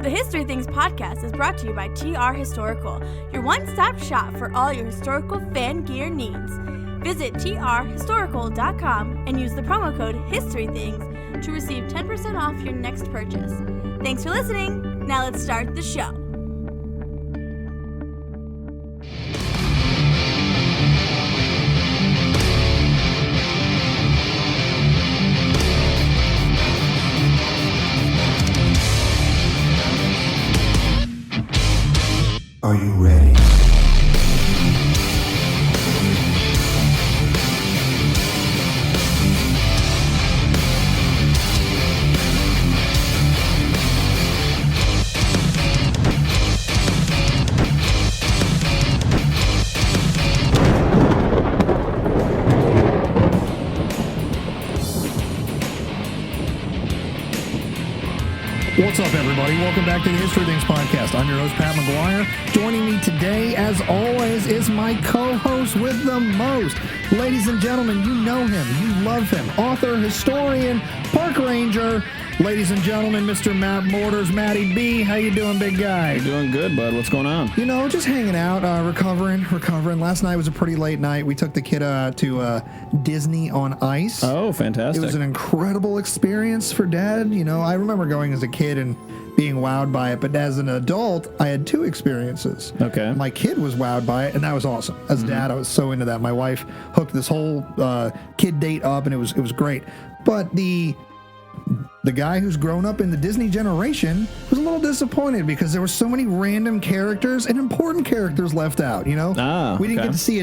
The History Things podcast is brought to you by TR Historical, your one-stop shop for all your historical fan gear needs. Visit trhistorical.com and use the promo code HISTORYTHINGS to receive 10% off your next purchase. Thanks for listening. Now let's start the show. Are you ready? What's up, everybody? Welcome back to the History Things podcast. I'm your host, Pat McGuire. Joining me today, as always, is my co-host with the most. Ladies and gentlemen, you know him. You love him. Author, historian, park ranger. Ladies and gentlemen, Mr. Matt Mortars, Matty B. How you doing, big guy? Doing good, bud. What's going on? You know, just hanging out, recovering. Last night was a pretty late night. We took the kid to Disney on Ice. Oh, fantastic. It was an incredible experience for Dad. You know, I remember going as a kid and being wowed by it, but as an adult, I had two experiences. Okay. My kid was wowed by it, and that was awesome. As Dad, I was so into that. My wife hooked this whole kid date up, and it was great. But the guy who's grown up in the Disney generation was a little disappointed because there were so many random characters and important characters left out, you know? We didn't get to see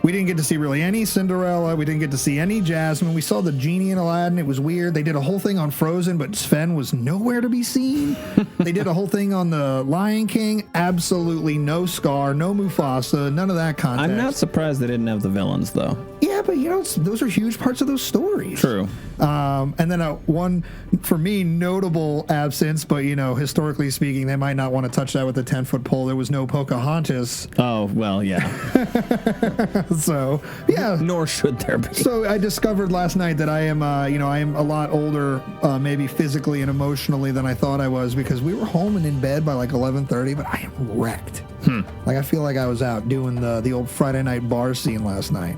we didn't get to see really any Cinderella. We didn't get to see any Jasmine. We saw the genie in Aladdin. It was weird. They did a whole thing on Frozen, but Sven was nowhere to be seen. They did a whole thing on the Lion King. Absolutely no Scar, no Mufasa, none of that context. I'm not surprised they didn't have the villains, though. Yeah, but you know, those are huge parts of those stories. True. And then one, for me, notable absence, but, you know, historically speaking, they might not want to touch that with a 10-foot pole. There was no Pocahontas. Oh, well, yeah. So, yeah. Nor should there be. So I discovered last night that I am a lot older, maybe physically and emotionally than I thought I was, because we were home and in bed by like 11:30, but I am wrecked. Like, I feel like I was out doing the old Friday night bar scene last night.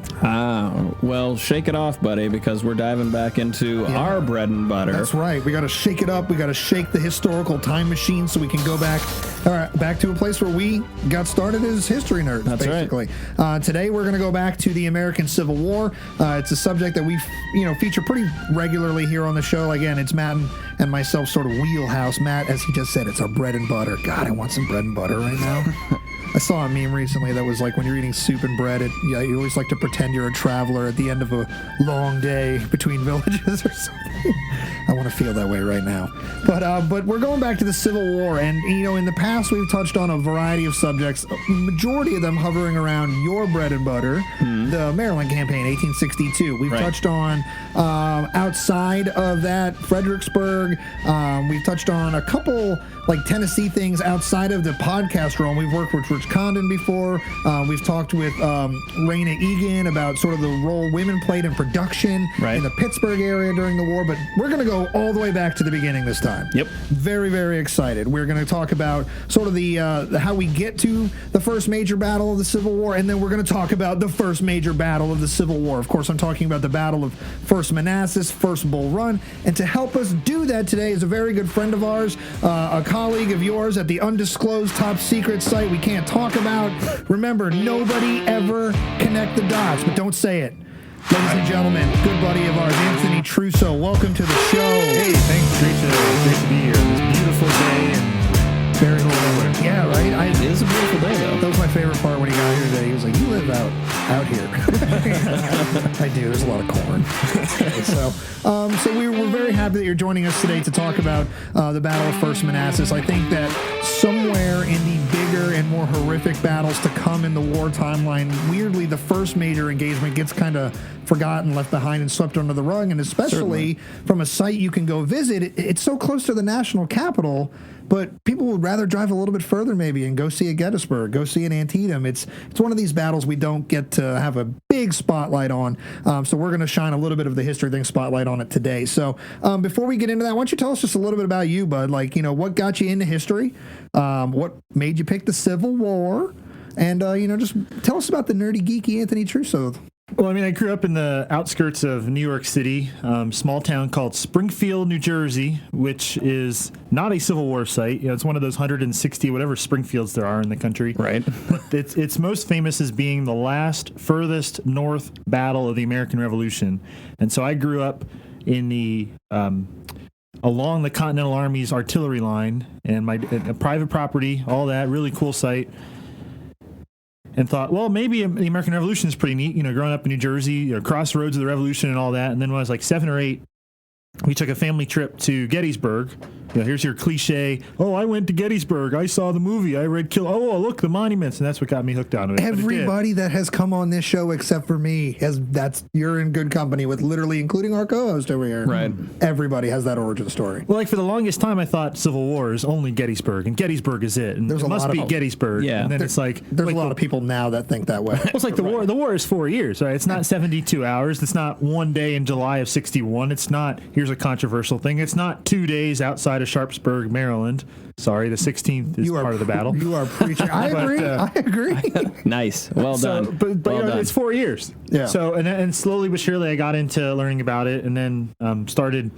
Well, shake it off, buddy, because we're diving back into our bread and butter. That's right. We got to shake it up. We got to shake the historical time machine so we can go back to a place where we got started as history nerds, That's basically. Right. Today, we're going to go back to the American Civil War. It's a subject that we feature pretty regularly here on the show. Again, it's Matt and myself sort of wheelhouse. Matt, as he just said, it's our bread and butter. God, I want some bread and butter right now. I saw a meme recently that was like, when you're eating soup and bread, you always like to pretend you're a traveler at the end of a long day between villages or something. I want to feel that way right now. But we're going back to the Civil War, and in the past we've touched on a variety of subjects, majority of them hovering around your bread and butter, the Maryland Campaign, 1862. We've touched on outside of that, Fredericksburg. We've touched on a couple like Tennessee things outside of the podcast realm. We've worked with Rich Condon before. We've talked with Raina Egan about sort of the role women played in production in the Pittsburgh area during the war. But we're going to go all the way back to the beginning this time. Yep. Very, very excited. We're going to talk about sort of the how we get to the first major battle of the Civil War, and then we're going to talk about the first major battle of the Civil War. Of course, I'm talking about the Battle of First Manassas, First Bull Run. And to help us do that today is a very good friend of ours, a colleague of yours at the undisclosed top secret site we can't talk about. Remember, nobody ever connect the dots, but don't say it. Ladies and gentlemen, good buddy of ours, Anthony Trusso. Welcome to the show. Hey, thanks. Great to be here. This beautiful day and very cold weather. Yeah, right? It is a beautiful day, though. That was my favorite part when he got here today. He was like, "You live out here." I do. There's a lot of corn. So we're very happy that you're joining us today to talk about the Battle of First Manassas. I think that somewhere in the bigger and more horrific battles to come in the war timeline, weirdly, the first major engagement gets kind of forgotten, left behind, and swept under the rug. And especially from a site you can go visit, it's so close to the national capital but people would rather drive a little bit further maybe and go see a Gettysburg, go see an Antietam. It's one of these battles we don't get to have a big spotlight on. So we're going to shine a little bit of the history thing spotlight on it today. So before we get into that, why don't you tell us just a little bit about you, bud? Like, what got you into history? What made you pick the Civil War? And, just tell us about the nerdy, geeky Anthony Trusso. Well, I mean, I grew up in the outskirts of New York City, small town called Springfield, New Jersey, which is not a Civil War site. It's one of those 160 whatever Springfields there are in the country. Right. It's most famous as being the last furthest north battle of the American Revolution. And so I grew up in the along the Continental Army's artillery line, and my private property, all that, really cool site. And thought, well, maybe the American Revolution is pretty neat, growing up in New Jersey, crossroads of the Revolution and all that. And then when I was like 7 or 8, we took a family trip to Gettysburg. Here's your cliche, oh, I went to Gettysburg, I saw the movie, I read look, the monuments, and that's what got me hooked on it. Everybody that has come on this show except for me, you're in good company with literally, including our co-host over here. Right. Everybody has that origin story. Well, like for the longest time, I thought Civil War is only Gettysburg, and Gettysburg is it. And it must be Gettysburg. Yeah. And then it's like... There's a lot of people now that think that way. Well, it's like the war is 4 years, right? It's not 72 hours. It's not one day in July of 61. It's not, here's a controversial thing, it's not 2 days outside of Sharpsburg, Maryland. Sorry, the 16th is part of the battle. You are preaching. I agree. I agree. Nice. Well done. But well done. It's 4 years. Yeah. So, and slowly but surely I got into learning about it, and then started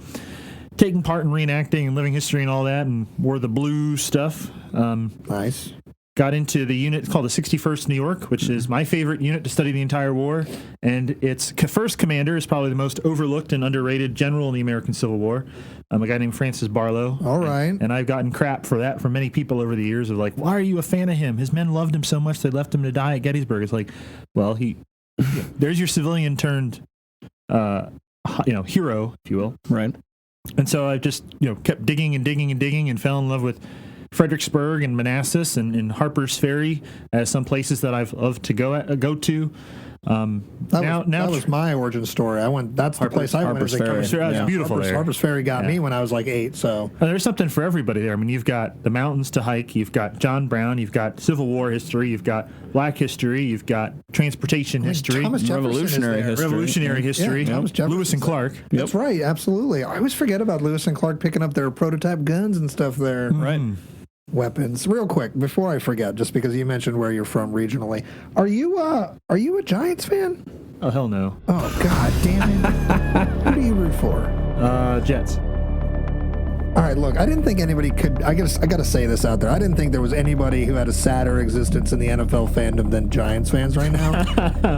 taking part in reenacting and living history and all that, and wore the blue stuff. Nice. Got into the unit called the 61st New York, which is my favorite unit to study the entire war. And its first commander is probably the most overlooked and underrated general in the American Civil War, a guy named Francis Barlow. All right. And I've gotten crap for that from many people over the years of like, why are you a fan of him? His men loved him so much they left him to die at Gettysburg. It's like, well, there's your civilian turned, hero, if you will. Right. And so I just, kept digging and digging and digging and fell in love with Fredericksburg and Manassas and Harper's Ferry as some places that I've loved to go to. That was my origin story. That's the place I went as a kid. Harper's Ferry. It's beautiful there. Harper's Ferry got me when I was like 8. So there's something for everybody there. I mean, you've got the mountains to hike. You've got John Brown. You've got Civil War history. You've got Black history. You've got transportation history. Thomas Jefferson Revolutionary history. Yeah, Thomas Jefferson. Lewis and Clark. That's right. Absolutely. I always forget about Lewis and Clark picking up their prototype guns and stuff there. Right. Weapons. Real quick, before I forget, just because you mentioned where you're from regionally, are you a Giants fan? Oh, hell no. Oh, God damn it. Who do you root for? Jets. All right, look, I didn't think anybody could, I got to say this out there. I didn't think there was anybody who had a sadder existence in the NFL fandom than Giants fans right now.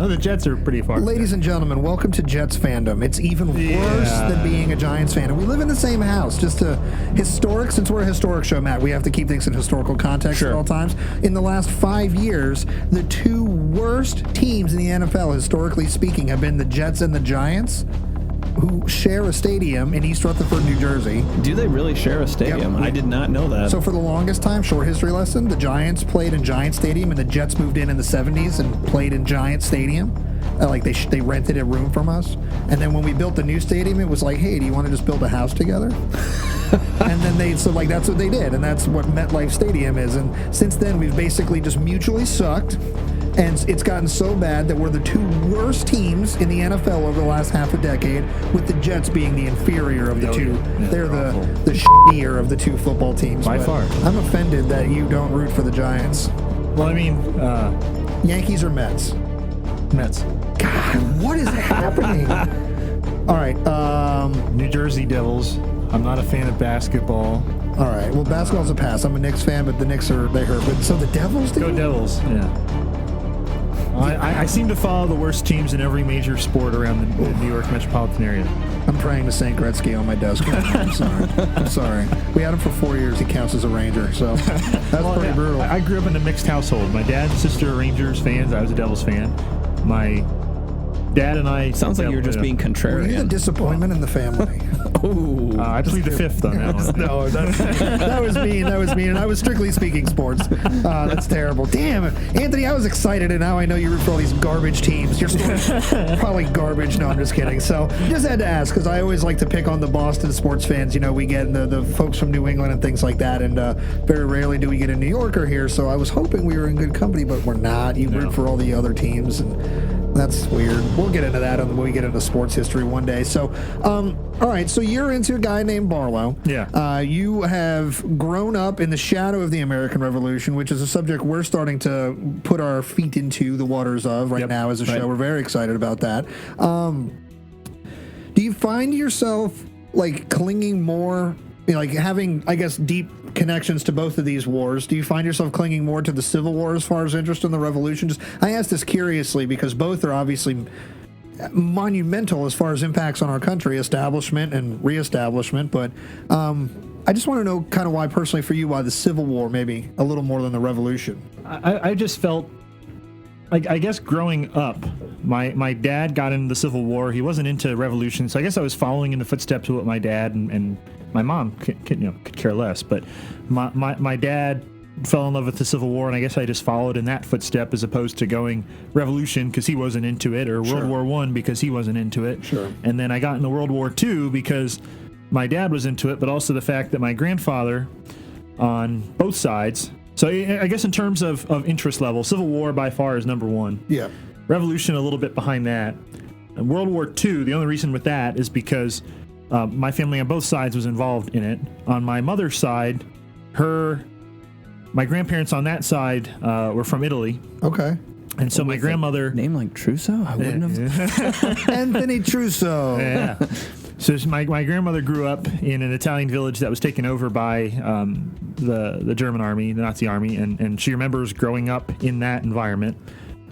The Jets are pretty far. Ladies and gentlemen, welcome to Jets fandom. It's even worse than being a Giants fan. And we live in the same house. Since we're a historic show, Matt, we have to keep things in historical context at all times. In the last 5 years, the two worst teams in the NFL, historically speaking, have been the Jets and the Giants, who share a stadium in East Rutherford, New Jersey. Do they really share a stadium? Yep. I did not know that. So for the longest time, short history lesson, the Giants played in Giant Stadium, and the Jets moved in the 70s and played in Giant Stadium. They rented a room from us. And then when we built the new stadium, it was like, hey, do you want to just build a house together? And then that's what they did. And that's what MetLife Stadium is. And since then, we've basically just mutually sucked. And it's gotten so bad that we're the two worst teams in the NFL over the last half a decade, with the Jets being the inferior of the two. Yeah, they're the shittier of the two football teams. By far. I'm offended that you don't root for the Giants. Well, I mean... Yankees or Mets? Mets. God, what is happening? All right. New Jersey Devils. I'm not a fan of basketball. All right. Well, basketball's a pass. I'm a Knicks fan, but the Knicks they hurt. But so the Devils? Go Devils, yeah. I seem to follow the worst teams in every major sport around the New York metropolitan area. I'm praying to St. Gretzky on my desk. I'm sorry. We had him for 4 years. He counts as a Ranger, so that's pretty brutal. I grew up in a mixed household. My dad and sister are Rangers fans. I was a Devils fan. My Dad and I. Sounds like you're just being Were you the contrarian. disappointment in the family? Ooh. I plead the fifth on that one. No, that was mean. That was mean. And I was strictly speaking sports. That's terrible. Damn, Anthony, I was excited, and now I know you root for all these garbage teams. Your story's probably garbage. No, I'm just kidding. So just had to ask, because I always like to pick on the Boston sports fans. You know, we get the folks from New England and things like that, and very rarely do we get a New Yorker here. So I was hoping we were in good company, but we're not. You root for all the other teams, and that's weird. We'll get into that when we get into sports history one day. So, all right. So you're into a guy named Barlow. Yeah. You have grown up in the shadow of the American Revolution, which is a subject we're starting to put our feet into the waters of right now as a show. We're very excited about that. Do you find yourself like clinging more, like having, I guess, deep connections to both of these wars? Do you find yourself clinging more to the Civil War as far as interest in the Revolution? I ask this curiously because both are obviously monumental as far as impacts on our country, establishment and reestablishment, but I just want to know kind of why personally for you, why the Civil War maybe a little more than the Revolution. I just felt like, I guess growing up, my dad got into the Civil War. He wasn't into revolution, so I guess I was following in the footsteps of what my dad and my mom could care less. But my dad fell in love with the Civil War, and I guess I just followed in that footstep as opposed to going revolution because he wasn't into it, or World War I because he wasn't into it. Sure. And then I got into World War II because my dad was into it, but also the fact that my grandfather on both sides. So I guess in terms of interest level, Civil War by far is number one. Yeah. Revolution a little bit behind that. And World War II, the only reason with that is because my family on both sides was involved in it. On my mother's side, my grandparents on that side were from Italy. Okay. And so my grandmother... Name like Trousseau? I wouldn't have. Anthony Trousseau. Yeah. So my grandmother grew up in an Italian village that was taken over by the German army, the Nazi army, and she remembers growing up in that environment.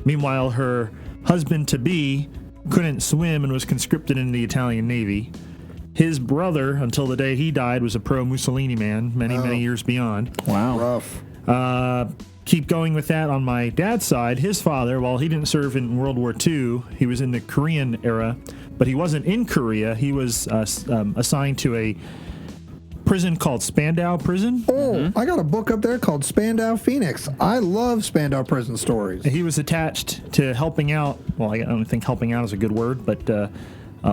Meanwhile, her husband-to-be couldn't swim and was conscripted in the Italian Navy. His brother, until the day he died, was a pro-Mussolini man many years beyond. Wow. Rough. Keep going with that on my dad's side. His father, while he didn't serve in World War II, he was in the Korean era, but he wasn't in Korea. He was assigned to a prison called Spandau Prison. Oh, I got a book up there called Spandau Phoenix. I love Spandau prison stories. He was attached to helping out, well, I don't think helping out is a good word, but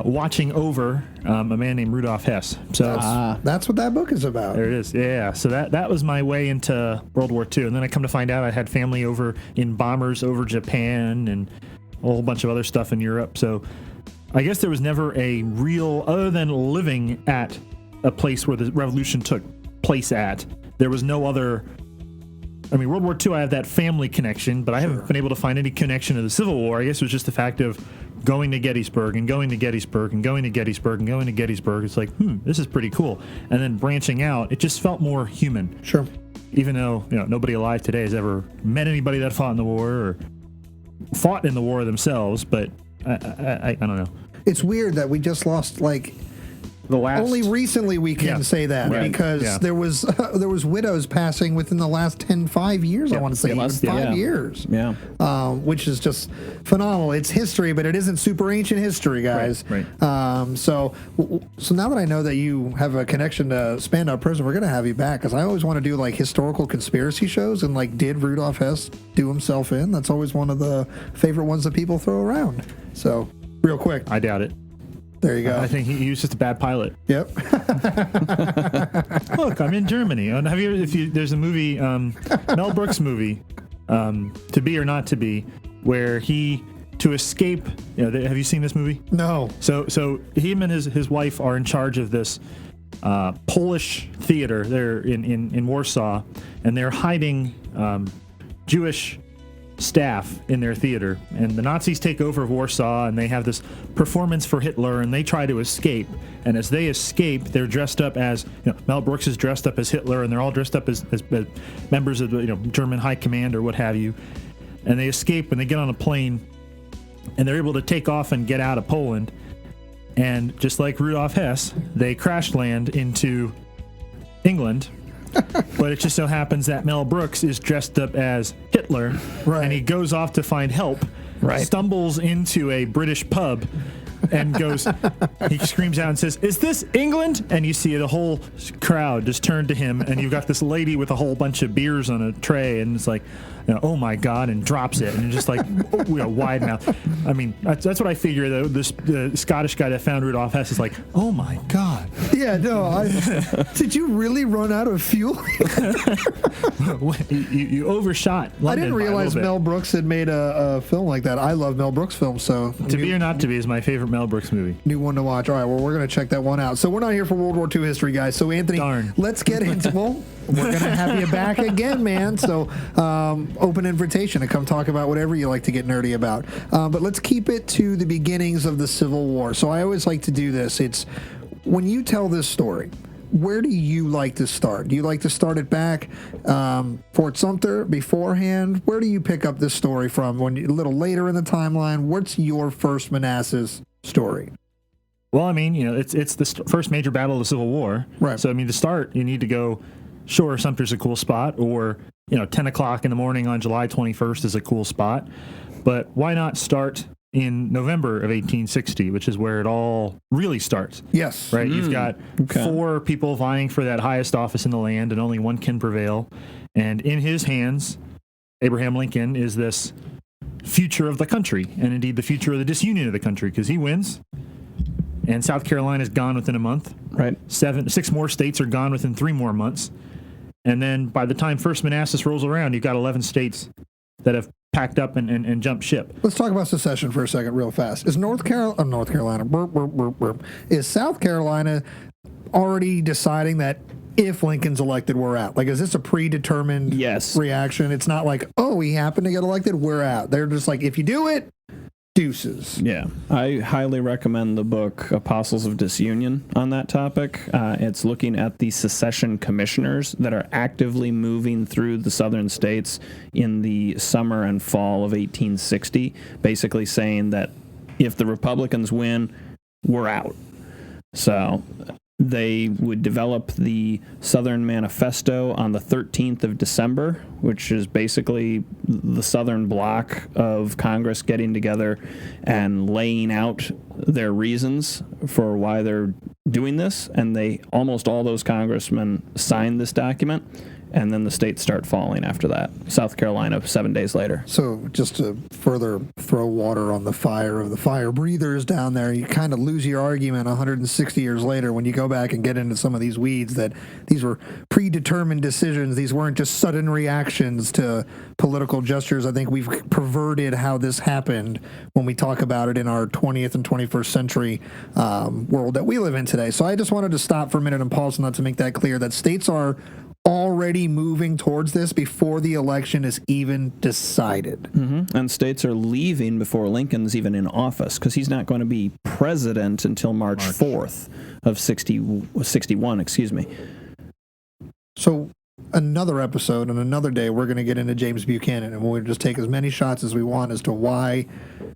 watching over a man named Rudolf Hess. So that's what that book is about. there it is. Yeah. So that was my way into World War II. And then I come to find out I had family over in bombers over Japan and a whole bunch of other stuff in Europe. So I guess there was never a real, other than living at a place where the revolution took place at, there was no other. I mean, World War II, I have that family connection, but I haven't been able to find any connection to the Civil War. I guess it was just the fact of going to Gettysburg and going to Gettysburg and going to Gettysburg and going to Gettysburg. It's like, this is pretty cool. And then branching out, it just felt more human. Sure. Even though, nobody alive today has ever met anybody that fought in the war or fought in the war themselves, but I don't know. It's weird that we just lost, like, The last, only recently we can say that because there was widows passing within the last 5 years. I want to say even 5 years. Yeah. Which is just phenomenal. It's history, but it isn't super ancient history, guys. Right. So now that I know that you have a connection to Spandau Prison, we're gonna have you back because I always want to do like historical conspiracy shows and like, did Rudolf Hess do himself in? That's always one of the favorite ones that people throw around. So real quick, I doubt it. there you go. I think he was just a bad pilot. Yep. Look, I'm in Germany. There's a movie, Mel Brooks movie, To Be or Not to Be, where to escape, have you seen this movie? No. So him and his wife are in charge of this Polish theater there in Warsaw, and they're hiding Jewish staff in their theater, and the Nazis take over Warsaw, and they have this performance for Hitler, and they try to escape. And as they escape, they're dressed up as Mel Brooks is dressed up as Hitler, and they're all dressed up as members of the German high command or what have you. And they escape, and they get on a plane, and they're able to take off and get out of Poland. And just like Rudolf Hess, they crash land into England. But it just so happens that Mel Brooks is dressed up as Hitler, and he goes off to find help. stumbles into a British pub and he screams out and says, "Is this England?" And you see the whole crowd just turn to him, and you've got this lady with a whole bunch of beers on a tray, and it's like, oh my God, and drops it, and just like, wide mouth. I mean, that's what I figure, though. The Scottish guy that found Rudolph Hess is like, oh my God. Yeah, no, did you really run out of fuel? you overshot London. I didn't realize Mel Brooks had made a film like that. I love Mel Brooks films, so. To Be or Not to Be is my favorite Mel Brooks movie. New one to watch. All right, well, we're going to check that one out. So we're not here for World War II history, guys. So, Anthony, let's get into, well, we're going to have you back again, man. So, open invitation to come talk about whatever you like to get nerdy about. But let's keep it to the beginnings of the Civil War. So I always like to do this. It's when you tell this story, where do you like to start? Do you like to start it back Fort Sumter beforehand? Where do you pick up this story from? A little later in the timeline, what's your first Manassas story? Well, I mean, it's the first major battle of the Civil War. Right. So, I mean, to start, you need to go, sure, Sumter's a cool spot, or 10 o'clock in the morning on July 21st is a cool spot. But why not start in November of 1860, which is where it all really starts? Yes. Right? You've got 4 people vying for that highest office in the land, and only one can prevail. And in his hands, Abraham Lincoln is this future of the country, and indeed the future of the disunion of the country, because he wins. And South Carolina is gone within a month. Right. 6 more states are gone within 3 more months. And then by the time First Manassas rolls around, you've got 11 states that have packed up and jumped ship. Let's talk about secession for a second real fast. Is is South Carolina already deciding that if Lincoln's elected, we're out? Like, is this a predetermined reaction? It's not like, oh, he happened to get elected, we're out. They're just like, if you do it, deuces. Yeah, I highly recommend the book Apostles of Disunion on that topic. It's looking at the secession commissioners that are actively moving through the southern states in the summer and fall of 1860, basically saying that if the Republicans win, we're out. So they would develop the Southern Manifesto on the 13th of December, which is basically the Southern bloc of Congress getting together and laying out their reasons for why they're doing this. And almost all those congressmen signed this document. And then the states start falling after that. South Carolina 7 days later. So just to further throw water on the fire of the fire breathers down there, you kind of lose your argument 160 years later when you go back and get into some of these weeds that these were predetermined decisions. These weren't just sudden reactions to political gestures. I think we've perverted how this happened when we talk about it in our 20th and 21st century world that we live in today. So I just wanted to stop for a minute and pause not to make that clear that states are already moving towards this before the election is even decided. Mm-hmm. And states are leaving before Lincoln's even in office because he's not going to be president until March 4th of 61, excuse me. So another episode and another day, we're going to get into James Buchanan, and we'll just take as many shots as we want as to why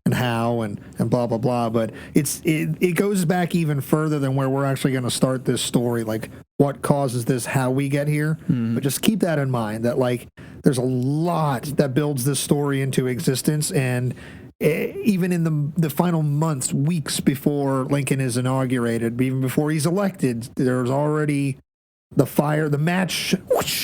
and how and blah, blah, blah. But it goes back even further than where we're actually going to start this story, like what causes this, how we get here. Mm. But just keep that in mind, that like there's a lot that builds this story into existence. And even in the final months, weeks before Lincoln is inaugurated, even before he's elected, there's already the match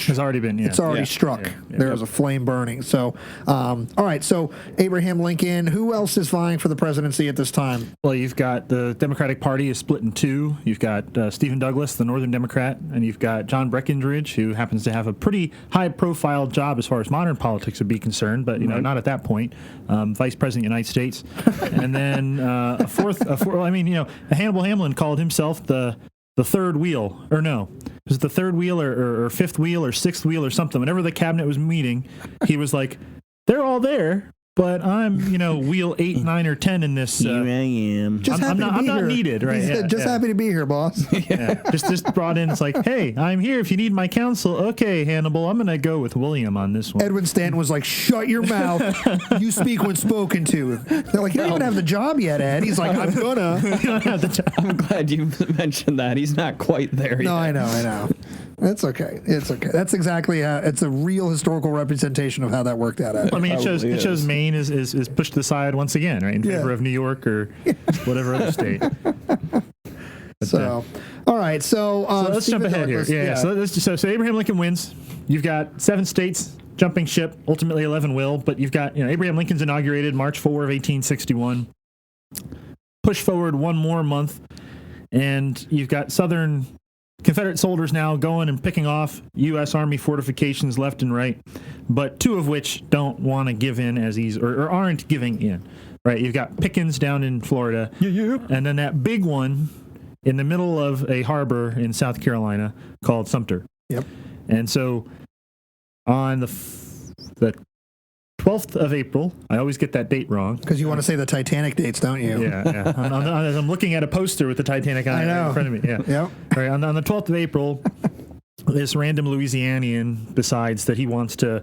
has already been, it's already struck. Yeah. There's a flame burning. So, all right. So Abraham Lincoln, who else is vying for the presidency at this time? Well, you've got the Democratic Party is split in 2. You've got Stephen Douglas, the Northern Democrat, and you've got John Breckinridge, who happens to have a pretty high-profile job as far as modern politics would be concerned, but not at that point. Vice President of the United States, and then a fourth. I mean, Hannibal Hamlin called himself the third wheel, or no, was it the third wheel or fifth wheel or sixth wheel or something? Whenever the cabinet was meeting, he was like, they're all there, but I'm, wheel 8, 9, or 10 in this. Here I am. I'm not needed, right? Happy to be here, boss. Just brought in. It's like, hey, I'm here if you need my counsel. Okay, Hannibal, I'm going to go with William on this one. Edwin Stanton was like, shut your mouth. You speak when spoken to. They're like, you don't even have the job yet, Ed. He's like, I'm gonna. You don't have the job. I'm glad you mentioned that. He's not quite there yet. No, I know. It's okay. It's okay. That's exactly how. It's a real historical representation of how that worked out. I mean, it shows Maine is pushed aside once again, right, in favor of New York or whatever other state. So, all right. So let's jump ahead here. Yeah. So Abraham Lincoln wins. You've got 7 states jumping ship. Ultimately, 11 will. But you've got Abraham Lincoln's inaugurated March 4 of 1861. Push forward one more month, and you've got Southern Confederate soldiers now going and picking off U.S. Army fortifications left and right, but 2 of which don't want to give in as easy or aren't giving in. Right? You've got Pickens down in Florida, and then that big one in the middle of a harbor in South Carolina called Sumter. Yep. And so on the 12th of April, I always get that date wrong. Because you want to say the Titanic dates, don't you? Yeah. I'm looking at a poster with the Titanic on it in front of me. Yeah. Yep. All right, on the 12th of April, this random Louisianian decides that he wants to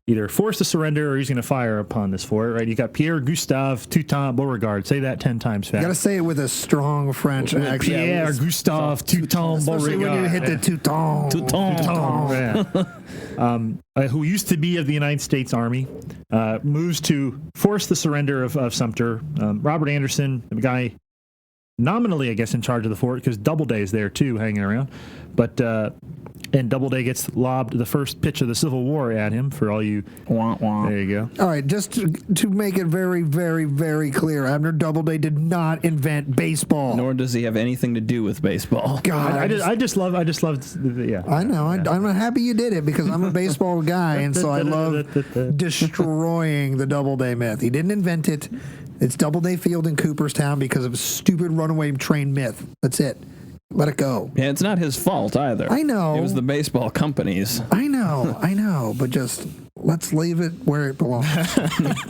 either force a surrender or he's going to fire upon this fort. Right? You got Pierre Gustave Toutant Beauregard. Say that 10 times fast. You got to say it with a strong French accent. Pierre Gustave Toutant Beauregard. Especially when you hit the Toutant. Yeah. Who used to be of the United States Army, moves to force the surrender of Sumter. Robert Anderson, the guy nominally, I guess, in charge of the fort, because Doubleday is there too, hanging around. But and Doubleday gets lobbed the first pitch of the Civil War at him. For all you, there you go. All right, just to make it very, very, very clear, Abner Doubleday did not invent baseball. Nor does he have anything to do with baseball. God, I just loved. Yeah. I know. Yeah. I'm happy you did it because I'm a baseball guy, and so I love destroying the Doubleday myth. He didn't invent it. It's Doubleday Field in Cooperstown because of a stupid runaway train myth. That's it. Let it go. Yeah, it's not his fault either. I know. It was the baseball companies. I know, but just let's leave it where it belongs.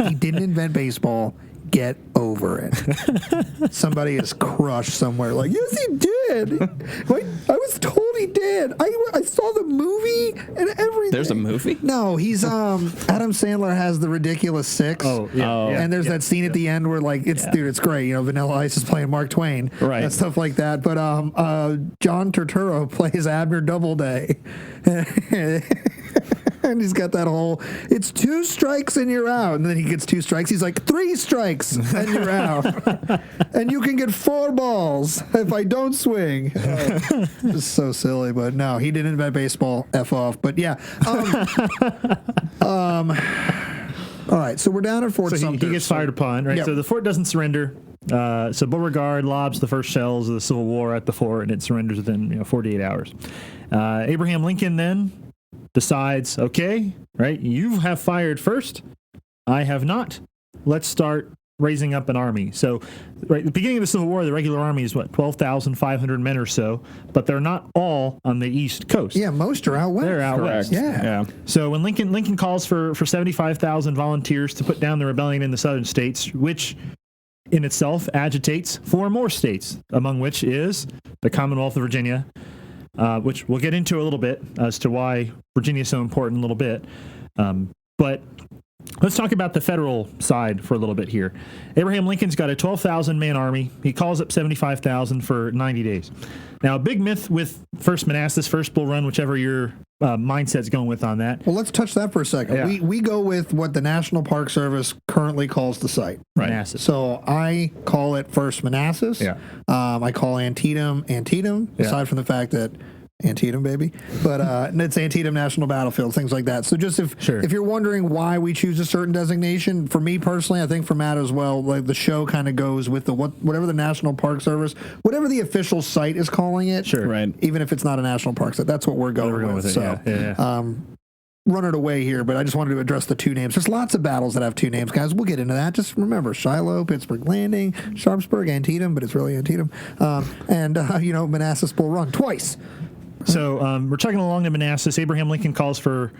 He didn't invent baseball. Get over it. Somebody is crushed somewhere. Like, yes, he did. Wait, I was told he did. I saw the movie and everything. There's a movie? No, he's Adam Sandler has The Ridiculous Six. Oh, yeah. And there's that scene at the end where dude, it's great. Vanilla Ice is playing Mark Twain, right? And stuff like that. But John Turturro plays Abner Doubleday. And he's got that whole, it's 2 strikes and you're out. And then he gets 2 strikes. He's like, 3 strikes and you're out. And you can get 4 balls if I don't swing. It's so silly, but no, he didn't invent baseball. F off. But yeah. All right, so we're down at Fort Sumter. He gets fired upon, right? Yep. So the fort doesn't surrender. So Beauregard lobs the first shells of the Civil War at the fort, and it surrenders within 48 hours. Abraham Lincoln then decides, okay, right, you have fired first. I have not. Let's start raising up an army. So, right at the beginning of the Civil War, the regular army is 12,500 men or so, but they're not all on the East Coast. Yeah, most are out west. They're out west. Yeah. So when Lincoln calls for 75,000 volunteers to put down the rebellion in the southern states, which in itself agitates 4 more states, among which is the Commonwealth of Virginia, which we'll get into a little bit as to why Virginia is so important a little bit. But let's talk about the federal side for a little bit here. Abraham Lincoln's got a 12,000-man army. He calls up 75,000 for 90 days. Now, a big myth with First Manassas, First Bull Run, whichever your mindset's going with on that. Well, let's touch that for a second. Yeah. We go with what the National Park Service currently calls the site. Right. Manassas. So I call it First Manassas. Yeah. I call Antietam, aside from the fact that Antietam, baby. But it's Antietam National Battlefield, things like that. So just if you're wondering why we choose a certain designation, for me personally, I think for Matt as well, like the show kind of goes with whatever the National Park Service, whatever the official site is calling it. Sure. Right. Even if it's not a national park site, that's what we're going with. So, run it away here, but I just wanted to address the 2 names. There's lots of battles that have 2 names, guys. We'll get into that. Just remember Shiloh, Pittsburgh Landing, Sharpsburg, Antietam, but it's really Antietam, and Manassas Bull Run twice. So we're chugging along to Manassas. Abraham Lincoln calls for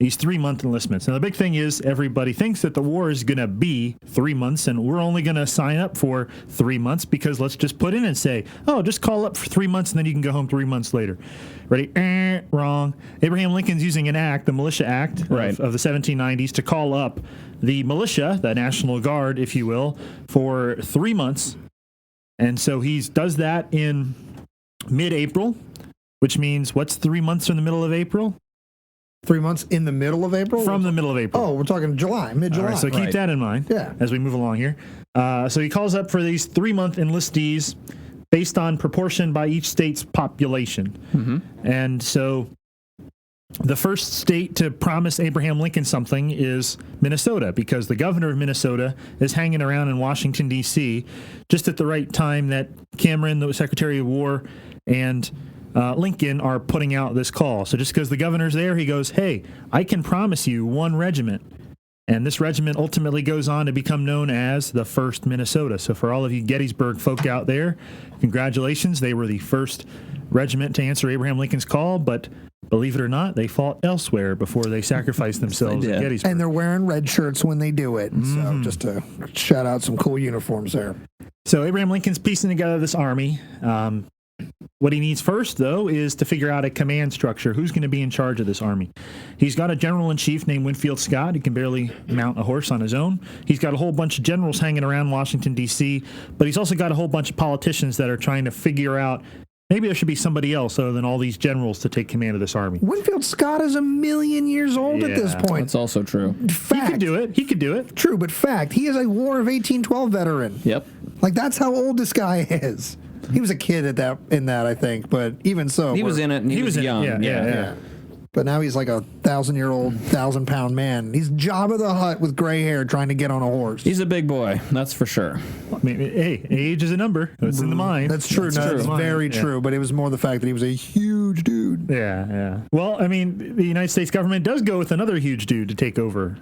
these 3-month enlistments. Now, the big thing is everybody thinks that the war is going to be 3 months, and we're only going to sign up for 3 months because let's just put in and say, just call up for 3 months, and then you can go home 3 months later. Ready? Wrong. Abraham Lincoln's using an act, the Militia Act of the 1790s, to call up the militia, the National Guard, if you will, for 3 months. And so he does that in mid-April. which means what's 3 months from the middle of April? 3 months in the middle of April? From the middle of April. Oh, we're talking July, mid-July. All right, so keep that in mind as we move along here. So he calls up for these 3-month enlistees based on proportion by each state's population. And so the first state to promise Abraham Lincoln something is Minnesota, because the governor of Minnesota is hanging around in Washington, D.C., just at the right time that Cameron, the Secretary of War, and Lincoln are putting out this call. So just because the governor's there, he goes, hey, I can promise you one regiment. And this regiment ultimately goes on to become known as the 1st Minnesota. So for all of you Gettysburg folk out there, congratulations. They were the first regiment to answer Abraham Lincoln's call, but believe it or not, they fought elsewhere before they sacrificed themselves at Gettysburg. And they're wearing red shirts when they do it. So just to shout out some cool uniforms there. So Abraham Lincoln's piecing together this army. What he needs first, though, is to figure out a command structure. Who's going to be in charge of this army? He's got a general-in-chief named Winfield Scott. He can barely mount a horse on his own. He's got a whole bunch of generals hanging around Washington, D.C., but he's also got a whole bunch of politicians that are trying to figure out maybe there should be somebody else other than all these generals to take command of this army. Winfield Scott is 1,000,000 years old at this point. That's also true. Fact. He could do it. True, but fact. He is a War of 1812 veteran. Yep. Like, that's how old this guy is. He was a kid in that, I think, but even so. He was in it and he was young. Yeah. But now he's like a 1,000-year-old, 1,000-pound man. He's Jabba the Hutt with gray hair trying to get on a horse. He's a big boy, that's for sure. I mean, hey, age is a number. It's in the mind. That's true. That's very true. But it was more the fact that he was a huge dude. Yeah. Well, I mean, the United States government does go with another huge dude to take over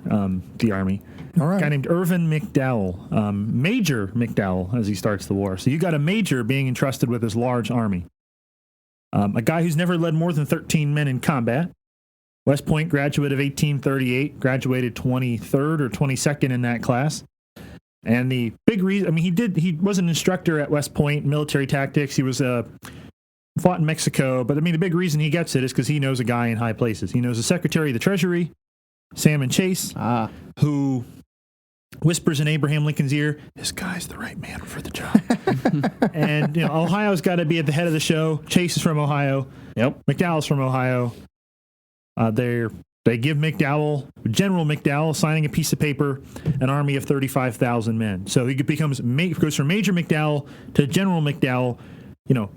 the army. All right. A guy named Irvin McDowell, Major McDowell, as he starts the war. So you got a major being entrusted with this large army. A guy who's never led more than 13 men in combat. West Point graduate of 1838, graduated 23rd or 22nd in that class. And the big reason, I mean, he was an instructor at West Point, military tactics. He was fought in Mexico. But I mean, the big reason he gets it is because he knows a guy in high places. He knows the Secretary of the Treasury, Salmon Chase, who whispers in Abraham Lincoln's ear, this guy's the right man for the job. And, Ohio's got to be at the head of the show. Chase is from Ohio. Yep. McDowell's from Ohio. They give General McDowell, signing a piece of paper, an army of 35,000 men. So he goes from Major McDowell to General McDowell.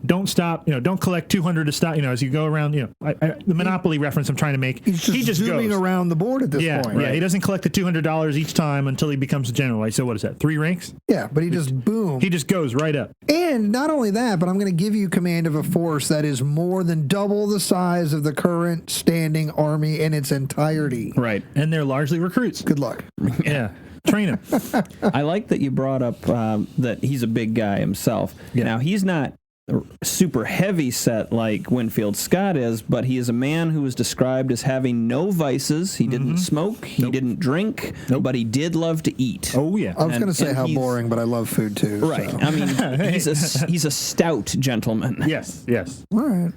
Don't stop. Don't collect 200 to stop. As you go around. The Monopoly reference I'm trying to make. He just zooming around the board at this point. Yeah, he doesn't collect the $200 each time until he becomes a general. Right? So what is that? 3 ranks? Yeah, but he just boom. He just goes right up. And not only that, but I'm going to give you command of a force that is more than double the size of the current standing army in its entirety. Right. And they're largely recruits. Good luck. Yeah. Train him. I like that you brought up that he's a big guy himself. Yeah. Now, he's not super heavy set like Winfield Scott is, but he is a man who was described as having no vices. He didn't smoke, he didn't drink, but he did love to eat. Oh yeah. I was going to say how boring, but I love food too. Right. So. I mean, he's a stout gentleman. Yes. All right.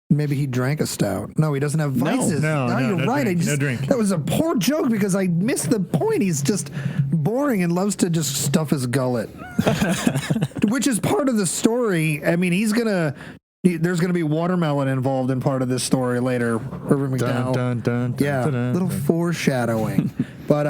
Maybe he drank a stout. No, he doesn't have vices. No, you're right. Drink, no drink. That was a poor joke because I missed the point. He's just boring and loves to just stuff his gullet, which is part of the story. I mean, there's gonna be watermelon involved in part of this story later. Irvin McDowell. Little foreshadowing. But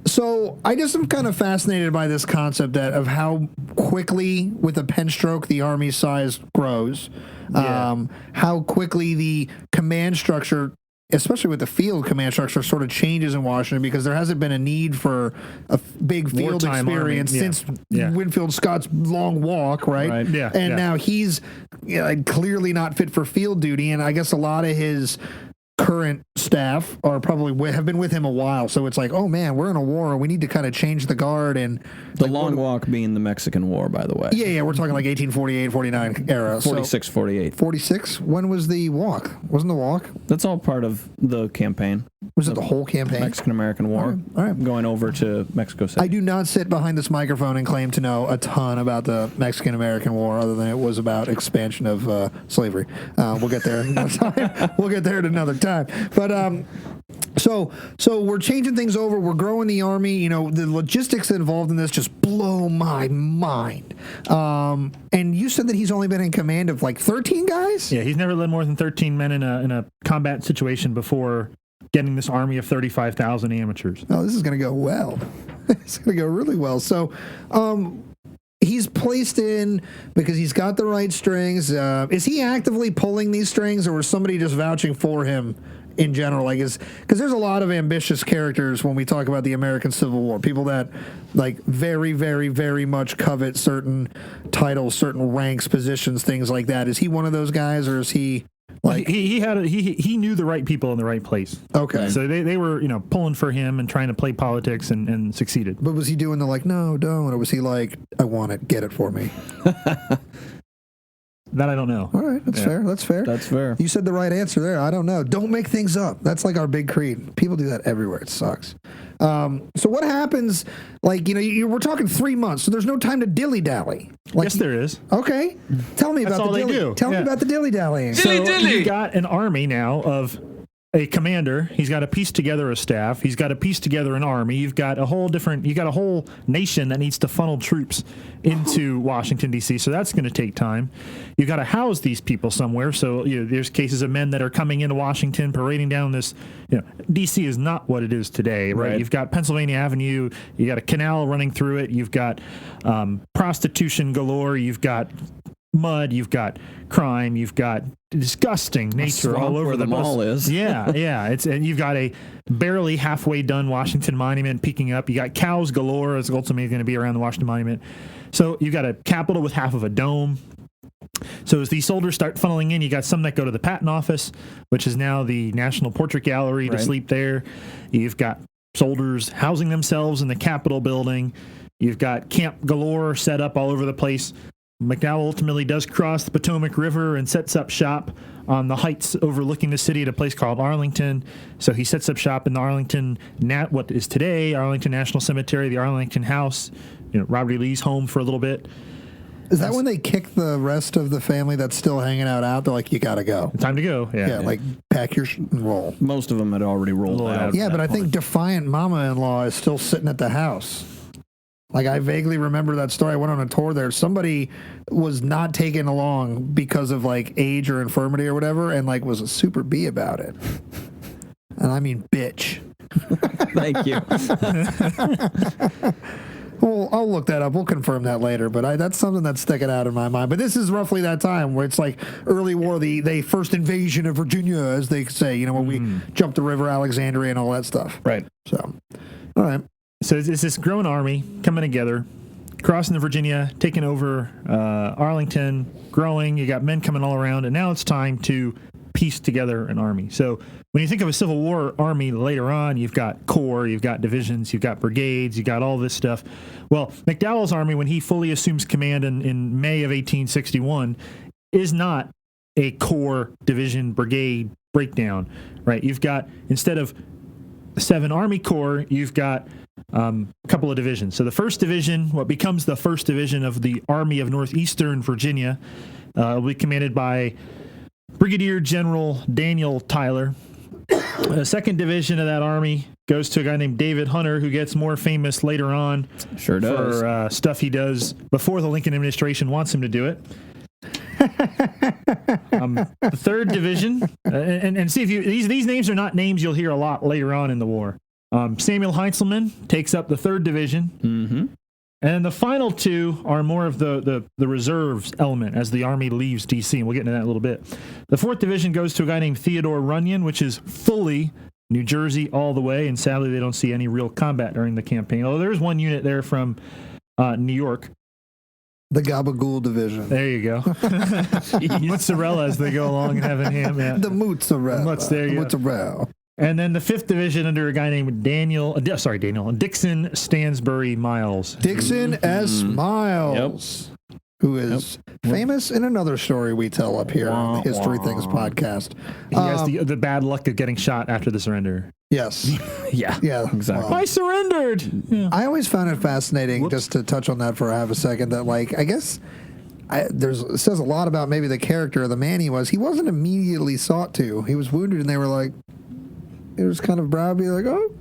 so I just am kind of fascinated by this concept of how quickly, with a pen stroke, the army size grows. How quickly the command structure, especially with the field command structure, sort of changes in Washington because there hasn't been a need for a big field Wartime experience since Yeah. Winfield Scott's long walk, right? Yeah. And now he's clearly not fit for field duty, and I guess a lot of his current staff are probably have been with him a while, so it's like, oh man, we're in a war, we need to kind of change the guard. And the long walk being the Mexican War, by the way. Yeah, we're talking like 1848, 49 era. 46, 48. 46? When was the walk? Wasn't the walk? That's all part of the campaign. Was it the whole campaign? Mexican-American War. All right. Going over to Mexico City. I do not sit behind this microphone and claim to know a ton about the Mexican-American War, other than it was about expansion of slavery. We'll get there another time. We'll get there at another time. But So we're changing things over. We're growing the army. You know, the logistics involved in this just blow my mind. And you said that he's only been in command of like 13 guys? Yeah, he's never led more than 13 men in a combat situation before getting this army of 35,000 amateurs. Oh, this is going to go well. It's going to go really well. So, he's placed in because he's got the right strings. Is he actively pulling these strings, or was somebody just vouching for him in general? Like, because there's a lot of ambitious characters when we talk about the American Civil War. People that like very, very, very much covet certain titles, certain ranks, positions, things like that. Is he one of those guys, or is he? Like, he knew the right people in the right place. Okay. So they were, pulling for him and trying to play politics and succeeded. But was he doing the like, no, don't, or was he like, I want it, get it for me? That I don't know. All right, that's fair. That's fair. That's fair. You said the right answer there. I don't know. Don't make things up. That's like our big creed. People do that everywhere. It sucks. So what happens? Like, we're talking 3 months, so there's no time to dilly dally. Like, Yes, there is. Okay, tell me That's about all the they dilly. do. Tell me Yeah. about the dilly dallying. So you got an army now of a commander. He's got to piece together a staff. He's got to piece together an army. You got a whole nation that needs to funnel troops into Washington, D.C. So that's going to take time. You've got to house these people somewhere. So there's cases of men that are coming into Washington, parading down this. D.C. is not what it is today, right? You've got Pennsylvania Avenue. You got a canal running through it. You've got prostitution galore. You've got mud, you've got crime, you've got disgusting nature all over where the mall is. Yeah. And you've got a barely halfway done Washington Monument peeking up. You got cows galore. It's ultimately going to be around the Washington Monument. So you've got a Capitol with half of a dome. So as these soldiers start funneling in, you got some that go to the Patent Office, which is now the National Portrait Gallery, to sleep there. You've got soldiers housing themselves in the Capitol building. You've got Camp galore set up all over the place. McDowell ultimately does cross the Potomac River and sets up shop on the heights overlooking the city at a place called Arlington. So he sets up shop in the Arlington, what is today Arlington National Cemetery, the Arlington House, Robert E. Lee's home for a little bit. Is that when they kick the rest of the family that's still hanging out? They're like, you got to go. Time to go. Yeah. Like, pack your and roll. Most of them had already rolled out. Yeah, but I think defiant mama-in-law is still sitting at the house. Like, I vaguely remember that story. I went on a tour there. Somebody was not taken along because of, like, age or infirmity or whatever, and, like, was a super B about it. And I mean bitch. Thank you. Well, I'll look that up. We'll confirm that later. But that's something that's sticking out in my mind. But this is roughly that time where it's like early war, the first invasion of Virginia, as they say, when we jumped the river, Alexandria, and all that stuff. Right. So, all right. So it's this growing army coming together, crossing the Virginia, taking over Arlington, growing. You got men coming all around, and now it's time to piece together an army. So when you think of a Civil War army later on, you've got corps, you've got divisions, you've got brigades, you've got all this stuff. Well, McDowell's army, when he fully assumes command in May of 1861, is not a corps, division, brigade breakdown, right? You've got, instead of 7 Army Corps, you've got a couple of divisions. So the first division, what becomes the first division of the Army of Northeastern Virginia, will be commanded by Brigadier General Daniel Tyler. The second division of that army goes to a guy named David Hunter, who gets more famous later on Sure does. for stuff he does before the Lincoln administration wants him to do it. The third division, and see if these names are not names you'll hear a lot later on in the war. Samuel Heintzelman takes up the third division, and the final 2 are more of the reserves element as the army leaves D.C., and we'll get into that in a little bit. The 4th division goes to a guy named Theodore Runyon, which is fully New Jersey all the way, and sadly they don't see any real combat during the campaign, although there's one unit there from New York. The Gabagool division. There you go. Mozzarella as they go along and having ham. Yeah. The mozzarella. There you go. Mozzarella. And then the 5th division under a guy named Dixon Stansbury Miles. Dixon S. Miles. Who is famous in another story we tell up here on the History Things podcast. He has the bad luck of getting shot after the surrender. Yes. Yeah, exactly. I surrendered. Yeah. I always found it fascinating, just to touch on that for half a second, that, like, I guess it says a lot about maybe the character of the man he was. He wasn't immediately sought to. He was wounded, and they were like, It was kind of browbeat, like, oh,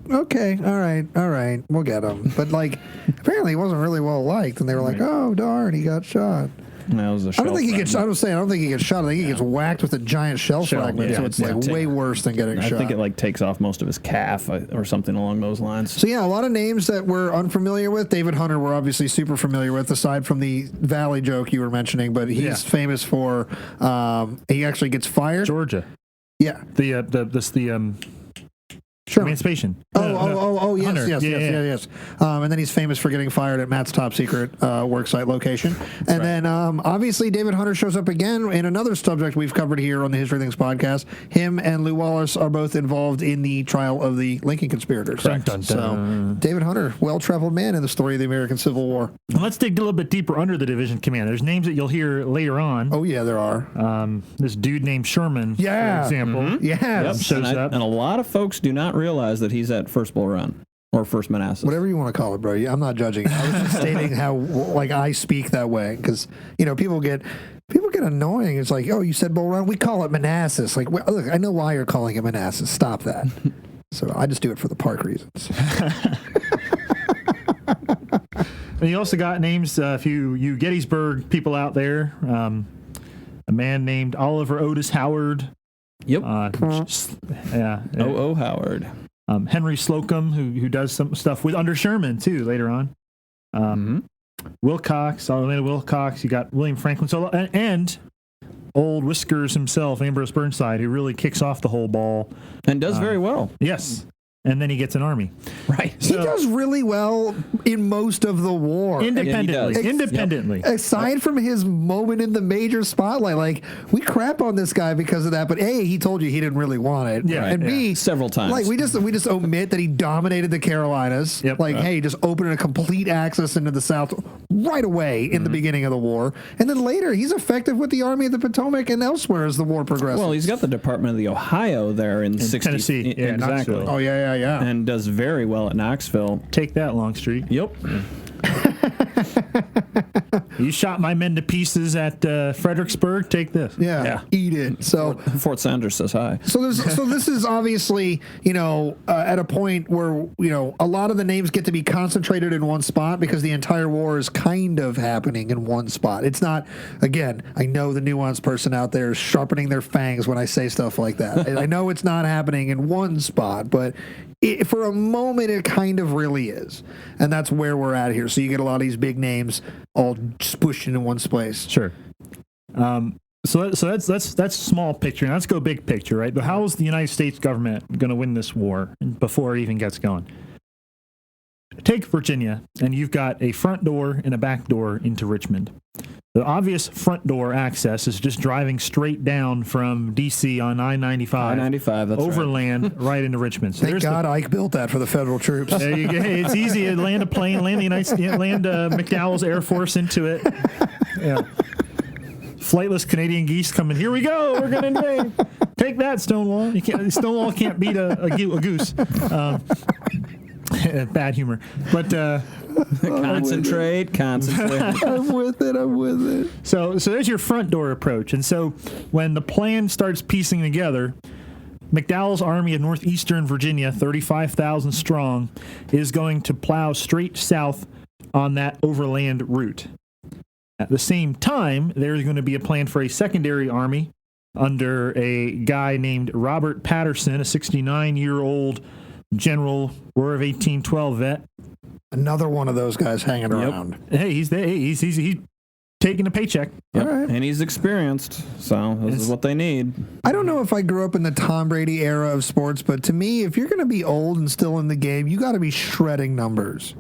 okay, all right, we'll get him. But like, apparently he wasn't really well liked, and they were like, oh darn, he got shot. That was a I don't think he gets shot. I don't think he gets shot. I think he gets whacked with a giant shell fragment. Yeah, So it's like way worse than getting shot. I think it like takes off most of his calf or something along those lines. So yeah, a lot of names that we're unfamiliar with. David Hunter, we're obviously super familiar with, aside from the Valley joke you were mentioning. But he's famous for he actually gets fired. Georgia. Yeah. Sure. Emancipation. Yes. And then he's famous for getting fired at Matt's top secret worksite location. And then obviously David Hunter shows up again in another subject we've covered here on the History Things podcast. Him and Lew Wallace are both involved in the trial of the Lincoln conspirators. Correct. Dun, dun. So David Hunter, well-traveled man in the story of the American Civil War. And let's dig a little bit deeper under the division command. There's names that you'll hear later on. Oh yeah, there are. This dude named Sherman, for example. Mm-hmm. Yes. Shows up. And a lot of folks do not realize that he's at First Bull Run or First Manassas. Whatever you want to call it, bro. I'm not judging. I was just stating how like I speak that way because people get annoying. It's like, oh, you said Bull Run. We call it Manassas. Like, look, I know why you're calling it Manassas. Stop that. So I just do it for the park reasons. And you also got names, a few Gettysburg people out there. A man named Oliver Otis Howard. Yep. Howard. Henry Slocum, who does some stuff under Sherman too later on. Wilcox, Orlando Wilcox. You got William Franklin. So and old Whiskers himself, Ambrose Burnside, who really kicks off the whole ball and does very well. Yes. And then he gets an army. Right. So, he does really well in most of the war. Independently. Aside from his moment in the major spotlight, like, we crap on this guy because of that, but A, he told you he didn't really want it. Yeah. And B, several times. Like, we just omit that he dominated the Carolinas. Yep. Hey, just opened a complete access into the South right away in the beginning of the war. And then later, he's effective with the Army of the Potomac and elsewhere as the war progresses. Well, he's got the Department of the Ohio there in Tennessee. Yeah, exactly. Knoxville. Oh, yeah. And does very well at Knoxville. Take that, Longstreet. Yep. You shot my men to pieces at Fredericksburg. Take this. Yeah. Eat it. So Fort Sanders says hi. So this is obviously, at a point where, a lot of the names get to be concentrated in one spot because the entire war is kind of happening in one spot. It's not, again, I know the nuanced person out there is sharpening their fangs when I say stuff like that. I know it's not happening in one spot, but for a moment, it kind of really is. And that's where we're at here. So you get a lot of these big names all spushed into one place. Sure. So that's small picture. Now let's go big picture, right? But how is the United States government going to win this war before it even gets going? Take Virginia, and you've got a front door and a back door into Richmond. The obvious front door access is just driving straight down from D.C. on I-95. That's overland right into Richmond. So Thank God Ike built that for the federal troops. There you go. Hey, it's easy to land a plane, land McDowell's Air Force into it. Yeah. Flightless Canadian geese coming. Here we go. We're going to invade. Take that, Stonewall. Stonewall can't beat a goose. Bad humor. But concentrate. I'm with it. So there's your front door approach. And so when the plan starts piecing together, McDowell's Army of Northeastern Virginia, 35,000 strong, is going to plow straight south on that overland route. At the same time, there's going to be a plan for a secondary army under a guy named Robert Patterson, a 69-year-old General War of 1812 vet. Another one of those guys hanging around. Hey, he's taking a paycheck. Yep. All right. And he's experienced, so this is what they need. I don't know if I grew up in the Tom Brady era of sports, but to me, if you're going to be old and still in the game, you got to be shredding numbers.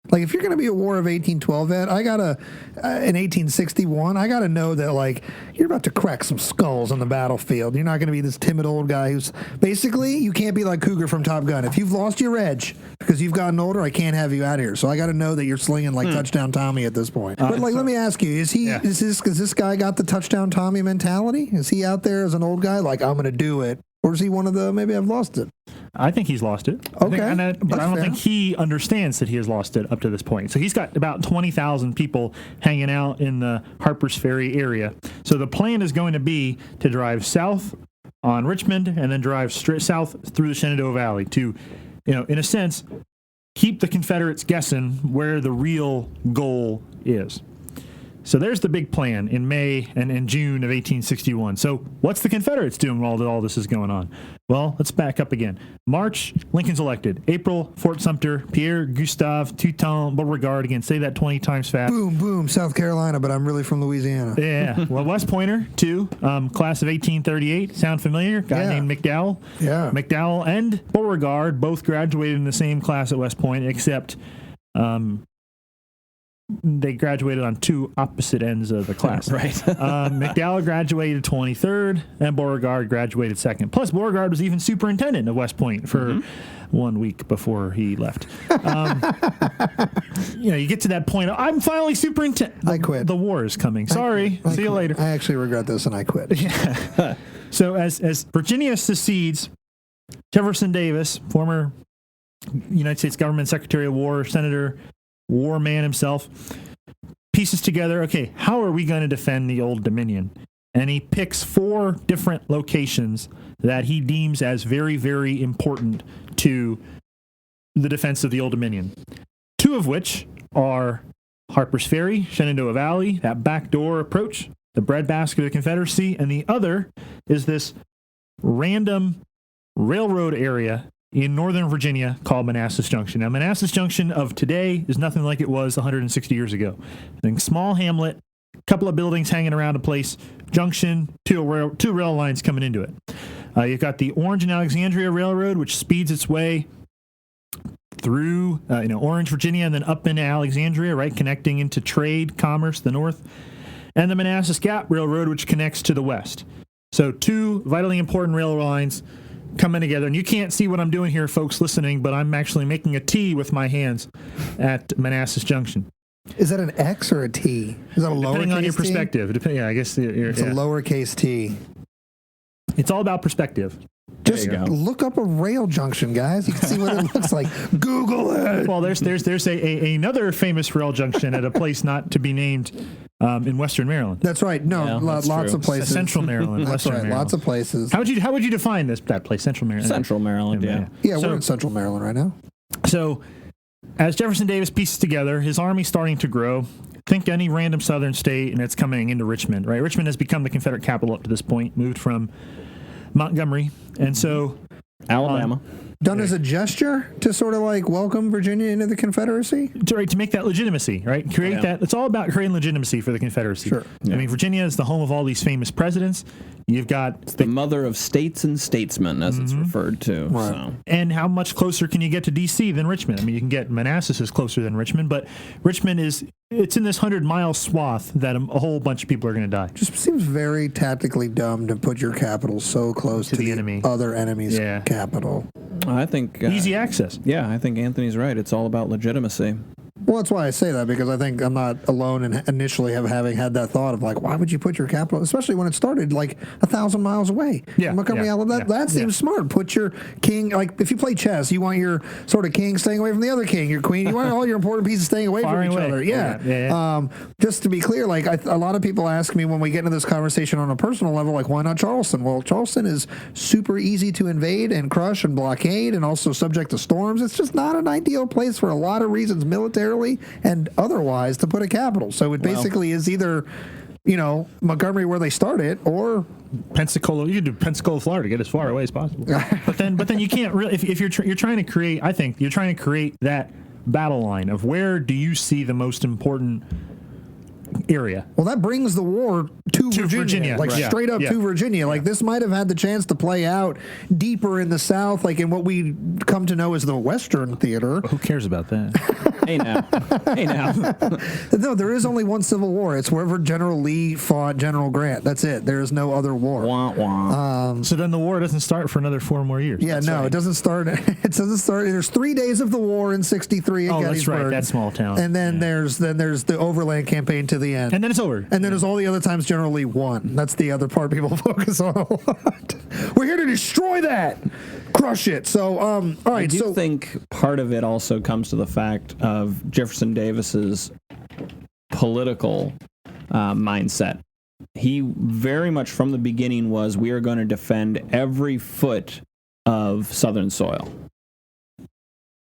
Like, if you're going to be a War of 1812 vet, in 1861, I got to know that, like, you're about to crack some skulls on the battlefield. You're not going to be this timid old guy who's, basically, you can't be like Cougar from Top Gun. If you've lost your edge because you've gotten older, I can't have you out here. So I got to know that you're slinging like Touchdown Tommy at this point. But, like, let me ask you, is this guy got the Touchdown Tommy mentality? Is he out there as an old guy, like, I'm going to do it? Or is he one of the, maybe I've lost it? I think he's lost it. Okay. But I don't think he understands that he has lost it up to this point. So he's got about 20,000 people hanging out in the Harper's Ferry area. So the plan is going to be to drive south on Richmond and then drive straight south through the Shenandoah Valley to, in a sense, keep the Confederates guessing where the real goal is. So there's the big plan in May and in June of 1861. So what's the Confederates doing while all this is going on? Well, let's back up again. March, Lincoln's elected. April, Fort Sumter, Pierre Gustave Toutant Beauregard. Again, say that 20 times fast. Boom, boom, South Carolina, but I'm really from Louisiana. Yeah. Well, West Pointer, too. Class of 1838. Sound familiar? Guy named McDowell. Yeah. McDowell and Beauregard both graduated in the same class at West Point, except they graduated on two opposite ends of the class. Right. McDowell graduated 23rd, and Beauregard graduated 2nd. Plus, Beauregard was even superintendent of West Point for 1 week before he left. You get to that point. I'm finally superintendent. I quit. The war is coming. Sorry. See you later. I actually regret this, and I quit. So as Virginia secedes, Jefferson Davis, former United States government Secretary of War, Senator, war man himself, pieces together, okay, how are we going to defend the Old Dominion? And he picks 4 different locations that he deems as very, very important to the defense of the Old Dominion. 2 of which are Harper's Ferry, Shenandoah Valley, that backdoor approach, the breadbasket of the Confederacy, and the other is this random railroad area in northern Virginia called Manassas Junction. Now, Manassas Junction of today is nothing like it was 160 years ago. A small hamlet, couple of buildings hanging around a place, junction, two rail lines coming into it. You've got the Orange and Alexandria Railroad, which speeds its way through Orange, Virginia, and then up into Alexandria, right, connecting into trade, commerce, the north, and the Manassas Gap Railroad, which connects to the west. So 2 vitally important rail lines coming together. And you can't see what I'm doing here, folks listening, but I'm actually making a T with my hands at Manassas Junction. Is that an X or a T? Is that a lowercase T? Depending on your perspective. I guess it's a lowercase T. It's all about perspective. Just look up a rail junction, guys. You can see what it looks like. Google it. Well, there's another famous rail junction at a place not to be named in Western Maryland. That's right. No, lots of places. Central Maryland, Western Maryland. Lots of places. How would you define that place, Central Maryland? Central Maryland, yeah. Yeah, we're in Central Maryland right now. So, as Jefferson Davis pieces together, his army's starting to grow. Think any random southern state, and it's coming into Richmond, right? Richmond has become the Confederate capital up to this point, moved from Montgomery, and so Alabama. Done as a gesture to sort of like welcome Virginia into the Confederacy? To make that legitimacy, right? Create that. It's all about creating legitimacy for the Confederacy. Sure. Yeah. I mean, Virginia is the home of all these famous presidents. You've got the mother of states and statesmen, as it's referred to. Right. So. And how much closer can you get to D.C. than Richmond? I mean, you can get Manassas is closer than Richmond, but Richmond it's in this 100-mile swath that a whole bunch of people are going to die. Just seems very tactically dumb to put your capital so close to the enemy. Other enemy's capital. I think easy access. Yeah, I think Anthony's right. It's all about legitimacy. Well, that's why I say that, because I think I'm not alone in initially having had that thought of like, why would you put your capital, especially when it started like 1,000 miles away? Yeah, Montgomery, Alabama. That seems smart. Put your king, like if you play chess, you want your sort of king staying away from the other king, your queen. You want all your important pieces staying away from each other. Yeah. Just to be clear, like a lot of people ask me when we get into this conversation on a personal level, like, why not Charleston? Well, Charleston is super easy to invade and crush and blockade, and also subject to storms. It's just not an ideal place for a lot of reasons, militarily and otherwise, to put a capital. So it basically is either, Montgomery where they started, or Pensacola. You could do Pensacola, Florida, to get as far away as possible. but then you can't really. If you're trying to create, I think you're trying to create that battle line of where do you see the most important area. Well, that brings the war to Virginia. Like straight up to Virginia. Like this might have had the chance to play out deeper in the South, like in what we come to know as the Western Theater. Who cares about that? Hey now. No, there is only one Civil War. It's wherever General Lee fought General Grant. That's it. There is no other war. Wah, wah. So then the war doesn't start for another 4 more years. Yeah, it doesn't start. It doesn't start. There's 3 days of the war in '63 at Gettysburg. That's right. That small town. And then there's the Overland Campaign to the end. And then it's over. And then there's all the other times General Lee won. That's the other part people focus on a lot. We're here to destroy that. Crush it. So, all right. I do think part of it also comes to the fact of Jefferson Davis's political mindset. he very much from the beginning was, we are going to defend every foot of Southern soil.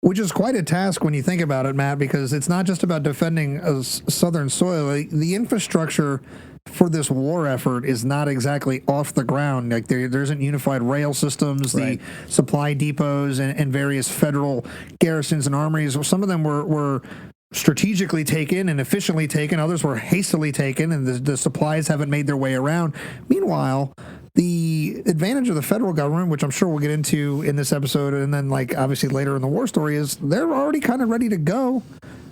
Which is quite a task when you think about it, Matt, because it's not just about defending Southern soil. The infrastructure for this war effort is not exactly off the ground. Like there isn't unified rail systems, right. The supply depots and various federal garrisons and armories. Some of them were strategically taken and efficiently taken. Others were hastily taken, and the supplies haven't made their way around. Meanwhile, the advantage of the federal government, which I'm sure we'll get into in this episode, and then like obviously later in the war story, is they're already kind of ready to go,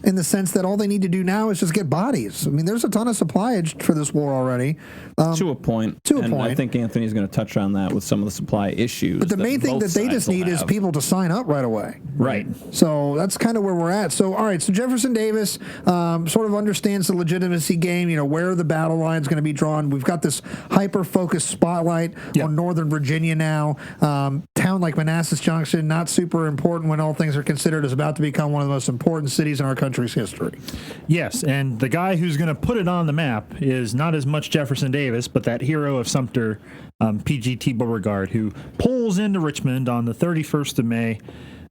in the sense that all they need to do now is just get bodies. I mean, there's a ton of supplyage for this war already. To a point. And I think Anthony's going to touch on that with some of the supply issues. But the main thing that they just need is people to sign up right away. Right. So that's kind of where we're at. So, all right, so Jefferson Davis sort of understands the legitimacy game, where the battle line is going to be drawn. We've got this hyper-focused spotlight on Northern Virginia now. Town like Manassas Junction, not super important when all things are considered, is about to become one of the most important cities in our country's history. Yes, and the guy who's going to put it on the map is not as much Jefferson Davis, but that hero of Sumter, PGT Beauregard, who pulls into Richmond on the 31st of May,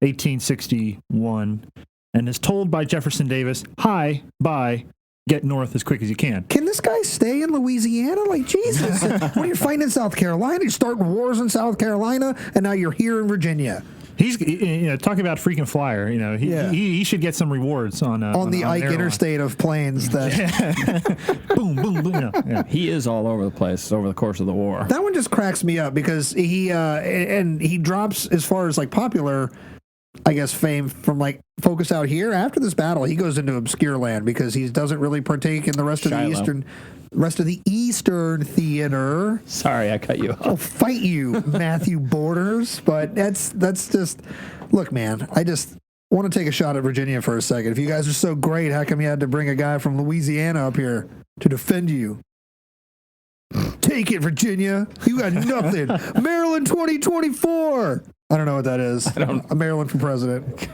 1861, and is told by Jefferson Davis, "Hi, bye, get north as quick as you can." Can this guy stay in Louisiana? Like, Jesus. When you're fighting in South Carolina, you're starting wars in South Carolina, and now you're here in Virginia. He's talking about freaking flyer. He should get some rewards on the Ike Interstate of planes. That boom, boom, boom. Yeah. He is all over the place over the course of the war. That one just cracks me up because he drops as far as like popular, I guess, fame from like focus out here. After this battle, he goes into obscure land because he doesn't really partake in the rest of the Eastern theater. Sorry, I cut you off. I'll fight you, Matthew Borders. But that's just, look, man, I just want to take a shot at Virginia for a second. If you guys are so great, how come you had to bring a guy from Louisiana up here to defend you? Take it, Virginia. You got nothing. Maryland 2024. I don't know what that is. Maryland for president.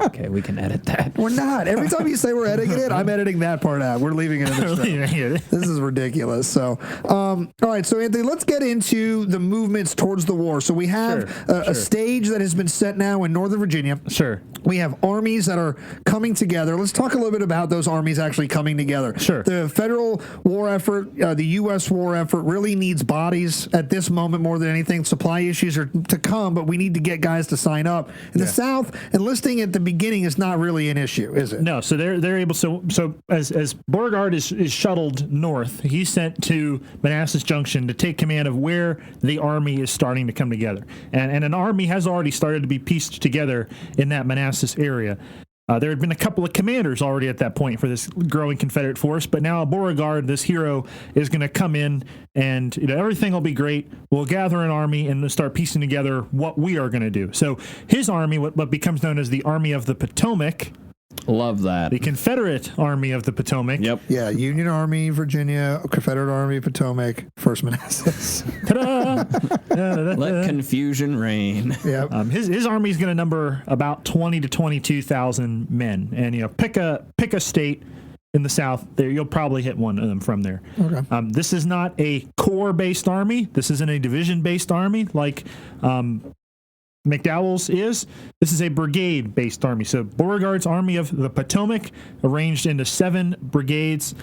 Okay, we can edit that. We're not. Every time you say we're editing it, I'm editing that part out. We're leaving it in the show. This is ridiculous. So, all right. So, Anthony, let's get into the movements towards the war. So we have a stage that has been set now in Northern Virginia. Sure. We have armies that are coming together. Let's talk a little bit about those armies actually coming together. Sure. The federal war effort, the U.S. war effort really needs bodies at this moment more than anything. Supply issues are to come, but we need to get guys to sign up. In the South, enlisting at the beginning is not really an issue, is it? No. So they're able. So as Beauregard is shuttled north, he's sent to Manassas Junction to take command of where the army is starting to come together, and an army has already started to be pieced together in that Manassas area. There had been a couple of commanders already at that point for this growing Confederate force, but now Beauregard, this hero, is going to come in and everything will be great. We'll gather an army and start piecing together what we are going to do. So his army, what becomes known as the Army of the Potomac. Love that. The Confederate Army of the Potomac. Yep. Yeah, Union Army, Virginia, Confederate Army, Potomac, First Manassas. Ta-da! Let confusion reign. Yep. His army is going to number about 20 to 22,000 men, and pick a state in the South. There, you'll probably hit one of them from there. Okay. This is not a corps-based army. This isn't a division-based army like McDowell's is. This is a brigade-based army. So Beauregard's Army of the Potomac arranged into 7 brigades.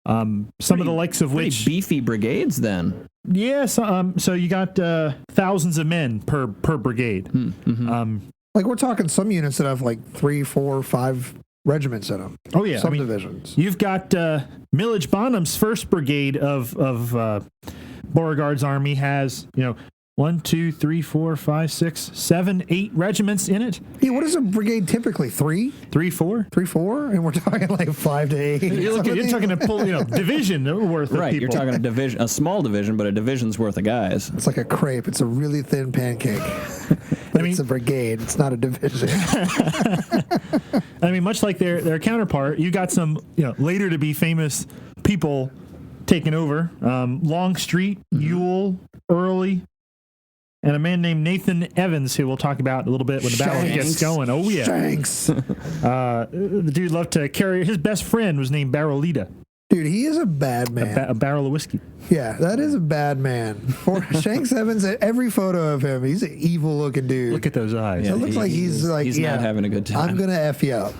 Some of the likes of which beefy brigades then. Yes. So you got thousands of men per brigade. Mm-hmm. Like we're talking some units that have like 3, 4, 5 regiments in them. Oh yeah, subdivisions. You've got Millage Bonham's 1st Brigade of Beauregard's army has 1, 2, 3, 4, 5, 6, 7, 8 regiments in it. Yeah, what is a brigade typically? 3? 3, 4? 3, 4? And we're talking like 5 to 8. You're talking a full, division worth of people. You're talking a division, a small division, but a division's worth of guys. It's like a crepe. It's a really thin pancake. It's a brigade. It's not a division. I mean, much like their counterpart, you got some later to be famous people taking over. Longstreet, Ewell, Early, and a man named Nathan Evans, who we'll talk about a little bit when the battle gets going. Oh, yeah. Shanks. The dude loved to carry. His best friend was named Barrelita. Dude, he is a bad man. A barrel of whiskey. Yeah, that is a bad man. Shanks Evans, every photo of him, he's an evil looking dude. Look at those eyes. It looks like he's like, he's not having a good time. I'm gonna F you up.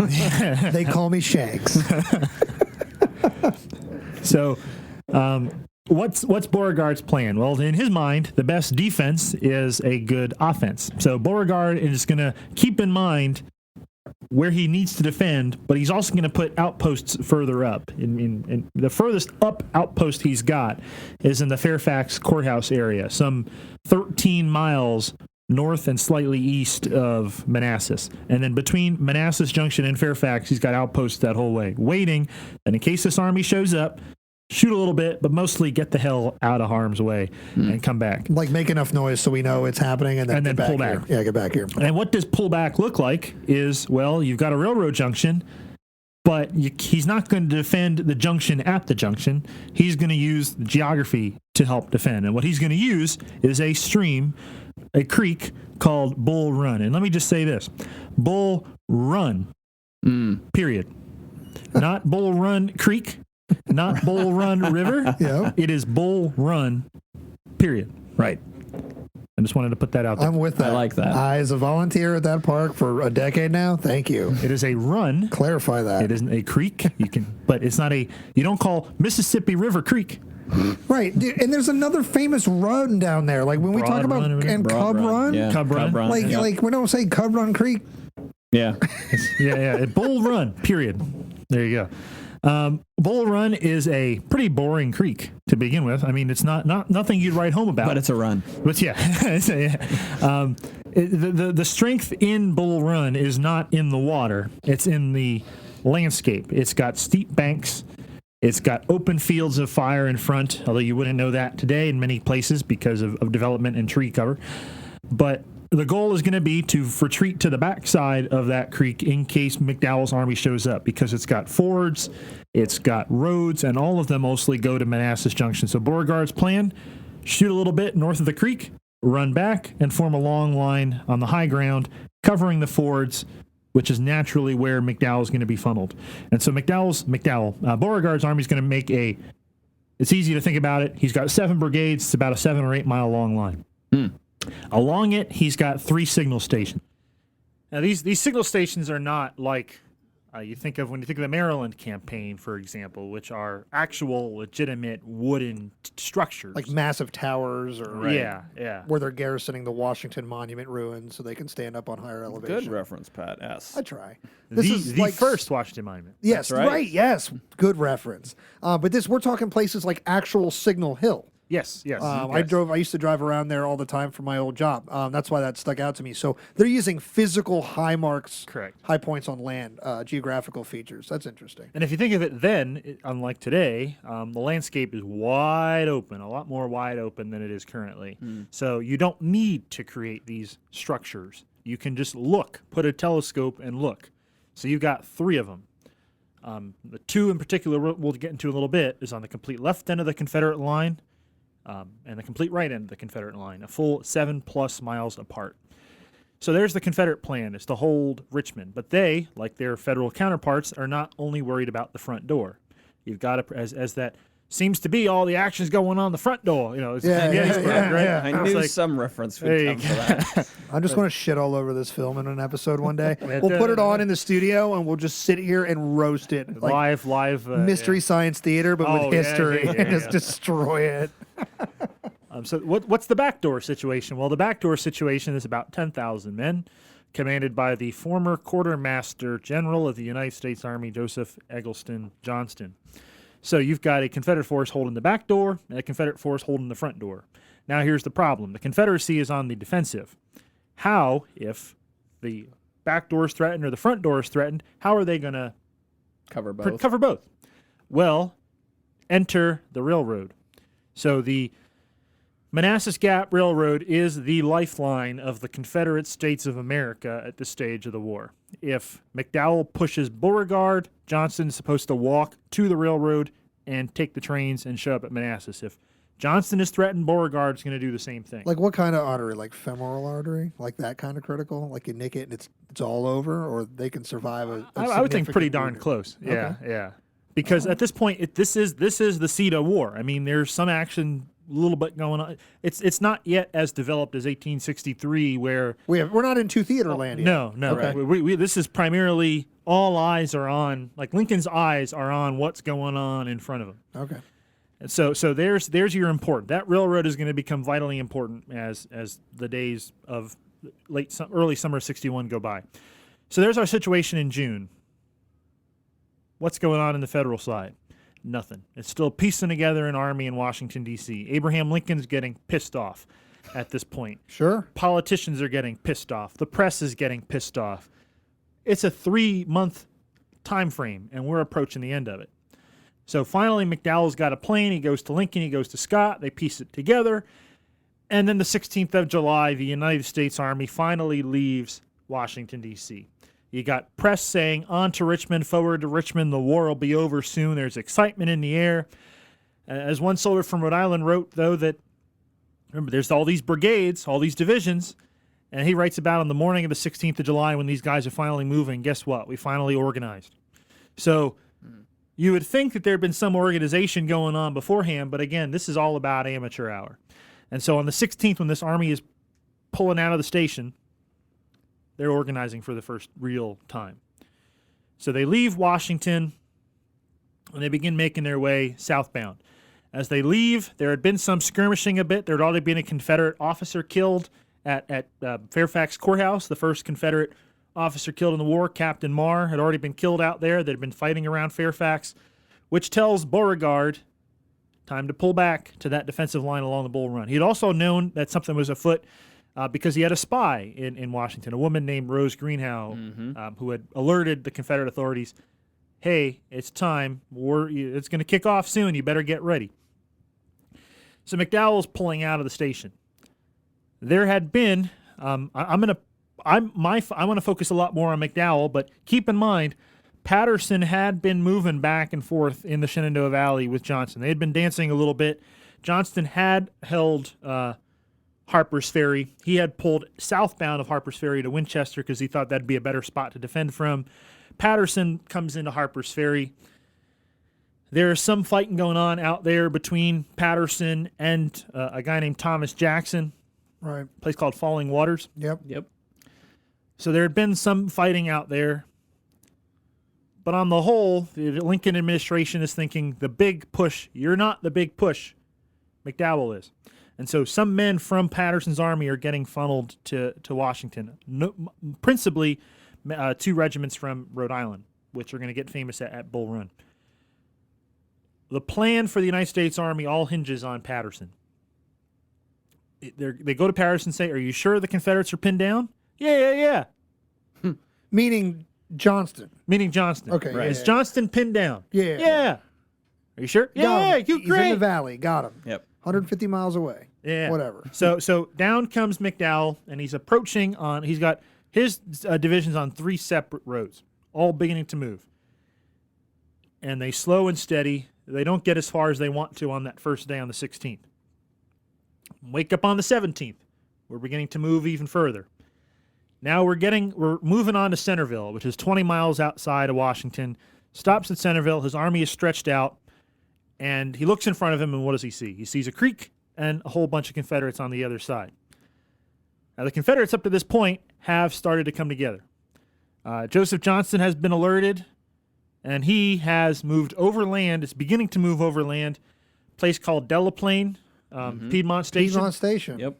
They call me Shanks. So, what's Beauregard's plan? Well, in his mind, the best defense is a good offense. So Beauregard is going to keep in mind where he needs to defend, but he's also going to put outposts further up. In the furthest up outpost he's got is in the Fairfax courthouse area, some 13 miles north and slightly east of Manassas. And then between Manassas Junction and Fairfax, he's got outposts that whole way, waiting. And in case this army shows up, shoot a little bit, but mostly get the hell out of harm's way and come back. Like make enough noise so we know it's happening and then pull back. Here. Yeah, get back here. And what does pull back look like is, well, you've got a railroad junction, but he's not going to defend the junction at the junction. He's going to use the geography to help defend. And what he's going to use is a stream, a creek called Bull Run. And let me just say this. Bull Run, period. Not Bull Run Creek, not Bull Run River. Yeah. It is Bull Run, period. Right. I just wanted to put that out there. I'm with that. I like that. As a volunteer at that park for a decade now, thank you. It is a run. Clarify that. It isn't a creek. But it's not you don't call Mississippi River Creek. Right. Dude, and there's another famous run down there. Like when we talk about Cub Run. Yeah. Cub Run. Like we don't say Cub Run Creek. Yeah. Yeah. Bull Run, period. There you go. Bull Run is a pretty boring creek to begin with. I mean, it's not nothing you'd write home about. But it's a run. But yeah, the strength in Bull Run is not in the water. It's in the landscape. It's got steep banks. It's got open fields of fire in front, although you wouldn't know that today in many places because of development and tree cover. But the goal is going to be to retreat to the backside of that creek in case McDowell's army shows up, because it's got fords, it's got roads, and all of them mostly go to Manassas Junction. So Beauregard's plan, shoot a little bit north of the creek, run back, and form a long line on the high ground, covering the fords, which is naturally where McDowell's going to be funneled. And so Beauregard's army is going to make it's easy to think about it. He's got 7 brigades. It's about a 7 or 8 mile long line. Along it, he's got 3 signal stations. Now, these signal stations are not like you think of when you think of the Maryland campaign, for example, which are actual, legitimate wooden structures. Like massive towers or Yeah. where they're garrisoning the Washington Monument ruins so they can stand up on higher elevation. Good reference, Pat. Yes. I try. This is the first Washington Monument. Yes, That's right. yes. Good reference. But we're talking places like actual Signal Hill. Yes. I used to drive around there all the time for my old job. That's why that stuck out to me. So they're using physical high marks, Correct. high points on land, geographical features. That's interesting. And if you think of it then, unlike today, the landscape is wide open, a lot more wide open than it is currently. So you don't need to create these structures. You can just look, put a telescope and look. So you've got 3 of them. The 2 in particular we'll get into a little bit is on the complete left end of the Confederate line and the complete right end of the Confederate line, a full 7+ miles apart. So there's the Confederate plan, is to hold Richmond. But they, like their federal counterparts, are not only worried about the front door. You've got to, as that seems to be all the action's going on the front door. It's Gettysburg, right? yeah. I knew some reference would come for that. I'm just going to shit all over this film in an episode one day. We'll put it on in the studio and we'll just sit here and roast it. Like live. Mystery Science Theater, but with history, and just destroy it. So what's the backdoor situation? Well, the backdoor situation is about 10,000 men, commanded by the former Quartermaster General of the United States Army, Joseph Eggleston Johnston. So you've got a Confederate force holding the back door and a Confederate force holding the front door. Now here's the problem. The Confederacy is on the defensive. How, if the back door is threatened or the front door is threatened, how are they going to Cover both. cover both? Well, enter the railroad. So the Manassas Gap Railroad is the lifeline of the Confederate States of America at this stage of the war. If McDowell pushes Beauregard, Johnston's supposed to walk to the railroad and take the trains and show up at Manassas. If Johnston is threatened, Beauregard's going to do the same thing. Like what kind of artery? Like femoral artery? Like that kind of critical? Like you nick it and it's all over, or they can survive a I would think pretty significant darn wound? close. Yeah, Okay. yeah. because at this point, this is the seat of war. I mean, there's some action, a little bit going on. It's not yet as developed as 1863, where we're not in two theater land yet. No. Okay. We this is primarily all eyes are on, like Lincoln's eyes are on what's going on in front of him. Okay. And so there's your important. That railroad is going to become vitally important as the days of early summer of 61 go by. So there's our situation in June. What's going on in the federal side? Nothing. It's still piecing together an army in Washington, D.C. Abraham Lincoln's getting pissed off at this point. Sure. Politicians are getting pissed off. The press is getting pissed off. It's a 3-month time frame, and we're approaching the end of it. So finally, McDowell's got a plan. He goes to Lincoln. He goes to Scott. They piece it together. And then the 16th of July, the United States Army finally leaves Washington, D.C. You got press saying, on to Richmond, forward to Richmond, the war will be over soon. There's excitement in the air. As one soldier from Rhode Island wrote, though, that, remember, there's all these brigades, all these divisions, and he writes about on the morning of the 16th of July when these guys are finally moving, guess what? We finally organized. So you would think that there had been some organization going on beforehand, but again, this is all about amateur hour. And so on the 16th, when this army is pulling out of the station, they're organizing for the first real time. So they leave Washington, and they begin making their way southbound. As they leave, there had been some skirmishing a bit. There had already been a Confederate officer killed at Fairfax Courthouse. The first Confederate officer killed in the war, Captain Marr, had already been killed out there. They'd been fighting around Fairfax, which tells Beauregard time to pull back to that defensive line along the Bull Run. He had also known that something was afoot because he had a spy in Washington, a woman named Rose Greenhow, who had alerted the Confederate authorities, hey, it's time. It's going to kick off soon. You better get ready. So McDowell's pulling out of the station. There had been, I want to focus a lot more on McDowell, but keep in mind, Patterson had been moving back and forth in the Shenandoah Valley with Johnston. They had been dancing a little bit. Johnston had held Harper's Ferry. He had pulled southbound of Harper's Ferry to Winchester because he thought that'd be a better spot to defend from. Patterson comes into Harper's Ferry. There's some fighting going on out there between Patterson and a guy named Thomas Jackson. Right. A place called Falling Waters. Yep. So there had been some fighting out there. But on the whole, the Lincoln administration is thinking the big push, you're not the big push, McDowell is. And so some men from Patterson's army are getting funneled to Washington, principally 2 regiments from Rhode Island, which are going to get famous at Bull Run. The plan for the United States Army all hinges on Patterson. They go to Patterson and say, are you sure the Confederates are pinned down? Yeah. Meaning Johnston. Okay. Right. Is Johnston pinned down? Yeah. Are you sure? Got him. You great. He's in the valley. Got him. Yep. 150 miles away. Yeah. Whatever. So down comes McDowell, and he's approaching on. He's got his divisions on 3 separate roads, all beginning to move. And they slow and steady. They don't get as far as they want to on that first day on the 16th. Wake up on the 17th. We're beginning to move even further. Now we're moving on to Centerville, which is 20 miles outside of Washington. Stops at Centerville. His army is stretched out, and he looks in front of him, and what does he see? He sees a creek and a whole bunch of Confederates on the other side. Now the Confederates up to this point have started to come together. Joseph Johnston has been alerted, and he has moved overland. It's beginning to move overland. A place called Delaplane, Piedmont Station. Piedmont Station. Yep.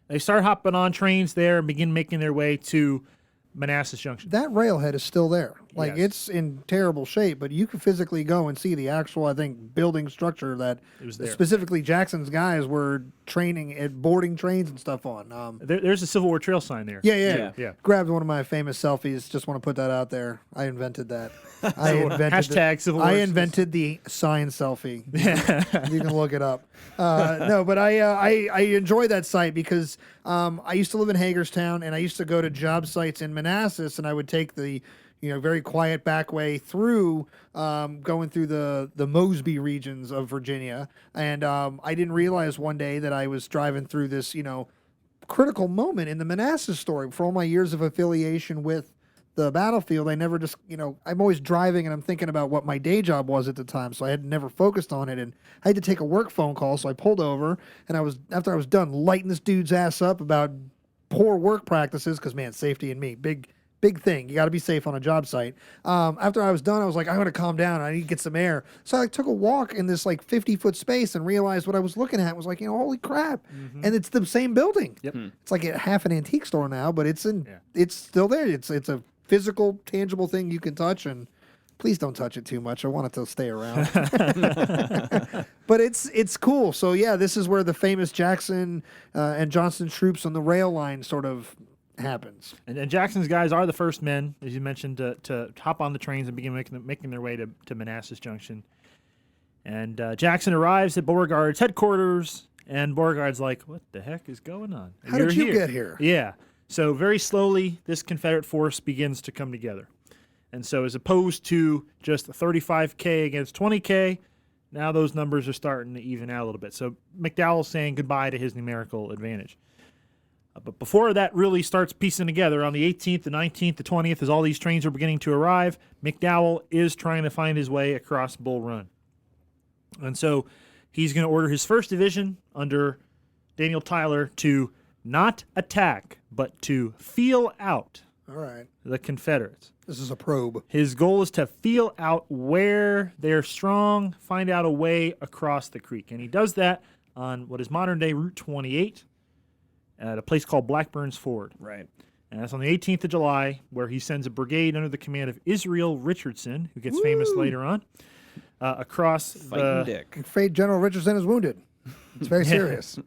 They start hopping on trains there and begin making their way to Manassas Junction. That railhead is still there. Like, Yes. it's in terrible shape, but you can physically go and see the actual, I think, building structure that was there. specifically Jackson's guys were training at boarding trains and stuff on. There's a Civil War Trail sign there. Yeah. Yeah. Grabbed one of my famous selfies. Just want to put that out there. I invented that. Hashtag Civil War. I invented the sign selfie. You can look it up. No, but I enjoy that site because I used to live in Hagerstown, and I used to go to job sites in Manassas, and I would take the very quiet back way through, going through the Mosby regions of Virginia. And I didn't realize one day that I was driving through this, critical moment in the Manassas story for all my years of affiliation with the battlefield, I never just, I'm always driving and I'm thinking about what my day job was at the time. So I had never focused on it. And I had to take a work phone call. So I pulled over and after I was done lighting this dude's ass up about poor work practices, because, man, safety and me, big thing. You got to be safe on a job site. After I was done, I was like, I'm going to calm down. I need to get some air. So I took a walk in this like 50-foot space and realized what I was looking at was like, holy crap. And it's the same building. Yep. It's like a half an antique store now, but it's still there. It's a physical, tangible thing you can touch, and please don't touch it too much. I want it to stay around. But it's cool. So yeah, this is where the famous Jackson and Johnston troops on the rail line sort of happens. And Jackson's guys are the first men, as you mentioned, to hop on the trains and begin making their way to Manassas Junction. And Jackson arrives at Beauregard's headquarters, and Beauregard's like, "What the heck is going on? How did you get here?" Yeah. So very slowly, this Confederate force begins to come together. And so as opposed to just 35K against 20K, now those numbers are starting to even out a little bit. So McDowell's saying goodbye to his numerical advantage. But before that really starts piecing together, on the 18th, the 19th, the 20th, as all these trains are beginning to arrive, McDowell is trying to find his way across Bull Run. And so he's going to order his 1st Division under Daniel Tyler to not attack, but to feel out All right. the Confederates. This is a probe. His goal is to feel out where they're strong, find out a way across the creek. And he does that on what is modern-day Route 28 at a place called Blackburn's Ford. Right. And that's on the 18th of July, where he sends a brigade under the command of Israel Richardson, who gets famous later on, across Fighting Dick. I'm afraid General Richardson is wounded. It's very serious.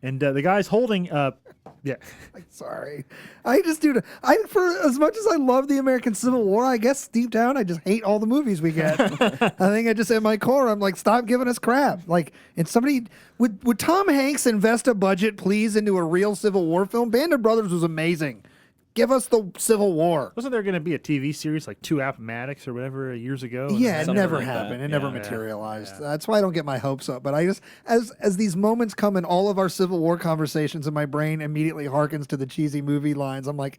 And the guy's holding, Sorry. For as much as I love the American Civil War, I guess deep down I just hate all the movies we get. I think I just, in my core, I'm like, stop giving us crap. Like, and somebody, would Tom Hanks invest a budget, please, into a real Civil War film? Band of Brothers was amazing. Give us the Civil War. Wasn't there going to be a TV series like Two Appomattox or whatever years ago? Yeah, it Something never like happened. that. It never materialized. That's why I don't get my hopes up. But I just, as these moments come in all of our Civil War conversations, and my brain immediately harkens to the cheesy movie lines, I'm like,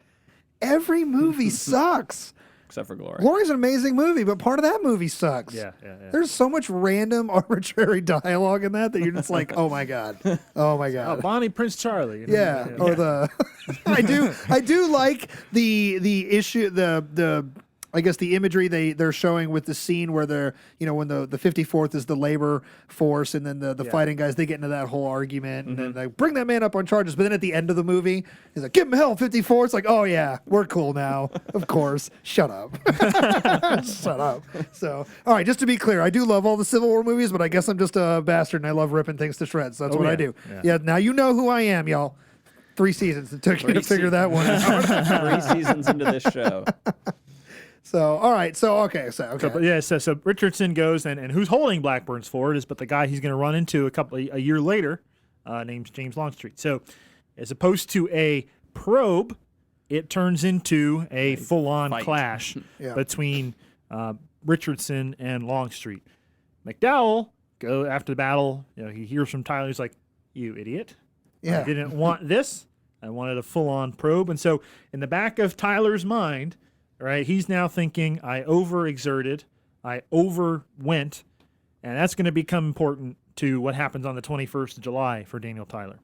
every movie sucks. Except for Glory. Glory's an amazing movie, but part of that movie sucks. Yeah. There's so much random, arbitrary dialogue in that you're just like, oh my god, oh my god. Oh, Bonnie Prince Charlie. Yeah, or the I do like the issue, the I guess the imagery they're showing with the scene where they're, when the 54th is the labor force, and then the fighting guys, they get into that whole argument, and then they bring that man up on charges, but then at the end of the movie, he's like, give him hell, 54. It's like, oh yeah, we're cool now. Of course. Shut up. Shut up. So, all right, just to be clear, I do love all the Civil War movies, but I guess I'm just a bastard and I love ripping things to shreds. So that's what I do. Yeah, now you know who I am, y'all. 3 seasons. It took you to figure that one out. 3 seasons into this show. So, all right. So, okay. So Richardson goes, and who's holding Blackburn's Ford is but the guy he's going to run into a year later, named James Longstreet. So, as opposed to a probe, it turns into a full-on clash between Richardson and Longstreet. McDowell, after the battle, he hears from Tyler. He's like, "You idiot! Yeah. I didn't want this. I wanted a full-on probe." And so, in the back of Tyler's mind, right, he's now thinking, I overexerted, I overwent, and that's going to become important to what happens on the 21st of July for Daniel Tyler.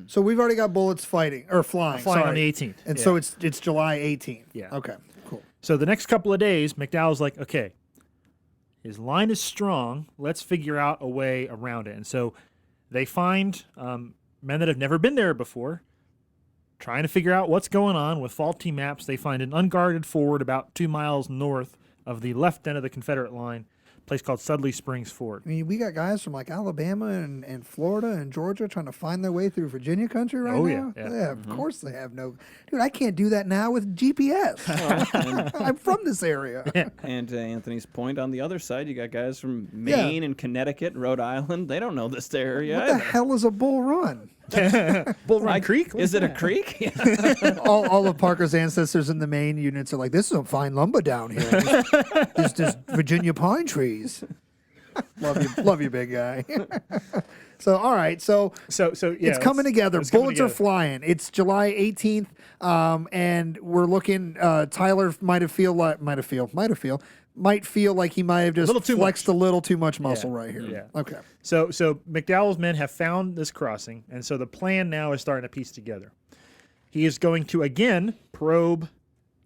So we've already got bullets flying on the 18th. And so it's July 18th. Yeah. Okay, cool. So the next couple of days, McDowell's like, okay, his line is strong. Let's figure out a way around it. And so they find men that have never been there before, trying to figure out what's going on with faulty maps. They find an unguarded ford about 2 miles north of the left end of the Confederate line, a place called Sudley Springs Ford. I mean, we got guys from like Alabama and Florida and Georgia trying to find their way through Virginia country right now. Yeah, of course they have no. Dude, I can't do that now with GPS. I'm from this area. And to Anthony's point, on the other side, you got guys from Maine and Connecticut, Rhode Island. They don't know this area. What the hell is a Bull Run? Bull Run Creek? Is it a creek? all of Parker's ancestors in the Maine units are like, this is some fine lumber down here. There's just Virginia pine trees. Love you, big guy. So, all right. So yeah, it's coming together. it's coming Bullets are together. flying. It's July 18th, and we're looking. Tyler might feel like he might have just little too flexed much. a little too much muscle Yeah. right here. Yeah. Okay. So McDowell's men have found this crossing, and so the plan now is starting to piece together. He is going to again probe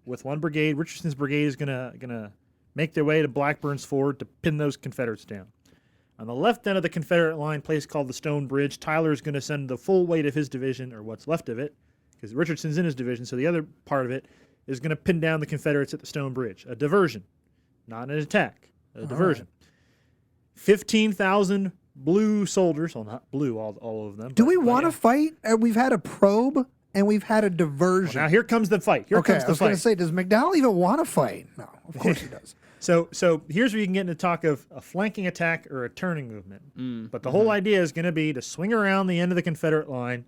with one brigade. Richardson's brigade is gonna make their way to Blackburn's Ford to pin those Confederates down. On the left end of the Confederate line, place called the Stone Bridge, Tyler is going to send the full weight of his division, or what's left of it, because Richardson's in his division, so the other part of it is going to pin down the Confederates at the Stone Bridge. A diversion, not an attack, a diversion. 15,000 blue soldiers, well, not blue, all of them. Do we want to fight? We've had a probe and we've had a diversion. Now here comes the fight. Here comes I the was going to fight. say, does McDowell even want to fight? No, of course he does. So here's where you can get into talk of a flanking attack or a turning movement. But the whole idea is going to be to swing around the end of the Confederate line,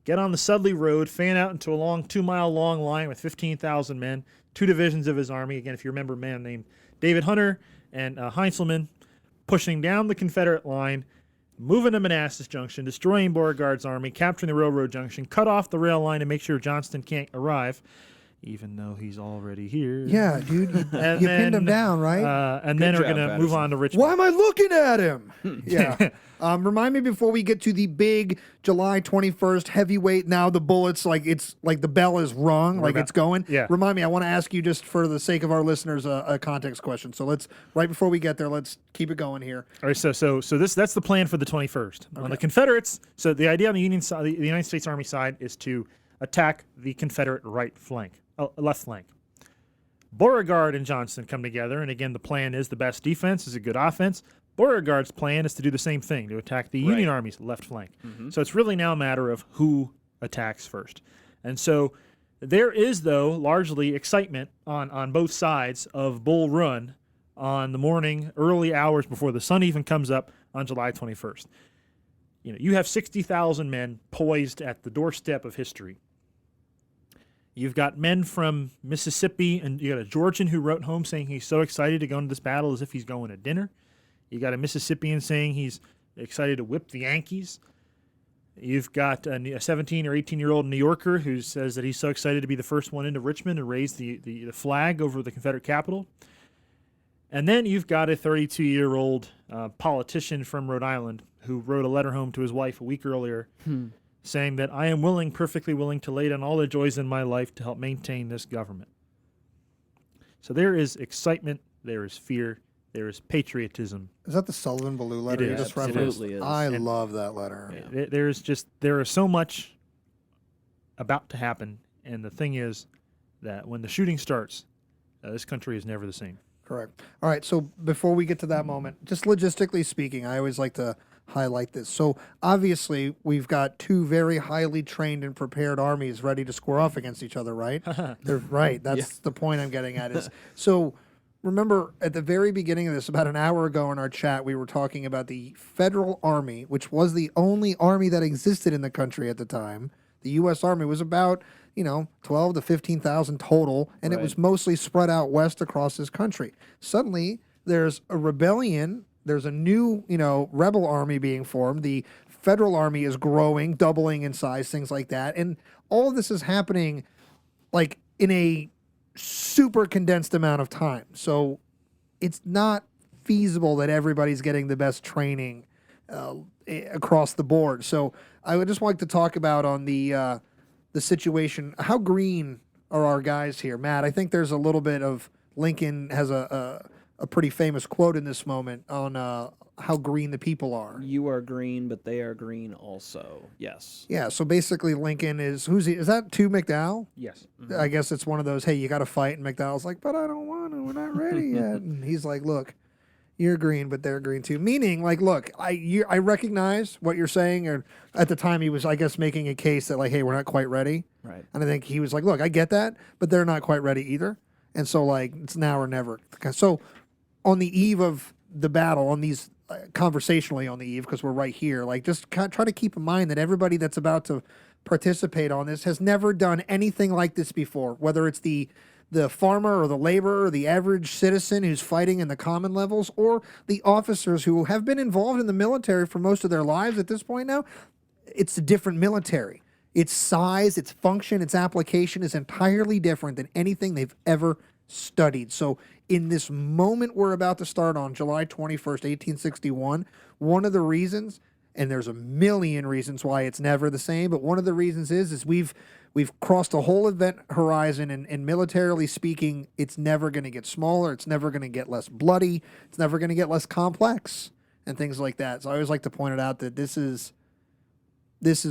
get on the Sudley Road, fan out into a long 2-mile long line with 15,000 men, 2 divisions of his army. Again, if you remember a man named David Hunter and Heinzelman, pushing down the Confederate line, moving to Manassas Junction, destroying Beauregard's army, capturing the railroad junction, cut off the rail line to make sure Johnston can't arrive, even though he's already here. Yeah, dude, you And pinned him then, down, right? And then Good we're job, going to move Patterson. on to Richmond. Why am I looking at him? Yeah. Remind me before we get to the big July 21st heavyweight. Now the bullets, it's like the bell is rung, it's going. Yeah. Remind me, I want to ask you just for the sake of our listeners a context question. So right before we get there, let's keep it going here. All right, so that's the plan for the 21st. On the Confederates, so the idea on the Union side, the United States Army side, is to attack the Confederate left flank. Beauregard and Johnston come together, and again, the plan is the best defense is a good offense. Beauregard's plan is to do the same thing, to attack the Union Army's left flank. So it's really now a matter of who attacks first. And so there is, though, largely excitement on both sides of Bull Run on the morning, early hours before the sun even comes up on July 21st. You have 60,000 men poised at the doorstep of history. You've got men from Mississippi, and you got a Georgian who wrote home saying he's so excited to go into this battle as if he's going to dinner. You got a Mississippian saying he's excited to whip the Yankees. You've got a 17 or 18-year-old New Yorker who says that he's so excited to be the first one into Richmond and raise the flag over the Confederate Capitol. And then you've got a 32-year-old politician from Rhode Island who wrote a letter home to his wife a week earlier saying that I am perfectly willing to lay down all the joys in my life to help maintain this government. So there is excitement, there is fear, there is patriotism. Is that the Sullivan Ballou letter It you is. just referenced? Absolutely is. I And- love that letter. There is so much about to happen, and the thing is that when the shooting starts, this country is never the same. Correct. All right. So before we get to that moment, just logistically speaking, I always like to highlight this. So obviously, we've got 2 very highly trained and prepared armies ready to square off against each other, right? They're right. That's the point I'm getting at. Is so. Remember, at the very beginning of this, about an hour ago in our chat, we were talking about the Federal Army, which was the only army that existed in the country at the time. The U.S. Army was about 12 to 15,000 total, and it was mostly spread out west across this country. Suddenly, there's a rebellion. There's a new, rebel army being formed. The Federal Army is growing, doubling in size, things like that. And all of this is happening, in a super condensed amount of time. So it's not feasible that everybody's getting the best training across the board. So I would just like to talk about on the situation. How green are our guys here, Matt? I think there's a little bit of Lincoln has a pretty famous quote in this moment on how green the people are. You are green, but they are green also. Yes. Yeah. So basically, Lincoln is is that to McDowell? Yes. I guess it's one of those, hey, you got to fight. And McDowell's like, but I don't want to. We're not ready yet. And he's like, look, you're green, but they're green too. Meaning, look, I recognize what you're saying. Or at the time, he was, I guess, making a case that, hey, we're not quite ready. Right. And I think he was like, look, I get that, but they're not quite ready either. And so, it's now or never. So on the eve of the battle, on these conversationally on the eve, because we're right here, just try to keep in mind that everybody that's about to participate on this has never done anything like this before, whether it's the the farmer or the laborer, or the average citizen who's fighting in the common levels, or the officers who have been involved in the military for most of their lives at this point now. It's a different military. Its size, its function, its application is entirely different than anything they've ever studied. So in this moment we're about to start on July 21st, 1861, one of the reasons, and there's a million reasons why it's never the same, but one of the reasons is we've crossed a whole event horizon, and militarily speaking, it's never going to get smaller, it's never going to get less bloody, it's never going to get less complex, and things like that. So I always like to point it out that this is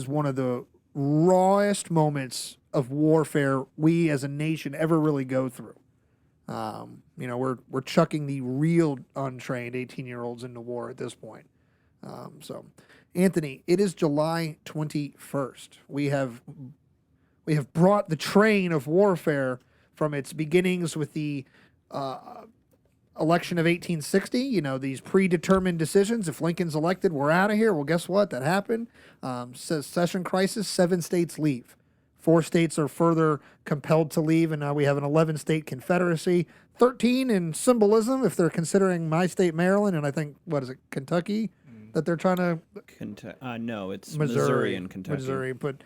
one of the rawest moments of warfare we as a nation ever really go through. We're chucking the real untrained 18-year-olds into war at this point. So, Anthony, it is July 21st. We have brought the train of warfare from its beginnings with the election of 1860. These predetermined decisions. If Lincoln's elected, we're out of here. Well, guess what? That happened. Secession crisis. 7 states leave. 4 states are further compelled to leave, and now we have an 11-state confederacy. 13 in symbolism, if they're considering my state, Maryland, and I think, Kentucky, that they're trying to... No, it's Missouri and Kentucky. Missouri, but,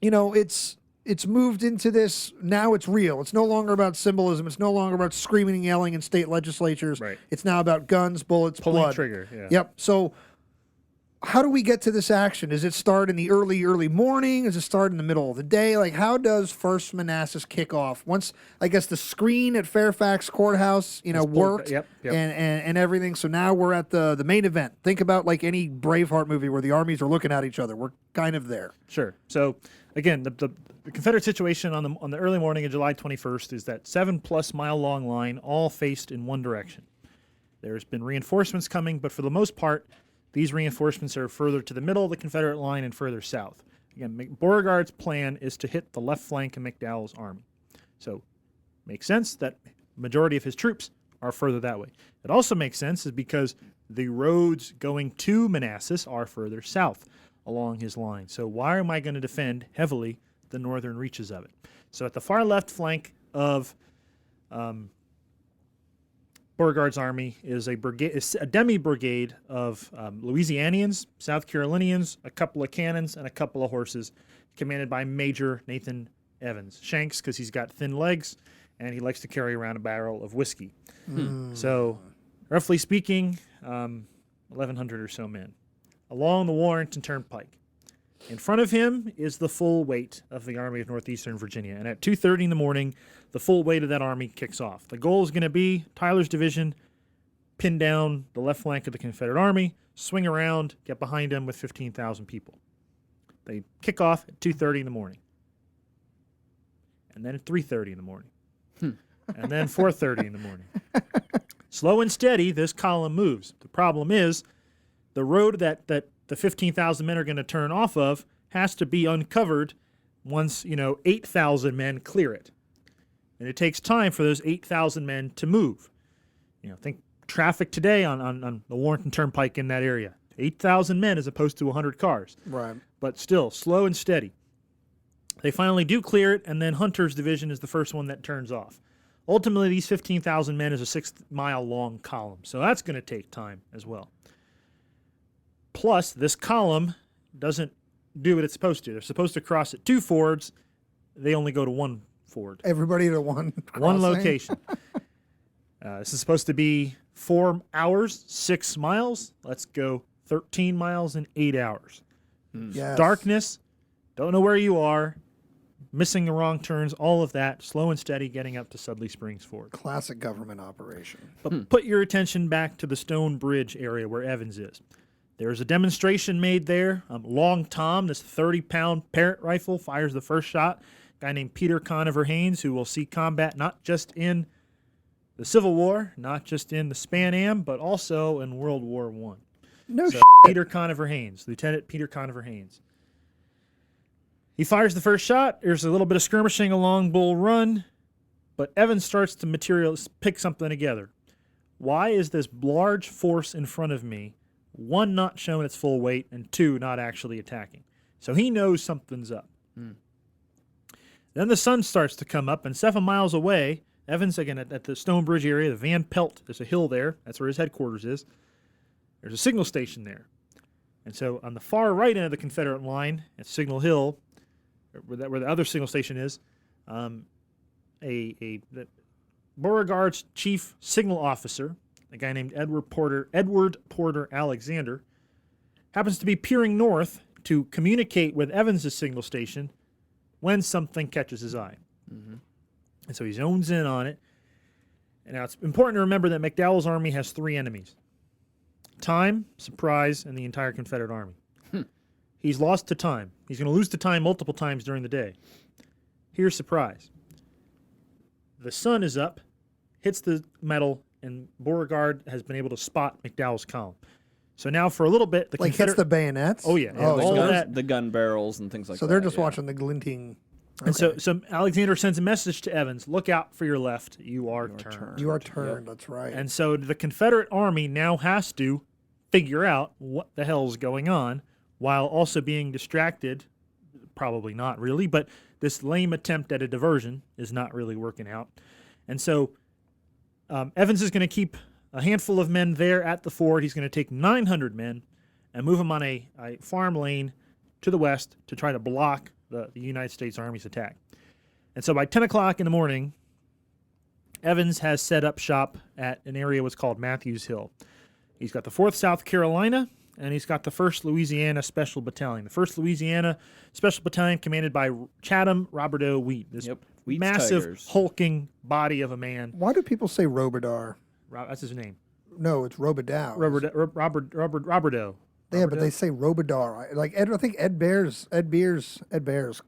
it's moved into this, now it's real. It's no longer about symbolism. It's no longer about screaming and yelling in state legislatures. Right. It's now about guns, bullets, Pulling blood. trigger, yeah. Yep, so... How do we get to this action? Does it start in the early morning? Does it start in the middle of the day? Like, how does First Manassas kick off? Once, I guess, the screen at Fairfax Courthouse, worked Yep. and everything. So now we're at the main event. Think about like any Braveheart movie where the armies are looking at each other. We're kind of there. Sure. So again, the Confederate situation on the early morning of July 21st is that 7+ mile long line, all faced in one direction. There's been reinforcements coming, but for the most part, these reinforcements are further to the middle of the Confederate line and further south. Again, Beauregard's plan is to hit the left flank of McDowell's army. So, makes sense that majority of his troops are further that way. It also makes sense is because the roads going to Manassas are further south along his line. So why am I going to defend heavily the northern reaches of it? So at the far left flank of Beauregard's army is a demi-brigade of Louisianians, South Carolinians, a couple of cannons, and a couple of horses, commanded by Major Nathan Evans. Shanks, because he's got thin legs, and he likes to carry around a barrel of whiskey. So, roughly speaking, 1,100 or so men. Along the Warrenton Turnpike. In front of him is the full weight of the Army of Northeastern Virginia, and at 2:30 in the morning, the full weight of that army kicks off. The goal is going to be Tyler's division, pin down the left flank of the Confederate Army, swing around, get behind him with 15,000 people. They kick off at 2:30 in the morning, and then at 3:30 in the morning, and then 4:30 in the morning. Slow and steady, this column moves. The problem is the road that the 15,000 men are going to turn off of has to be uncovered once, 8,000 men clear it. And it takes time for those 8,000 men to move. Think traffic today on the Warrenton Turnpike in that area. 8,000 men as opposed to 100 cars. Right. But still, slow and steady. They finally do clear it, and then Hunter's division is the first one that turns off. Ultimately, these 15,000 men is a 6-mile-long column, so that's going to take time as well. Plus, this column doesn't do what it's supposed to. They're supposed to cross at 2 fords. They only go to 1 ford. Everybody to one One location. This is supposed to be 4 hours, 6 miles. Let's go 13 miles in 8 hours. Yes. Darkness, don't know where you are, missing the wrong turns, all of that, slow and steady getting up to Sudley Springs Ford. Classic government operation. But put your attention back to the Stone Bridge area where Evans is. There's a demonstration made there. Long Tom, this 30-pound Parrott rifle, fires the first shot. A guy named Peter Conover Haynes, who will see combat not just in the Civil War, not just in the Span Am, but also in World War I. No so Peter Conover Haynes, Lieutenant Peter Conover Haynes. He fires the first shot. There's a little bit of skirmishing along Bull Run, but Evans starts to pick something together. Why is this large force in front of me, 1, not showing its full weight, and 2, not actually attacking? So he knows something's up. Then the sun starts to come up, and 7 miles away, Evans, again, at the Stonebridge area, the Van Pelt, there's a hill there. That's where his headquarters is. There's a signal station there. And so on the far right end of the Confederate line at Signal Hill, where the other signal station is, the Beauregard's chief signal officer, a guy named Edward Porter Alexander, happens to be peering north to communicate with Evans's signal station when something catches his eye. Mm-hmm. And so he zones in on it. And now it's important to remember that McDowell's army has 3 enemies: time, surprise, and the entire Confederate army. He's lost to time. He's going to lose to time multiple times during the day. Here's surprise. The sun is up, hits the metal, and Beauregard has been able to spot McDowell's column. So now for a little bit, the hits the bayonets? Oh, yeah. Oh, all so that. The gun barrels and things like that. So they're just watching the glinting. Okay. And so Alexander sends a message to Evans, look out for your left, you are turned. You are turned, that's right. And so the Confederate army now has to figure out what the hell's going on while also being distracted. Probably not really, but this lame attempt at a diversion is not really working out. And so Evans is going to keep a handful of men there at the ford. He's going to take 900 men and move them on a farm lane to the west to try to block the United States Army's attack. And so by 10 o'clock in the morning, Evans has set up shop at an area what's called Matthews Hill. He's got the 4th South Carolina, and he's got the 1st Louisiana Special Battalion. The 1st Louisiana Special Battalion commanded by Chatham Roberdeau Wheat, this Wheat's massive, Tigers. hulking body of a man. Why do people say Robidar? That's his name. No, it's Robidoux. Roberdeau. Yeah, but they say Robidar. Like I think Ed Bears.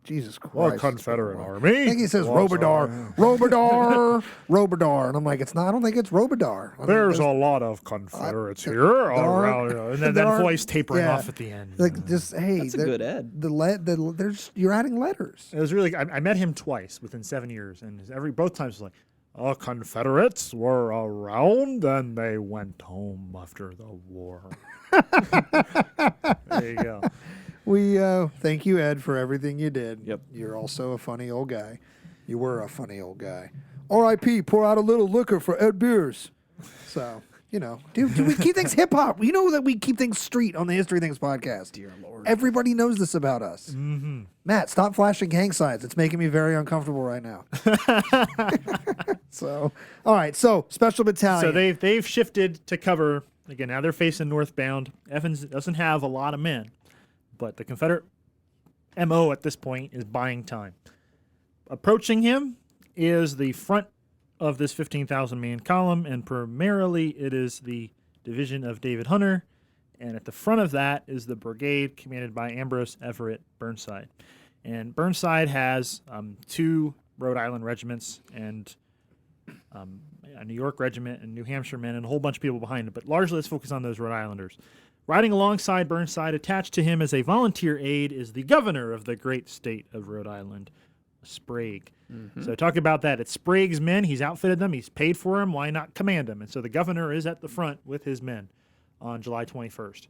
Jesus Christ. Confederate Army. I think he says Robidar. Robidar. And I'm like, it's not. I don't think it's Robidar. There's a lot of Confederates here around, and then that voice tapering off at the end. Like just That's a good Ed. You're adding letters. It was really. I met him twice within 7 years, and both times was like, Confederates were around, and they went home after the war. There you go. We thank you, Ed, for everything you did. Yep. You're also a funny old guy. You were a funny old guy. R.I.P. Pour out a little liquor for Ed Beers. So, do we keep things hip hop? You know that we keep things street on the History Things podcast. Dear Lord. Everybody knows this about us. Mm-hmm. Matt, stop flashing gang signs. It's making me very uncomfortable right now. So, all right. So, Special Battalion. So they've shifted to cover. Again, now they're facing northbound. Evans doesn't have a lot of men, but the Confederate MO at this point is buying time. Approaching him is the front of this 15,000-man column, and primarily it is the division of David Hunter, and at the front of that is the brigade commanded by Ambrose Everett Burnside. And Burnside has 2 Rhode Island regiments and a New York regiment and New Hampshire men and a whole bunch of people behind him, but largely let's focus on those Rhode Islanders. Riding alongside Burnside, attached to him as a volunteer aide, is the governor of the great state of Rhode Island, Sprague. Mm-hmm. So talk about that. It's Sprague's men. He's outfitted them. He's paid for them. Why not command them? And so the governor is at the front with his men on July 21st.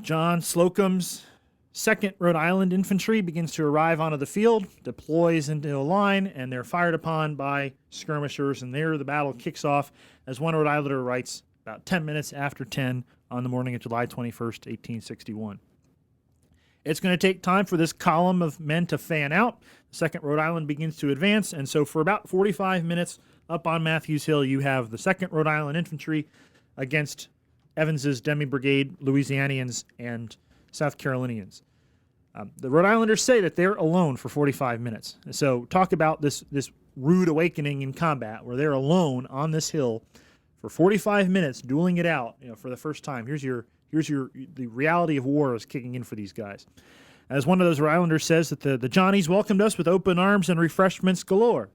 John Slocum's 2nd Rhode Island Infantry begins to arrive onto the field, deploys into a line, and they're fired upon by skirmishers, and there the battle kicks off, as one Rhode Islander writes, about 10 minutes after 10 on the morning of July 21st, 1861. It's going to take time for this column of men to fan out. The 2nd Rhode Island begins to advance, and so for about 45 minutes up on Matthews Hill, you have the 2nd Rhode Island Infantry against Evans's demi-brigade Louisianians and South Carolinians. The Rhode Islanders say that they're alone for 45 minutes. So talk about this rude awakening in combat where they're alone on this hill for 45 minutes, dueling it out for the first time. The reality of war is kicking in for these guys. As one of those Rhode Islanders says, that the Johnnies welcomed us with open arms and refreshments galore,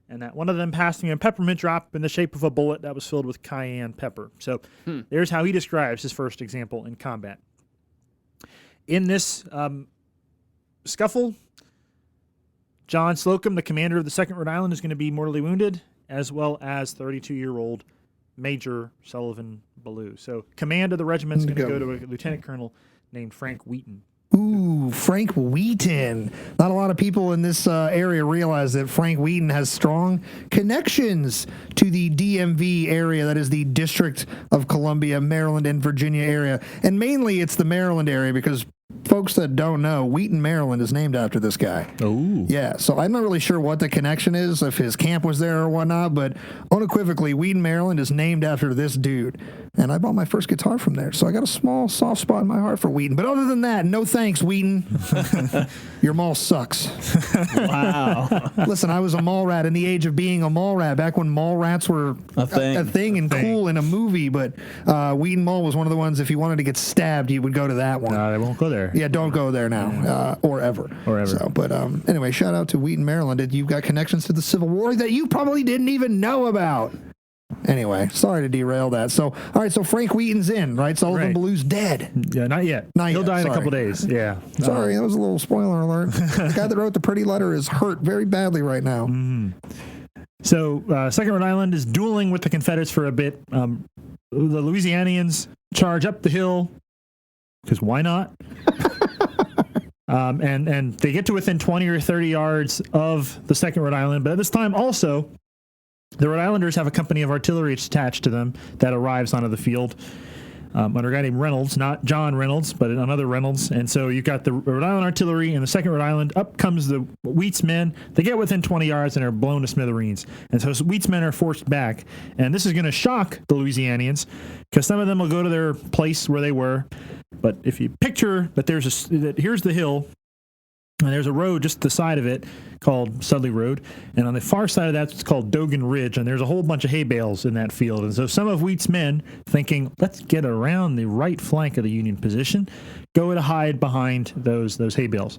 and that one of them passed me a peppermint drop in the shape of a bullet that was filled with cayenne pepper. So there's how he describes his first example in combat. In this scuffle, John Slocum, the commander of the 2nd Rhode Island, is going to be mortally wounded, as well as 32-year-old Major Sullivan Ballou. So command of the regiment is going to go to a lieutenant colonel named Frank Wheaton. Ooh, Frank Wheaton. Not a lot of people in this area realize that Frank Wheaton has strong connections to the DMV area, that is the District of Columbia, Maryland, and Virginia area. And mainly it's the Maryland area because folks that don't know, Wheaton, Maryland is named after this guy. Oh. Yeah, so I'm not really sure what the connection is, if his camp was there or whatnot, but unequivocally, Wheaton, Maryland is named after this dude. And I bought my first guitar from there, so I got a small, soft spot in my heart for Wheaton. But other than that, no thanks, Wheaton. Your mall sucks. Wow. Listen, I was a mall rat in the age of being a mall rat, back when mall rats were A thing. and cool in a movie, but Wheaton Mall was one of the ones, if you wanted to get stabbed, you would go to that one. They won't go there. Yeah, don't go there now, or ever. Or ever. So, but anyway, shout out to Wheaton, Maryland. You've got connections to the Civil War that you probably didn't even know about. Anyway, sorry to derail that. So, all right, so Frank Wheaton's in, right? Sullivan Right. Ballew's dead. Yeah, not yet. Not He'll yet, die in a sorry. couple days. Yeah. Sorry, that was a little spoiler alert. The guy that wrote the pretty letter is hurt very badly right now. So, Second Rhode Island is dueling with the Confederates for a bit. The Louisianians charge up the hill, because why not? And they get to within 20 or 30 yards of the Second Rhode Island. But at this time, also, the Rhode Islanders have a company of artillery attached to them that arrives onto the field under a guy named Reynolds, not John Reynolds, but another Reynolds. And so you've got the Rhode Island artillery and the Second Rhode Island. Up comes the Wheat's men. They get within 20 yards and are blown to smithereens. And so Wheat's men are forced back. And this is going to shock the Louisianians because some of them will go to their place where they were. But if you picture that here's the hill, and there's a road just to the side of it called Sudley Road. And on the far side of that, it's called Dogan Ridge. And there's a whole bunch of hay bales in that field. And so some of Wheat's men thinking, let's get around the right flank of the Union position, go to hide behind those hay bales.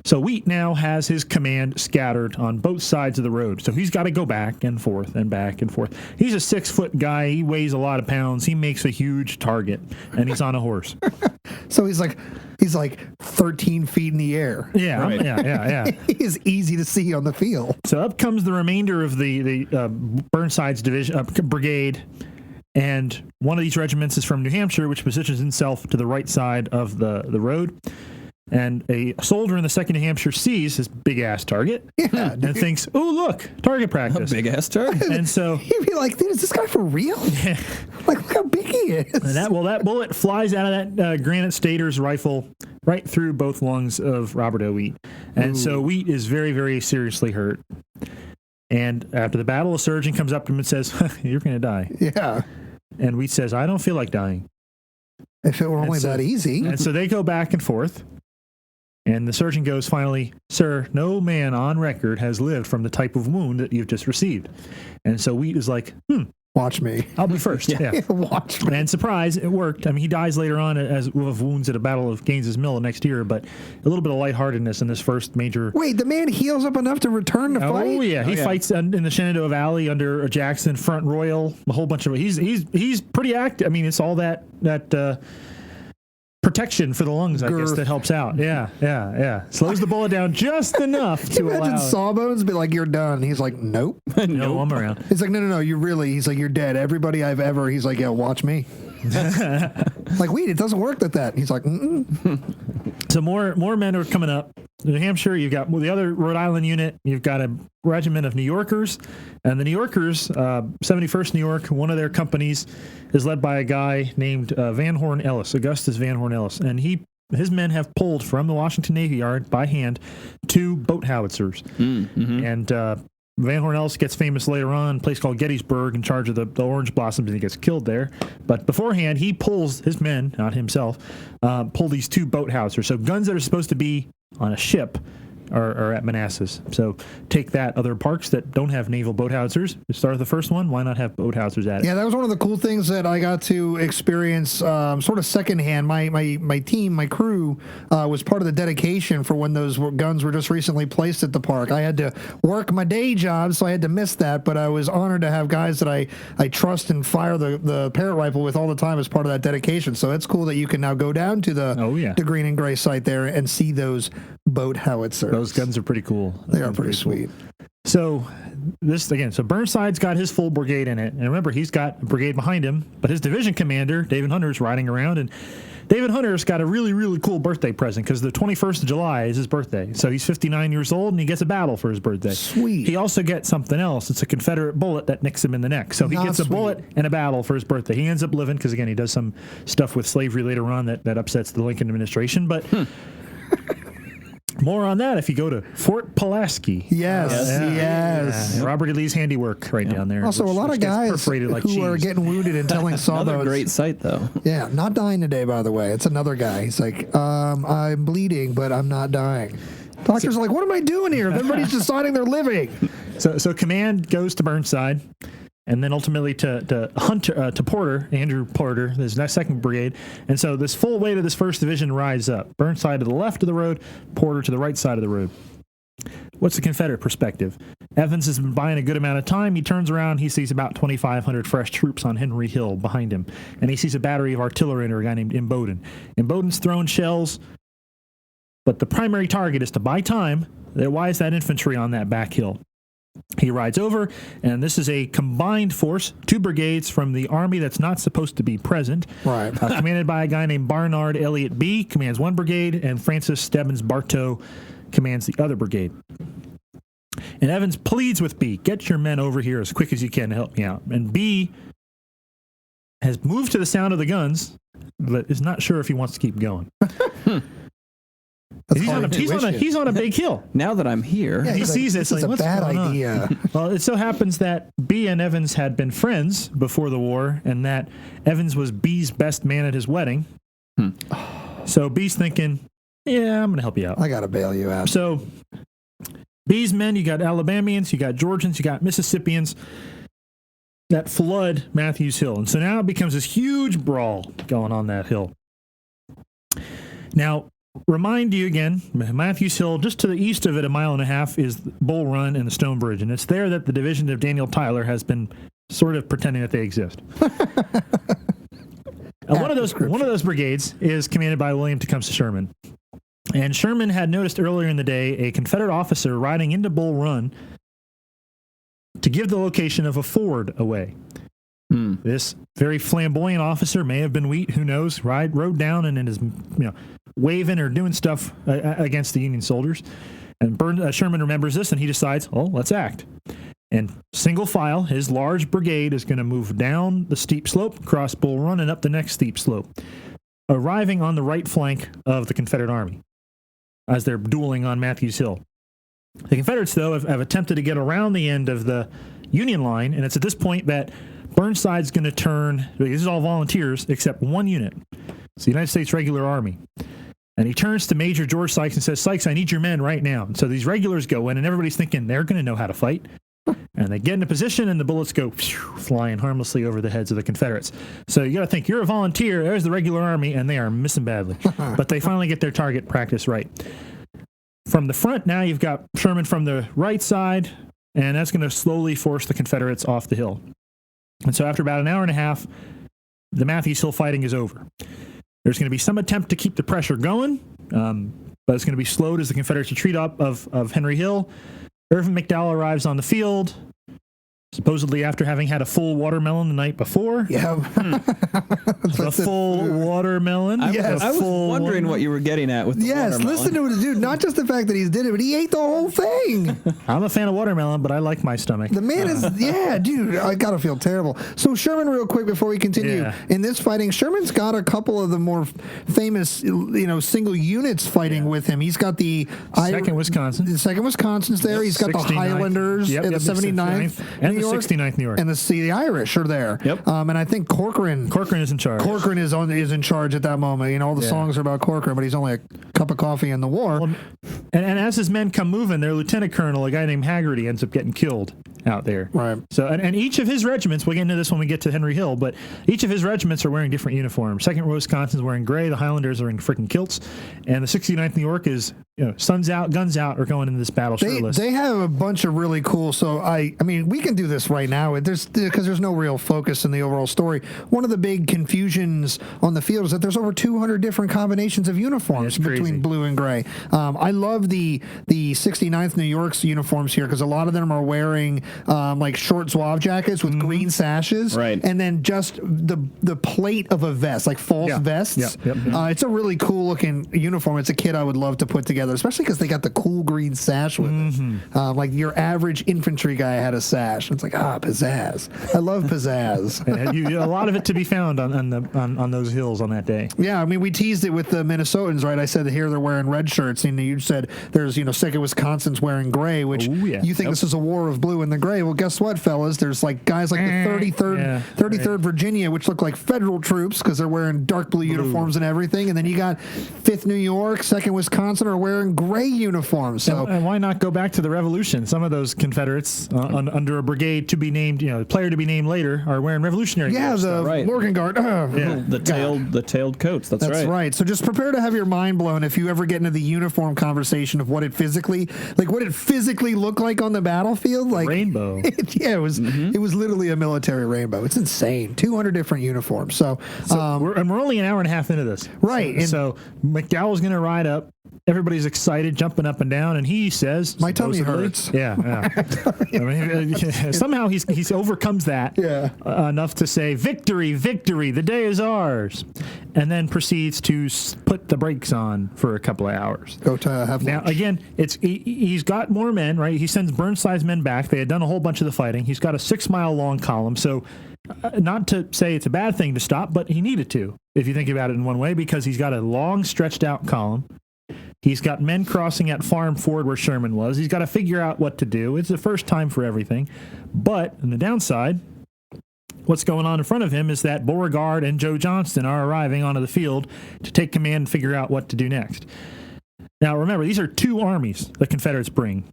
So Wheat now has his command scattered on both sides of the road. So he's got to go back and forth and back and forth. He's a 6-foot guy. He weighs a lot of pounds. He makes a huge target, and he's on a horse. So he's like 13 feet in the air. Yeah, Right. yeah. He is easy to see on the field. So up comes the remainder of the Burnside's division brigade, and one of these regiments is from New Hampshire, which positions itself to the right side of the road. And a soldier in the 2nd New Hampshire sees his big-ass target and thinks, oh, look, target practice. Big ass target. And so He'd be like, dude, is this guy for real? Like, look how big he is. and that bullet flies out of that Granite Stater's rifle right through both lungs of Robert O. Wheat. And so Wheat is very, very seriously hurt. And after the battle, a surgeon comes up to him and says, you're going to die. Yeah. And Wheat says, I don't feel like dying. If it were only so- that easy. And so they go back and forth. And the surgeon goes, finally, sir, no man on record has lived from the type of wound that you've just received. And so Wheat is like, Watch me. I'll be first. Yeah. Watch me. And surprise, it worked. I mean, he dies later on of wounds at a battle of Gaines's Mill next year, but a little bit of lightheartedness in this first major. Wait, the man heals up enough to return to fight? Oh yeah, he fights in the Shenandoah Valley under Jackson, Front Royal, a whole bunch of. He's pretty active. I mean, it's all that protection for the lungs, I guess, that helps out. Yeah. Slows the bullet down just enough to Imagine allow. Sawbones be like, you're done. He's like, nope. No, I'm around. He's like, no, you're really. He's like, you're dead. Everybody I've ever. He's like, yeah, watch me. Like, wait, it doesn't work like that. He's like, So more men are coming up. New Hampshire, you've got the other Rhode Island unit. You've got a regiment of New Yorkers. And the New Yorkers, 71st New York, one of their companies is led by a guy named Van Horn Ellis, Augustus Van Horn Ellis. And his men have pulled from the Washington Navy Yard by hand 2 boat howitzers. And Van Horn Ellis gets famous later on, a place called Gettysburg, in charge of the Orange Blossoms, and he gets killed there. But beforehand, he pulls his men, not himself, pull these 2 boat howitzers. So guns that are supposed to be on a ship are at Manassas. So take that. Other parks that don't have naval boat howitzers, start with the first one. Why not have boat howitzers at it? Yeah, that was one of the cool things that I got to experience sort of secondhand. My team, my crew, was part of the dedication for when those guns were just recently placed at the park. I had to work my day job, so I had to miss that, but I was honored to have guys that I trust and fire the parrot rifle with all the time as part of that dedication. So it's cool that you can now go down to the green and gray site there and see those boat howitzers. Those guns are pretty cool. They are pretty sweet. So so Burnside's got his full brigade in it. And remember, he's got a brigade behind him, but his division commander, David Hunter's riding around, and David Hunter's got a really, really cool birthday present because the 21st of July is his birthday. So he's 59 years old, and he gets a battle for his birthday. Sweet. He also gets something else. It's a Confederate bullet that nicks him in the neck. So he Not gets a sweet. bullet and a battle for his birthday. He ends up living because, again, he does some stuff with slavery later on that upsets the Lincoln administration. But more on that if you go to Fort Pulaski. Yes. Yeah, Robert E. Lee's handiwork right down there. Also, a lot of gets guys perforated like who are cheese. getting wounded and telling Another sawbones. great site, though. Yeah, not dying today, by the way. It's another guy. He's like, I'm bleeding, but I'm not dying. Doctors are like, what am I doing here? Everybody's deciding they're living. So command goes to Burnside, and then ultimately to Hunter, to Porter, Andrew Porter, his second brigade. And so this full weight of this first division rides up. Burnside to the left of the road, Porter to the right side of the road. What's the Confederate perspective? Evans has been buying a good amount of time. He turns around. He sees about 2,500 fresh troops on Henry Hill behind him. And he sees a battery of artillery under a guy named Imboden. Imboden's throwing shells, but the primary target is to buy time. Why is that infantry on that back hill? He rides over, and this is a combined force, 2 brigades from the army that's not supposed to be present. Right. Commanded by a guy named Barnard Elliott B., commands 1 brigade, and Francis Stebbins Bartow commands the other brigade. And Evans pleads with B, get your men over here as quick as you can to help me out. And B has moved to the sound of the guns, but is not sure if he wants to keep going. He's on a big hill. Now that I'm here, Yeah, He he's sees it, This it's is like, a what's bad going on? idea. Well, it so happens that B and Evans had been friends before the war, and that Evans was B's best man at his wedding. So B's thinking, yeah, I'm going to help you out. I got to bail you out. So B's men, you got Alabamians, you got Georgians, you got Mississippians that flood Matthews Hill. And so now it becomes this huge brawl going on that hill. Now, remind you again, Matthews Hill, just to the east of it, 1.5 miles, is Bull Run and the Stone Bridge. And it's there that the division of Daniel Tyler has been sort of pretending that they exist. One of those brigades is commanded by William Tecumseh Sherman. And Sherman had noticed earlier in the day a Confederate officer riding into Bull Run to give the location of a ford away. This very flamboyant officer, may have been Wheat, who knows, rode down and is waving or doing stuff against the Union soldiers. And Sherman remembers this, and he decides, let's act. And single file, his large brigade is going to move down the steep slope, cross Bull Run, and up the next steep slope, arriving on the right flank of the Confederate Army as they're dueling on Matthews Hill. The Confederates, though, have attempted to get around the end of the Union line, and it's at this point that Burnside's going to turn. This is all volunteers except 1 unit. It's the United States Regular Army. And he turns to Major George Sykes and says, Sykes, I need your men right now. And so these regulars go in, and everybody's thinking they're going to know how to fight. And they get into position, and the bullets go flying harmlessly over the heads of the Confederates. So you got to think, you're a volunteer, there's the regular army, and they are missing badly. But they finally get their target practice right. From the front, now you've got Sherman from the right side, and that's going to slowly force the Confederates off the hill. And so after about 1.5 hours, the Matthews Hill fighting is over. There's going to be some attempt to keep the pressure going, but it's going to be slowed as the Confederates retreat up of Henry Hill. Irvin McDowell arrives on the field, supposedly after having had a full watermelon the night before. Yeah. A full watermelon. I was wondering what you were getting at with the watermelon. Listen to it, dude. Not just the fact that he did it, but he ate the whole thing. I'm a fan of watermelon, but I like my stomach. The man is, dude, I gotta feel terrible. So Sherman, real quick before we continue, Yeah. in this fighting, Sherman's got a couple of the more famous, single units fighting with him. He's got the Second Wisconsin. The second Wisconsin's there. He's got the 69th. Highlanders Yep, and yep, the 79th and New the York, 69th New York. and the Irish are there. Yep. And I think Corcoran is in charge. Corcoran is in charge at that moment. All the songs are about Corcoran, but he's only a cup of coffee in the war. Well, and as his men come moving, their lieutenant colonel, a guy named Haggerty, ends up getting killed out there. Right. So, and each of his regiments, we'll get into this when we get to Henry Hill, but each of his regiments are wearing different uniforms. Second Wisconsin's wearing gray, the Highlanders are in freaking kilts, and the 69th New York is sun's out, guns out, are going into this battle shirtless. They have a bunch of really cool. So I mean, we can do this right now. Because there's no real focus in the overall story. One of the big confusions on the field is that there's over 200 different combinations of uniforms between blue and gray. I love the 69th New York's uniforms here because a lot of them are wearing like short zouave jackets with green sashes, right? And then just the plate of a vest, like false vests. It's a really cool looking uniform. It's a kit I would love to put together, especially because they got the cool green sash with it. Like your average infantry guy had a sash. It's like, pizzazz. I love pizzazz. A lot of it to be found on those hills on that day. Yeah, I mean, we teased it with the Minnesotans, right? I said that here they're wearing red shirts, and you said there's, second Wisconsin's wearing gray, which you think this is a war of blue and the gray. Well, guess what, fellas? There's like guys like the 33rd Virginia, which look like federal troops because they're wearing dark blue uniforms and everything. And then you got 5th New York, 2nd Wisconsin are wearing gray uniforms. So and why not go back to the Revolution? Some of those Confederates under a brigade to be named, player to be named later, are wearing Revolutionary. Yeah, the Morgan Guard. The tailed coats. That's right. That's right. So just prepare to have your mind blown if you ever get into the uniform conversation of what it physically looked like on the battlefield. Like rainbow. It was literally a military rainbow. It's insane. 200 different uniforms. So we're only an hour and a half into this. Right. So McDowell's going to ride up. Everybody's excited, jumping up and down, and he says, "My tummy hurts." Yeah. I mean, somehow he overcomes that enough to say, "Victory, victory! The day is ours," and then proceeds to put the brakes on for a couple of hours. Go to have lunch. Now again, he's got more men, right? He sends Burnside's men back. They had done a whole bunch of the fighting. He's got a 6-mile long column, so. Not to say it's a bad thing to stop, but he needed to, if you think about it in one way, because he's got a long, stretched-out column. He's got men crossing at Farm Ford where Sherman was. He's got to figure out what to do. It's the first time for everything. But on the downside, what's going on in front of him is that Beauregard and Joe Johnston are arriving onto the field to take command and figure out what to do next. Now, remember, these are 2 armies the Confederates bring.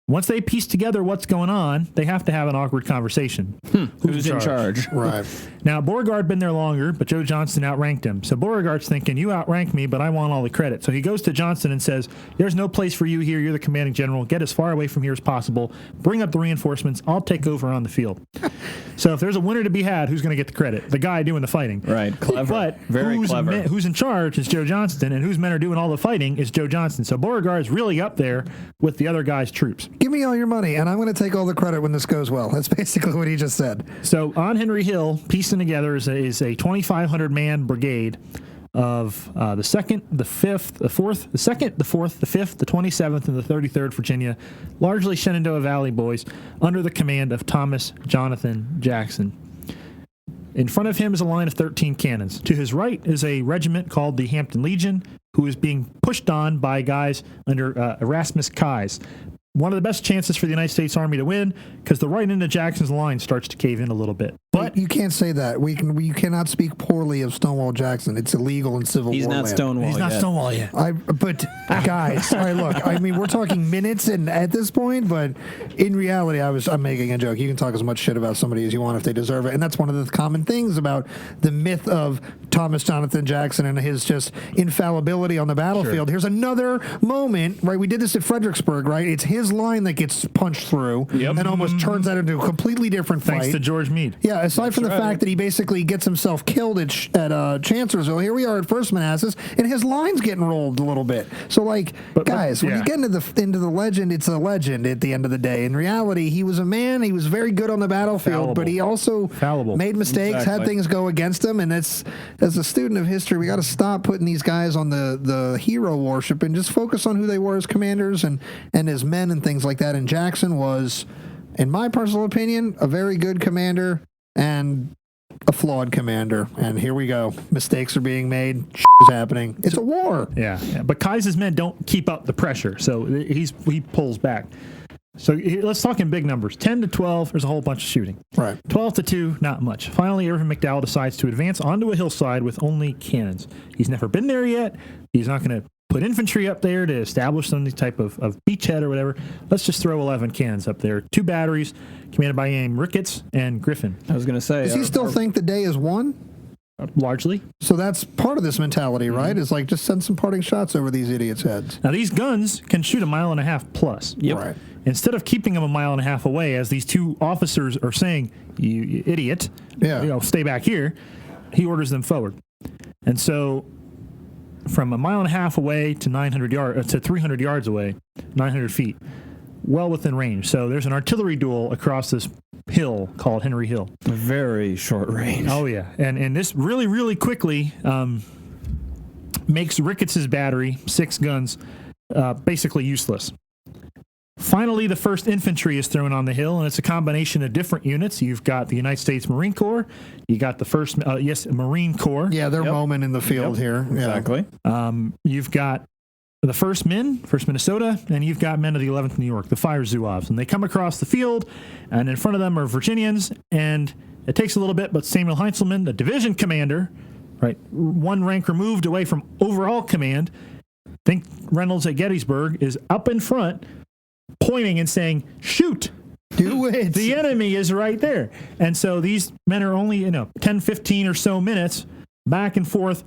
Once they piece together what's going on, they have to have an awkward conversation. Who's in charge? Right. Now, Beauregard been there longer, but Joe Johnston outranked him. So Beauregard's thinking, you outranked me, but I want all the credit. So he goes to Johnston and says, there's no place for you here. You're the commanding general. Get as far away from here as possible. Bring up the reinforcements. I'll take over on the field. So if there's a winner to be had, who's going to get the credit? The guy doing the fighting. Right. Clever. But very clever. Who's in charge is Joe Johnston, and whose men are doing all the fighting is Joe Johnston. So Beauregard's really up there with the other guy's troops. Give me all your money, and I'm going to take all the credit when this goes well. That's basically what he just said. So on Henry Hill, piecing together is a 2,500-man brigade of the 2nd, the 5th, the 4th, the 2nd, the 4th, the 5th, the 27th, and the 33rd Virginia, largely Shenandoah Valley boys, under the command of Thomas Jonathan Jackson. In front of him is a line of 13 cannons. To his right is a regiment called the Hampton Legion, who is being pushed on by guys under Erasmus Keyes. One of the best chances for the United States Army to win, because the right end of Jackson's line starts to cave in a little bit. But you can't say that. You cannot speak poorly of Stonewall Jackson. It's illegal in Civil War. He's not Stonewall. He's not Stonewall yet. But guys, all right, look. I mean, we're talking minutes and at this point, but in reality, I'm making a joke. You can talk as much shit about somebody as you want if they deserve it, and that's one of the common things about the myth of Thomas Jonathan Jackson and his just infallibility on the battlefield. Sure. Here's another moment, right? We did this at Fredericksburg, right? It's his line that gets punched through and almost turns that into a completely different fight. Thanks to George Meade. Yeah, aside from the fact that he basically gets himself killed at Chancellorsville, here we are at First Manassas, and his line's getting rolled a little bit. So, like, guys, when you get into the legend, it's a legend at the end of the day. In reality, he was a man. He was very good on the battlefield, but he also made mistakes, had things go against him, and that's, as a student of history, we got to stop putting these guys on the hero worship and just focus on who they were as commanders and as men and things like that. And Jackson was, in my personal opinion, a very good commander and a flawed commander. And here we go. Mistakes are being made. Is happening. It's a war. Yeah. But Keyes' men don't keep up the pressure, so he pulls back. So let's talk in big numbers. 10 to 12, there's a whole bunch of shooting. Right. 12 to 2, not much. Finally, Irvin McDowell decides to advance onto a hillside with only cannons. He's never been there yet. He's not going to put infantry up there to establish some type of beachhead or whatever. Let's just throw 11 cannons up there. 2 batteries commanded by Aim Ricketts and Griffin. I was going to say. Does he still think the day is won? Largely. So that's part of this mentality, right? Is like just send some parting shots over these idiots' heads. Now, these guns can shoot 1.5 miles plus. Yep. Right. Instead of keeping them 1.5 miles away, as these two officers are saying, you idiot, stay back here, he orders them forward. And so from 1.5 miles away to 300 yards away, 900 feet, well within range. So there's an artillery duel across this hill called Henry Hill. Very short range. Oh, yeah. And this really, really quickly makes Ricketts's battery, 6 guns, basically useless. Finally, the 1st Infantry is thrown on the hill, and it's a combination of different units. You've got the United States Marine Corps. You got the 1st, Marine Corps. Yeah, their moment in the field here. Exactly. You've got the 1st Minnesota, and you've got men of the 11th New York, the Fire Zouaves. And they come across the field, and in front of them are Virginians, and it takes a little bit, but Samuel Heintzelman, the division commander, right, 1 rank removed away from overall command, think Reynolds at Gettysburg, is up in front, pointing and saying, shoot, do it. The enemy is right there. And so these men are only, 10, 15 or so minutes back and forth.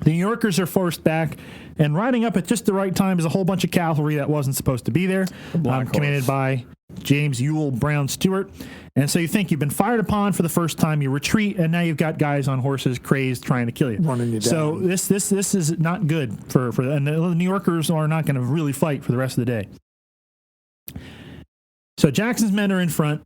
The New Yorkers are forced back, and riding up at just the right time is a whole bunch of cavalry that wasn't supposed to be there, commanded by James Ewell Brown Stewart. And so you think you've been fired upon for the first time, you retreat, and now you've got guys on horses, crazed, trying to kill you. Running you down. So this is not good and the New Yorkers are not going to really fight for the rest of the day. So Jackson's men are in front.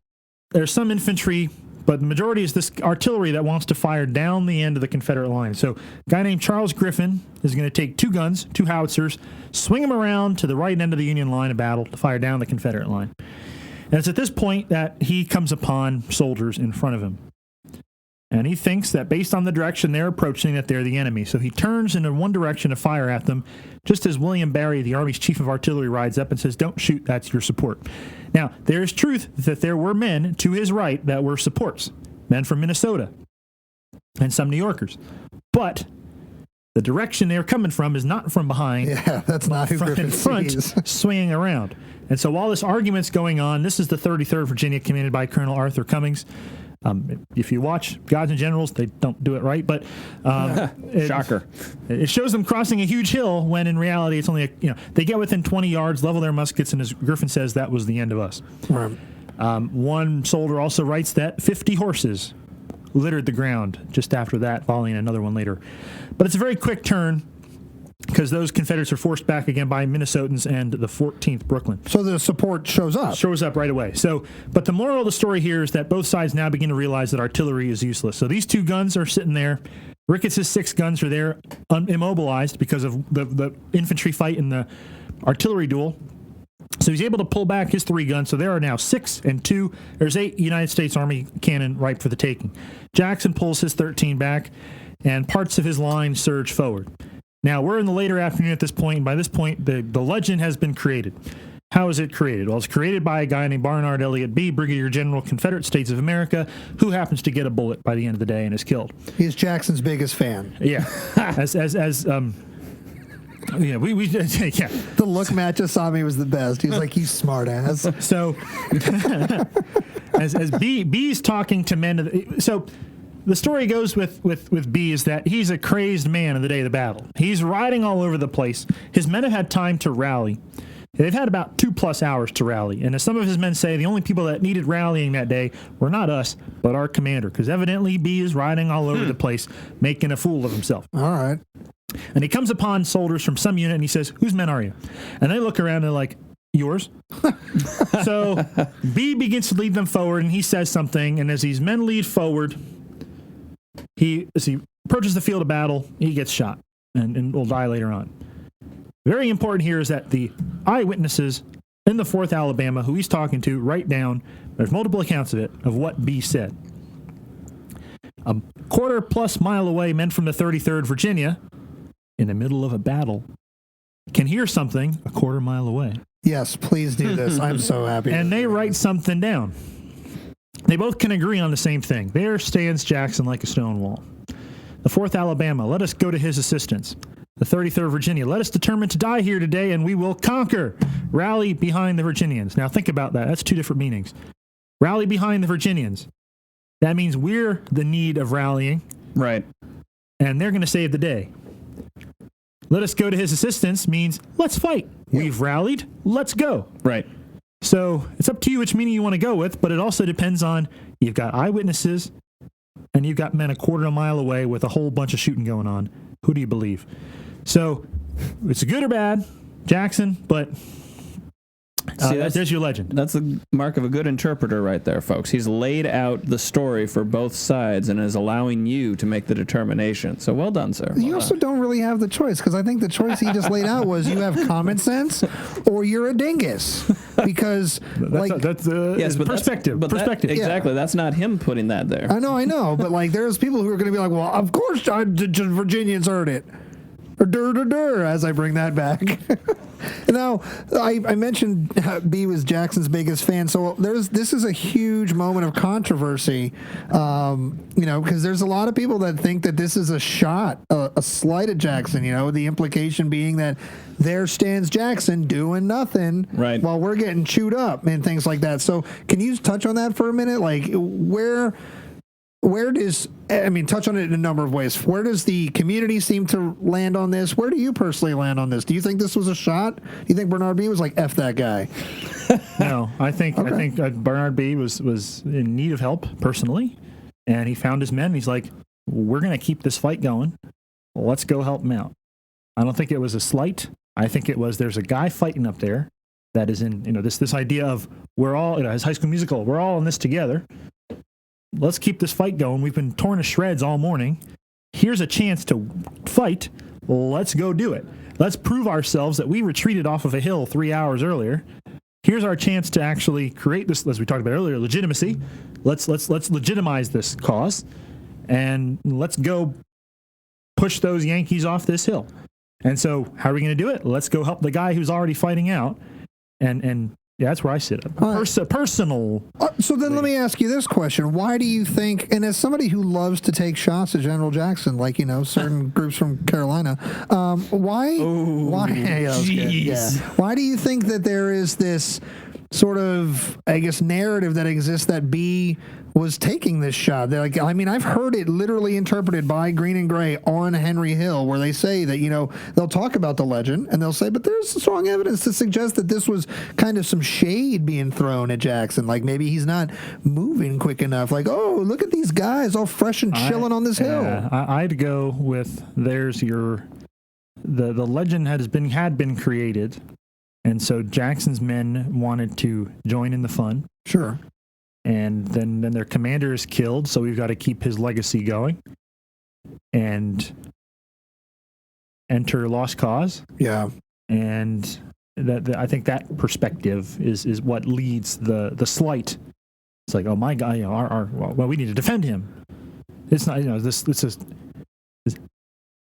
There's some infantry, but the majority is this artillery that wants to fire down the end of the Confederate line. So a guy named Charles Griffin is going to take 2 guns, 2 howitzers, swing them around to the right end of the Union line of battle to fire down the Confederate line. And it's at this point that he comes upon soldiers in front of him. And he thinks that based on the direction they're approaching, that they're the enemy. So he turns in one direction to fire at them, just as William Barry, the Army's chief of artillery, rides up and says, "Don't shoot, that's your support." Now, there is truth that there were men to his right that were supports, men from Minnesota and some New Yorkers. But the direction they're coming from is not from behind. Yeah, that's not who Griffin in front, sees. swinging around. And so while this argument's going on, this is the 33rd Virginia, commanded by Colonel Arthur Cummings. If you watch Gods and Generals, they don't do it right, but Shocker. It shows them crossing a huge hill when in reality it's only they get within 20 yards, level their muskets, and as Griffin says, that was the end of us. Right. One soldier also writes that 50 horses littered the ground just after that, volleying another one later. But it's a very quick turn, because those Confederates are forced back again by Minnesotans and the 14th Brooklyn. So the support shows up. Shows up right away. So, but the moral of the story here is that both sides now begin to realize that artillery is useless. So these 2 guns are sitting there. Ricketts' 6 guns are there immobilized because of the infantry fight and the artillery duel. So he's able to pull back his 3 guns. So there are now 6 and 2. There's 8 United States Army cannon ripe for the taking. Jackson pulls his 13 back, and parts of his line surge forward. Now, we're in the later afternoon at this point, and by this point, the legend has been created. How is it created? Well, it's created by a guy named Barnard Elliott Bee, Brigadier General, Confederate States of America, who happens to get a bullet by the end of the day and is killed. He's Jackson's biggest fan. Yeah. We yeah. The look Matt just saw me was the best. He was like, "You smart ass." So, as Bee's talking to men, so the story goes with Bee is that he's a crazed man on the day of the battle. He's riding all over the place. His men have had time to rally. They've had about 2+ hours to rally. And as some of his men say, the only people that needed rallying that day were not us, but our commander. Because evidently Bee is riding all over the place, making a fool of himself. All right. And he comes upon soldiers from some unit and he says, "Whose men are you?" And they look around and they're like, "Yours." So Bee begins to lead them forward and he says something. And as these men lead forward, as he approaches the field of battle, he gets shot and will die later on. Very important here is that the eyewitnesses in the 4th Alabama, who he's talking to, write down, there's multiple accounts of it, of what Bee said. A 1/4+ mile away, men from the 33rd Virginia, in the middle of a battle, can hear something 1/4 mile away. Yes, please do this. I'm so happy. And they write something down. They both can agree on the same thing. There stands Jackson like a stone wall. The 4th Alabama, let us go to his assistance. The 33rd Virginia, let us determine to die here today and we will conquer. Rally behind the Virginians. Now think about that. That's 2 different meanings. Rally behind the Virginians. That means we're the need of rallying. Right. And they're going to save the day. Let us go to his assistance means let's fight. We've rallied. Let's go. Right. So it's up to you which meaning you want to go with, but it also depends on you've got eyewitnesses and you've got men a quarter of a mile away with a whole bunch of shooting going on. Who do you believe? So it's good or bad, Jackson, but there's your legend. That's the mark of a good interpreter right there, folks. He's laid out the story for both sides and is allowing you to make the determination. So well done, sir. You also don't really have the choice, because I think the choice he just laid out was you have common sense or you're a dingus. Because that's perspective. Perspective. Exactly. That's not him putting that there. I know. But like, there's people who are going to be like, well, of course Virginians heard it. Or dur, as I bring that back. Now, I mentioned B was Jackson's biggest fan, so this is a huge moment of controversy, because there's a lot of people that think that this is a shot, a slight at Jackson, the implication being that there stands Jackson doing nothing while we're getting chewed up and things like that. So can you touch on that for a minute? Like, touch on it in a number of ways. Where does the community seem to land on this? Where do you personally land on this? Do you think this was a shot? Do you think Bernard B was like, F that guy? No, I think Bernard B was in need of help personally, and he found his men. And he's like, we're going to keep this fight going. Let's go help him out. I don't think it was a slight. I think it was, there's a guy fighting up there that is in, this idea of we're all, his High School Musical, we're all in this together. Let's keep this fight going. We've been torn to shreds all morning. Here's a chance to fight. Let's go do it. Let's prove ourselves that we retreated off of a hill 3 hours earlier. Here's our chance to actually create this, as we talked about earlier, legitimacy. Let's legitimize this cause, and let's go push those Yankees off this hill. And so, how are we going to do it? Let's go help the guy who's already fighting out, and yeah, that's where I sit. Personal. So then let me ask you this question. Why do you think, and as somebody who loves to take shots at General Jackson, like, certain groups from Carolina, why do you think that there is this sort of, I guess, narrative that exists that B was taking this shot? I've heard it literally interpreted by Green and Gray on Henry Hill, where they say that, they'll talk about the legend and they'll say, but there's strong evidence to suggest that this was kind of some shade being thrown at Jackson. Like, maybe he's not moving quick enough. Like, oh, look at these guys all fresh and chilling on this hill. I'd go with the legend had been created. And so Jackson's men wanted to join in the fun. Sure. And then their commander is killed, so we've got to keep his legacy going. And enter Lost Cause. Yeah. And I think that perspective is what leads the slight. It's like, oh my God, we need to defend him. It's not,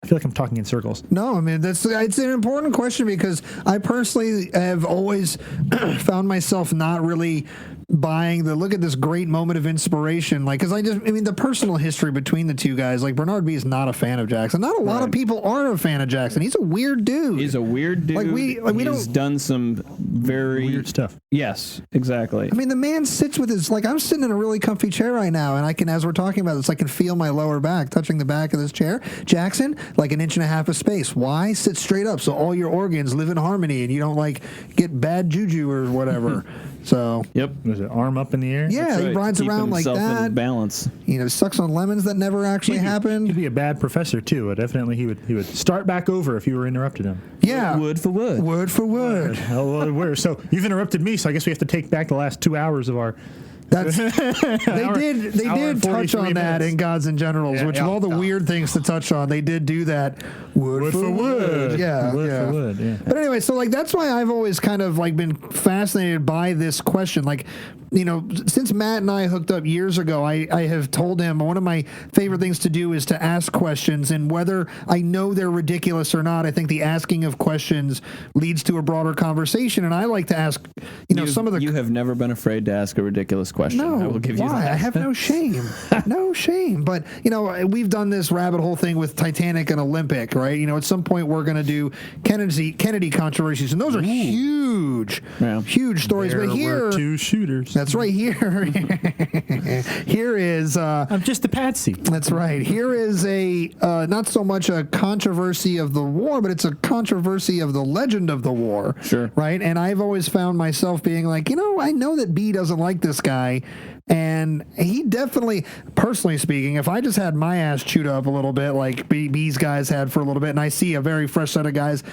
I feel like I'm talking in circles. No, I mean, it's an important question, because I personally have always found myself not really buying look at this great moment of inspiration. Like, because the personal history between the two guys, like, Bernard B is not a fan of Jackson. Not a lot of people are a fan of Jackson. He's a weird dude. He's done some very weird stuff. Yes, exactly. I mean, the man sits with his, I'm sitting in a really comfy chair right now, and I can, as we're talking about this, I can feel my lower back touching the back of this chair. Jackson, like an inch and a half of space. Why? Sit straight up so all your organs live in harmony and you don't get bad juju or whatever. So, yep. There's an arm up in the air. Yeah, right. He rides Keep around like that. In balance. Sucks on lemons that never actually happened. He'd be a bad professor too. But definitely, he would start back over if you were interrupting him. Yeah, word for word. Word for word. So you've interrupted me. So I guess we have to take back the last 2 hours of our. They did touch on that in Gods and Generals, which of all the weird things to touch on, they did do that word for word. Yeah, word for word. Yeah. But anyway, so that's why I've always kind of been fascinated by this question. Since Matt and I hooked up years ago, I have told him one of my favorite things to do is to ask questions, and whether I know they're ridiculous or not, I think the asking of questions leads to a broader conversation. And I like to ask, some of the. You have never been afraid to ask a ridiculous question. question. No, I will give you why? that. I have no shame. No shame. But, we've done this rabbit hole thing with Titanic and Olympic, right? At some point we're going to do Kennedy controversies, and those are huge stories. There but here, were 2 shooters. that's right. Here is... I'm just a patsy. That's right. Here is a not so much a controversy of the war, but it's a controversy of the legend of the war. Sure. Right? And I've always found myself being like, I know that B doesn't like this guy. And he definitely, personally speaking, if I just had my ass chewed up a little bit like B's guys had for a little bit, and I see a very fresh set of guys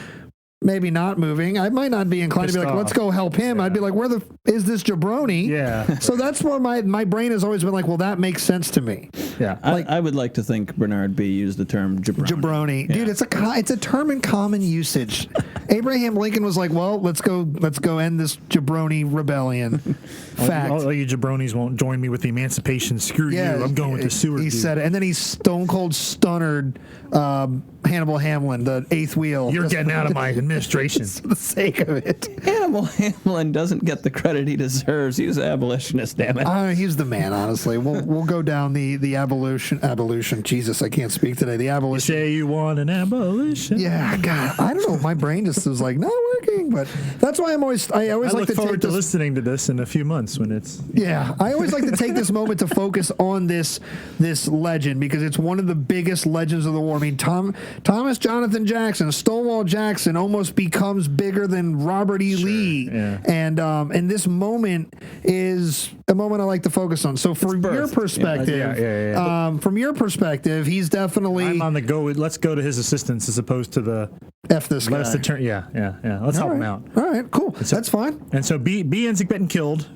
maybe not moving, I might not be inclined to be like, let's go help him. I'd be like, where is this jabroni? Yeah. So that's where my brain has always been like, well, that makes sense to me. Yeah. I would like to think Bernard B. used the term jabroni. Jabroni. Dude, it's a term in common usage. Abraham Lincoln was like, well, let's go end this jabroni rebellion. Fact. All you jabronis won't join me with the emancipation. Screw you. I'm going with the sewer. He said it. And then he stone cold stunnered Hannibal Hamlin, the 8th wheel. You're getting out of my administration. For the sake of it. Hannibal Hamlin doesn't get the credit he deserves. He was an abolitionist, damn it. He's the man, honestly. We'll go down the abolition. Jesus, I can't speak today. The abolition. You say you want an abolition? Yeah, God, I don't know. My brain just was like not working, but that's why I always I like look to forward take to listening to this in a few months when it's. Yeah, I always like to take this moment to focus on this legend because it's one of the biggest legends of the war. I mean, Thomas Jonathan Jackson, Stonewall Jackson, almost becomes bigger than Robert E. Lee, yeah. And this moment is a moment I like to focus on. So from your perspective, from your perspective, he's definitely. I'm on the go. Let's go to his assistance as opposed to the F this guy. Let us turn. Yeah. Let's help him out. All right, cool. That's fine. And so B ends up getting killed.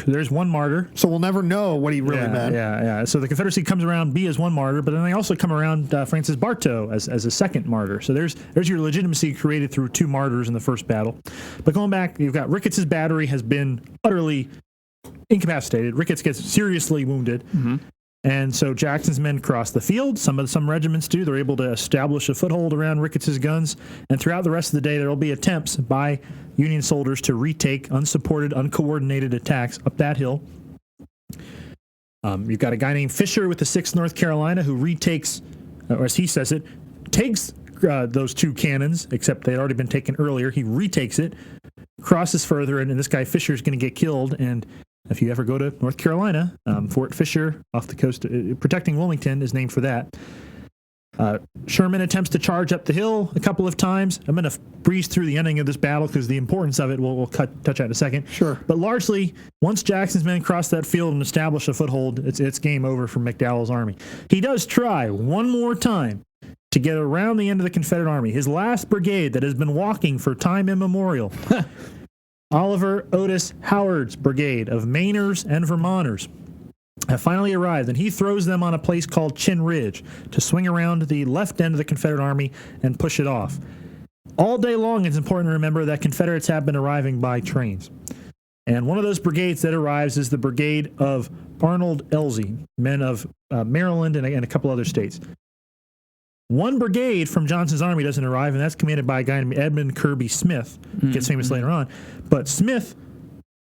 There's one martyr. So we'll never know what he really meant. Yeah. So the Confederacy comes around B as one martyr, but then they also come around Francis Bartow as a second martyr. So there's your legitimacy created through 2 martyrs in the first battle. But going back, you've got Ricketts's battery has been utterly incapacitated. Ricketts gets seriously wounded. Mm-hmm. And so Jackson's men cross the field. Some regiments do. They're able to establish a foothold around Ricketts's guns. And throughout the rest of the day, there will be attempts by Union soldiers to retake unsupported, uncoordinated attacks up that hill. You've got a guy named Fisher with the 6th North Carolina who retakes, or as he says it, takes those 2 cannons, except they had already been taken earlier. He retakes it, crosses further, and this guy Fisher is going to get killed. And if you ever go to North Carolina, Fort Fisher off the coast, protecting Wilmington is named for that. Sherman attempts to charge up the hill a couple of times. I'm going to breeze through the ending of this battle because the importance of it we'll touch on in a second. Sure. But largely, once Jackson's men cross that field and establish a foothold, it's game over for McDowell's army. He does try one more time to get around the end of the Confederate army. His last brigade that has been walking for time immemorial. Oliver Otis Howard's brigade of Mainers and Vermonters have finally arrived, and he throws them on a place called Chin Ridge to swing around the left end of the Confederate army and push it off. All day long, it's important to remember that Confederates have been arriving by trains. And one of those brigades that arrives is the brigade of Arnold Elzey, men of Maryland and a couple other states. One brigade from Johnson's army doesn't arrive, and that's commanded by a guy named Edmund Kirby Smith, who gets famous later on. But Smith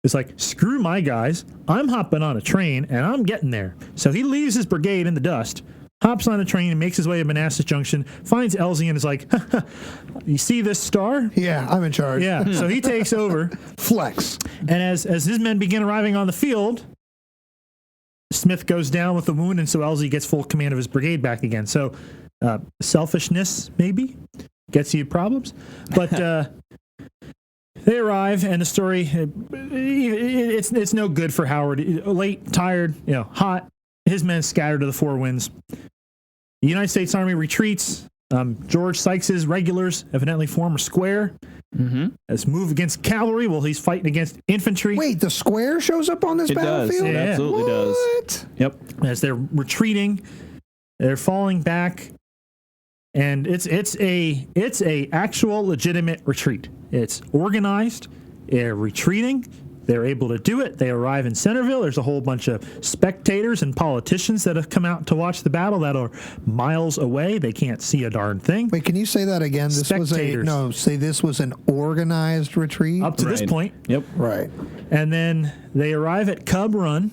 is like, screw my guys, I'm hopping on a train, and I'm getting there. So he leaves his brigade in the dust, hops on a train, and makes his way to Manassas Junction, finds Elzey, and is like, you see this star? Yeah, I'm in charge. Yeah, so he takes over. Flex. And as his men begin arriving on the field, Smith goes down with a wound, and so Elzey gets full command of his brigade back again. So selfishness, maybe, gets you problems. But they arrive, and the story, it's no good for Howard. Late, tired, hot. His men scattered to the 4 winds. The United States Army retreats. George Sykes's regulars evidently form a square. Mm-hmm. As move against cavalry while he's fighting against infantry. Wait, the square shows up on this battlefield? It absolutely does. Yep. As they're retreating, they're falling back. And it's a actual legitimate retreat. It's organized. They're retreating. They're able to do it. They arrive in Centerville. There's a whole bunch of spectators and politicians that have come out to watch the battle that are miles away. They can't see a darn thing. Wait, can you say that again? This was an organized retreat? Up to this point. Yep. Right. And then they arrive at Cub Run,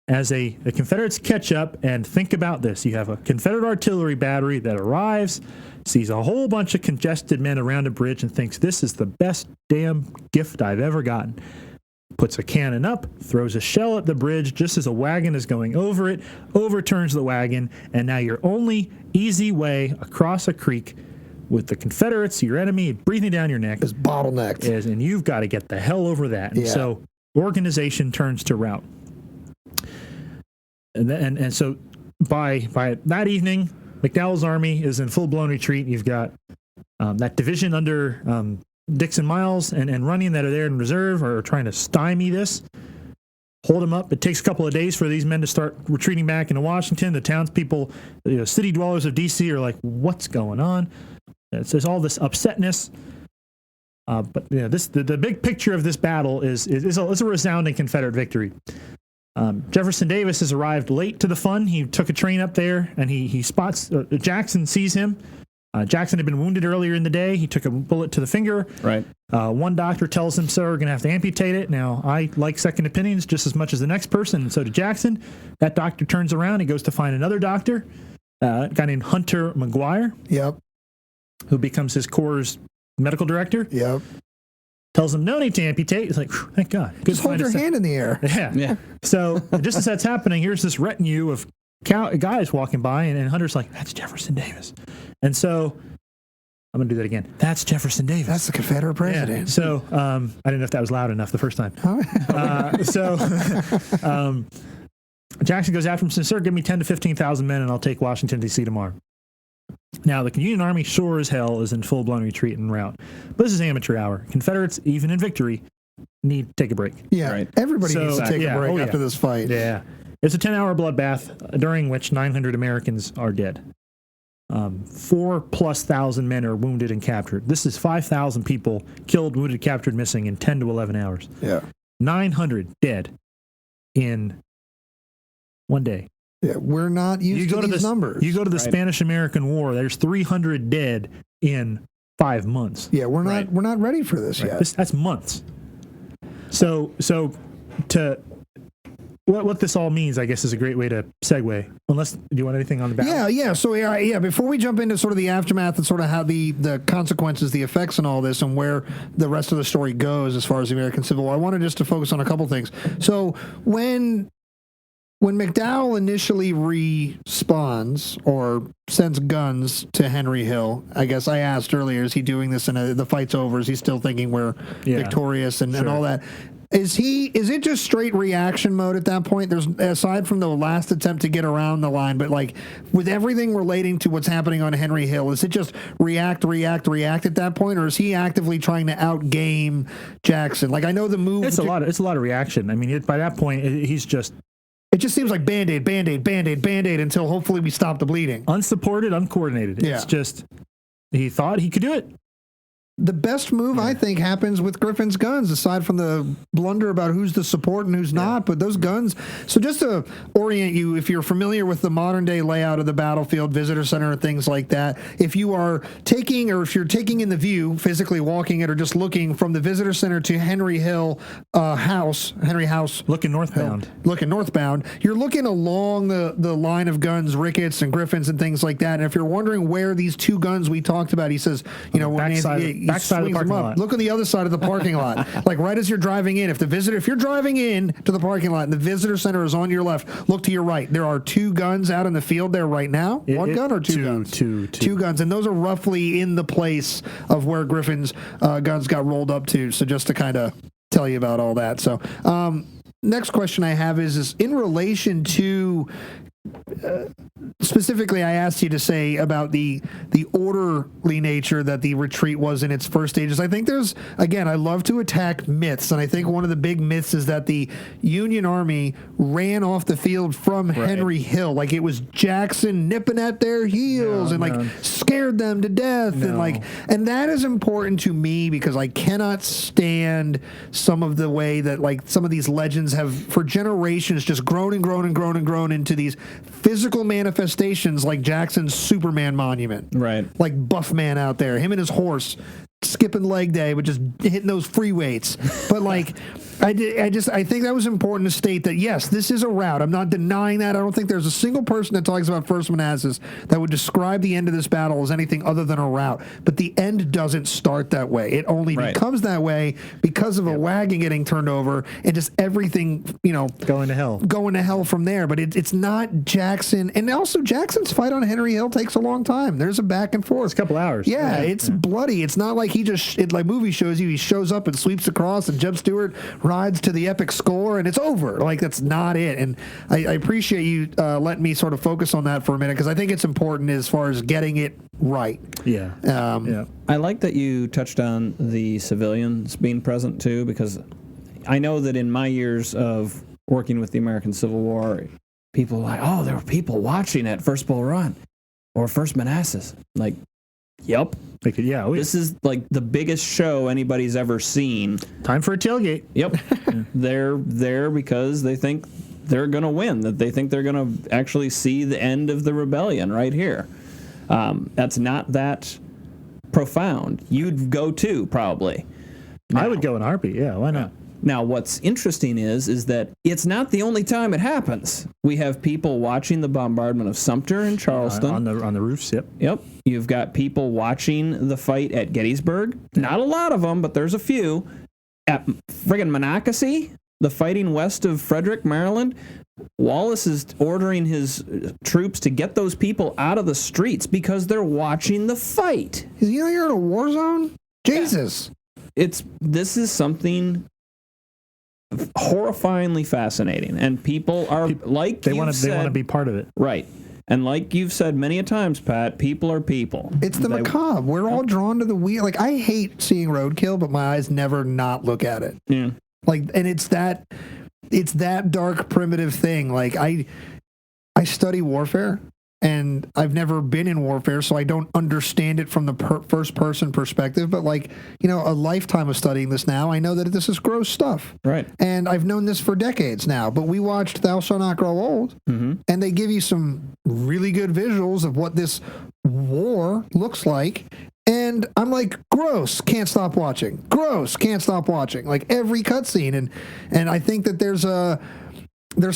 as the Confederates catch up, and think about this. You have a Confederate artillery battery that arrives, sees a whole bunch of congested men around a bridge and thinks, this is the best damn gift I've ever gotten. Puts a cannon up, throws a shell at the bridge just as a wagon is going over it, overturns the wagon, and now your only easy way across a creek with the Confederates, your enemy, breathing down your neck Is bottlenecked. and you've got to get the hell over that. And so organization turns to rout. And so by that evening, McDowell's army is in full-blown retreat. You've got that division under Dixon Miles and Runyon that are there in reserve are trying to stymie this, hold them up. It takes a couple of days for these men to start retreating back into Washington. The townspeople, city dwellers of D.C. are like, what's going on? There's all this upsetness. But the big picture of this battle is a resounding Confederate victory. Jefferson Davis has arrived late to the fun. He took a train up there, and he spots Jackson, sees him. Jackson had been wounded earlier in the day. He took a bullet to the finger. Right. One doctor tells him, sir, we're going to have to amputate it. Now, I like second opinions just as much as the next person, and so did Jackson. That doctor turns around. He goes to find another doctor, a guy named Hunter McGuire. Yep. Who becomes his Corps' medical director. Yep. Tells him, no need to amputate. He's like, thank God. Good. Just hold your hand in the air. Yeah. So just as that's happening, here's this retinue of guys walking by, and Hunter's like, that's Jefferson Davis. And so I'm going to do that again. That's Jefferson Davis. That's the Confederate president. Yeah. So I didn't know if that was loud enough the first time. Jackson goes after him and says, sir, give me 10 to 15,000 men and I'll take Washington, D.C. tomorrow. Now, the Union Army sure as hell is in full-blown retreat en route. But this is amateur hour. Confederates, even in victory, need to take a break. Yeah, right. Everybody needs to take a break after this fight. Yeah. It's a 10-hour bloodbath during which 900 Americans are dead. 4,000+ men are wounded and captured. This is 5,000 people killed, wounded, captured, missing in 10 to 11 hours. Yeah. 900 dead in one day. Yeah, we're not used to these numbers. You go to the Spanish-American War, there's 300 dead in 5 months. Yeah, we're not ready for this yet. That's months. So to what this all means, I guess, is a great way to segue. Unless, do you want anything on the battle? Yeah. So before we jump into sort of the aftermath and sort of how the consequences, the effects, and all this, and where the rest of the story goes as far as the American Civil War, I wanted just to focus on a couple things. So when McDowell initially respawns or sends guns to Henry Hill, I guess I asked earlier, is he doing this and the fight's over? Is he still thinking we're victorious and all that? Is it just straight reaction mode at that point? There's, aside from the last attempt to get around the line, but like with everything relating to what's happening on Henry Hill, is it just react at that point, or is he actively trying to outgame Jackson? Like, I know the move. It's a lot of reaction. I mean, by that point, he's just. It just seems like Band-Aid until hopefully we stop the bleeding. Unsupported, uncoordinated. Yeah. It's just, he thought he could do it. The best move, I think, happens with Griffin's guns, aside from the blunder about who's the support and who's not. But those guns. So just to orient you, if you're familiar with the modern day layout of the battlefield, visitor center, and things like that, if you're taking in the view, physically walking it, or just looking from the visitor center to Henry House, looking northbound, you're looking along the line of guns, Ricketts and Griffins and things like that. And if you're wondering where these two guns we talked about, he says, backside of the parking lot. Look on the other side of the parking lot. Like right as you're driving in. If you're driving in to the parking lot and the visitor center is on your left, look to your right. There are two guns out in the field there right now. One gun or two guns? Two guns. And those are roughly in the place of where Griffin's guns got rolled up to. So just to kind of tell you about all that. So next question I have is in relation to specifically, I asked you to say about the orderly nature that the retreat was in its first stages. I think there's, again, I love to attack myths, and I think one of the big myths is that the Union Army ran off the field from Henry Hill. Like it was Jackson nipping at their heels and scared them to death. And that is important to me because I cannot stand some of the way that like some of these legends have for generations just grown into these physical manifestations like Jackson's Superman monument. Right. Like Buff Man out there, him and his horse skipping leg day, but just hitting those free weights. But like I think that was important to state that, yes, this is a rout. I'm not denying that. I don't think there's a single person that talks about First Manassas that would describe the end of this battle as anything other than a rout. But the end doesn't start that way. It only becomes that way because of a wagon getting turned over and just everything, going to hell from there. But it's not Jackson. And also Jackson's fight on Henry Hill takes a long time. There's a back and forth. It's a couple hours. Yeah, it's bloody. It's not like like movie shows you, he shows up and sweeps across and Jeb Stewart rides to the epic score and it's over. Like, that's not it. And I appreciate you letting me sort of focus on that for a minute, because I think it's important as far as getting it right. Yeah. I like that you touched on the civilians being present too, because I know that in my years of working with the American Civil War, people were like, oh, there were people watching at First Bull Run or First Manassas. Like, yep. This is like the biggest show anybody's ever seen. Time for a tailgate. Yep. They're there because they think they're going to win, that they think they're going to actually see the end of the rebellion right here. That's not that profound. You'd go too, probably. Now, I would go in a heartbeat. Yeah, why not? Now, what's interesting is that it's not the only time it happens. We have people watching the bombardment of Sumter and Charleston. On the roofs, yep. Yep. You've got people watching the fight at Gettysburg. Not a lot of them, but there's a few. At friggin' Manassas, the fighting west of Frederick, Maryland, Wallace is ordering his troops to get those people out of the streets because they're watching the fight. You're in a war zone? Jesus. This is something horrifyingly fascinating, and people are they want to be part of it, right? And like you've said many a times, Pat, people are people. It's the macabre. We're all drawn to the wheel. Like, I hate seeing roadkill, but my eyes never not look at it. Yeah. Like, and it's that dark primitive thing. Like, I study warfare, and I've never been in warfare, so I don't understand it from the first person perspective. But a lifetime of studying this now, I know that this is gross stuff. Right. And I've known this for decades now. But we watched Thou Shalt Not Grow Old, and they give you some really good visuals of what this war looks like. And I'm like, gross, can't stop watching. Gross, can't stop watching. Like, every cutscene. And I think that there's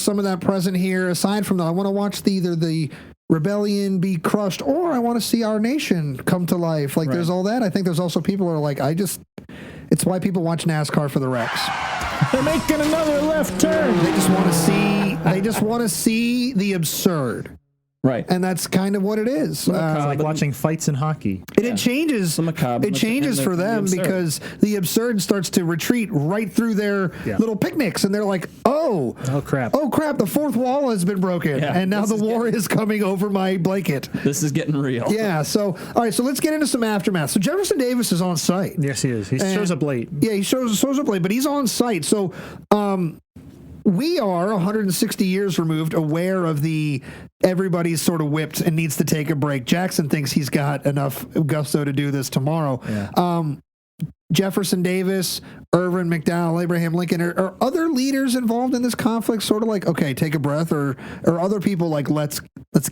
some of that present here. Aside from that, I want to watch either the rebellion be crushed, or I want to see our nation come to life. Like, there's all that. I think there's also people who are like, it's why people watch NASCAR for the wrecks. They're making another left turn. They just want to see the absurd. Right. And that's kind of what it is. It's like watching fights in hockey. And it changes. It changes for them because the absurd starts to retreat right through their little picnics. And they're like, oh crap, the fourth wall has been broken. Yeah, and now the war is coming over my blanket. This is getting real. Yeah. So, all right. So let's get into some aftermath. So Jefferson Davis is on site. Yes, he is. He shows up late. Yeah, he shows up late, but he's on site. So, we are 160 years removed, aware of everybody's sort of whipped and needs to take a break. Jackson thinks he's got enough gusto to do this tomorrow. Yeah. Jefferson Davis, Irvin, McDowell, Abraham Lincoln, are other leaders involved in this conflict sort of like, okay, take a breath, or other people like, let's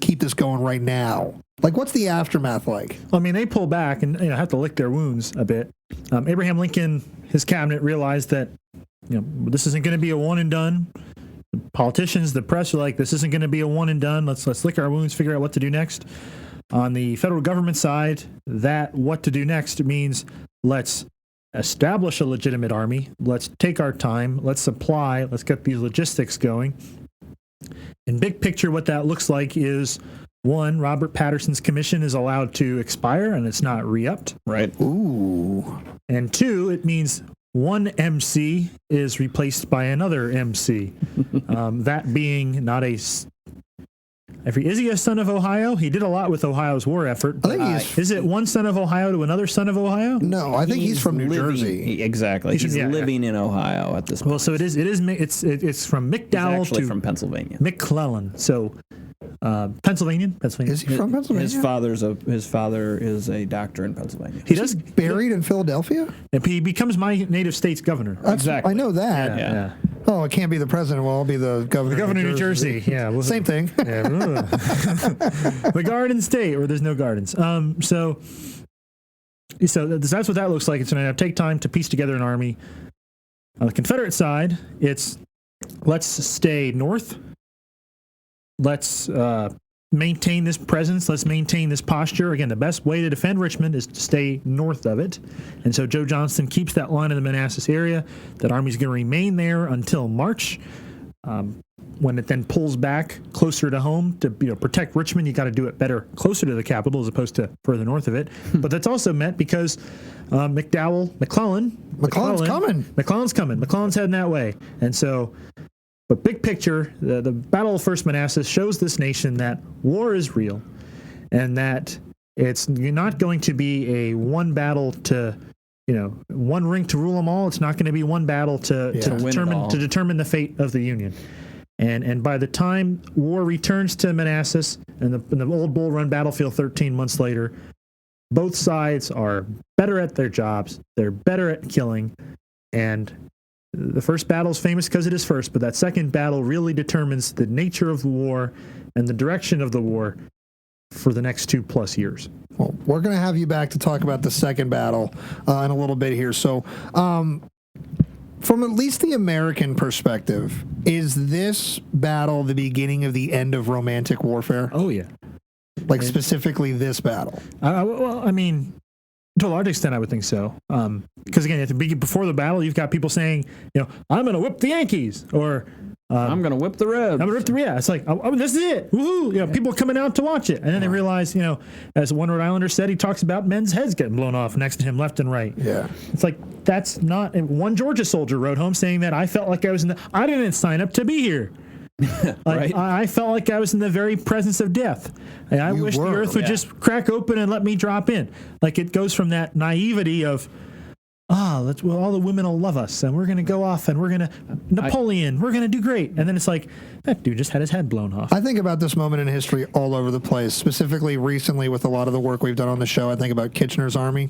keep this going right now? Like, what's the aftermath like? I mean, they pull back and have to lick their wounds a bit. Abraham Lincoln, his cabinet realized that this isn't going to be a one and done. The politicians, the press are like, this isn't going to be a one and done. Let's lick our wounds, figure out what to do next. On the federal government side, that what to do next means let's establish a legitimate army. Let's take our time. Let's supply. Let's get these logistics going. In big picture, what that looks like is, one, Robert Patterson's commission is allowed to expire and it's not re-upped. Right. Ooh. And two, it means one MC is replaced by another MC. That being not is he a son of Ohio? He did a lot with Ohio's war effort. I think is it one son of Ohio to another son of Ohio? No, I think he's from New Jersey. Exactly. He's living in Ohio at this point. Well, so it's from McDowell he's actually to from Pennsylvania. McClellan. So Pennsylvania. Is he from Pennsylvania? His father is a doctor in Pennsylvania. He's buried in Philadelphia? He becomes my native state's governor. Exactly. I know that. Yeah. Oh, it can't be the president. Well, I'll be the governor. The governor of New Jersey. Yeah. Same thing. Yeah. The Garden State, where there's no gardens. So that's what that looks like. It's going to take time to piece together an army. On the Confederate side, it's let's stay north. Let's maintain this presence. Let's maintain this posture. Again, the best way to defend Richmond is to stay north of it. And so Joe Johnston keeps that line in the Manassas area. That army's going to remain there until March. When it then pulls back closer to home to protect Richmond, you got to do it better closer to the capital as opposed to further north of it. But that's also meant because McClellan's coming. McClellan's heading that way. And so, but big picture, the Battle of First Manassas shows this nation that war is real and that it's not going to be a one battle to, one ring to rule them all. It's not going to be one battle to determine the fate of the Union. And by the time war returns to Manassas and the old Bull Run battlefield 13 months later, both sides are better at their jobs. They're better at killing. And the first battle is famous because it is first, but that second battle really determines the nature of the war and the direction of the war for the next 2+ years. Well, we're going to have you back to talk about the second battle in a little bit here. So, from at least the American perspective, is this battle the beginning of the end of romantic warfare? Oh, yeah. Like specifically this battle? Well, I mean, to a large extent, I would think so. Because again, before the battle, you've got people saying, I'm going to whip the Yankees, or I'm going to whip the Reds. I'm going to whip the Reds. Yeah, it's like, oh, this is it. Woohoo! People coming out to watch it, and then they realize, as one Rhode Islander said, he talks about men's heads getting blown off next to him, left and right. Yeah, it's like that's not. And one Georgia soldier wrote home saying that I felt like I was I didn't sign up to be here. Right. I felt like I was in the very presence of death. And I wish the earth would just crack open and let me drop in. Like it goes from that naivety of, all the women will love us and we're going to go off and we're going to, we're going to do great. And then it's like, that dude just had his head blown off. I think about this moment in history all over the place, specifically recently with a lot of the work we've done on the show. I think about Kitchener's army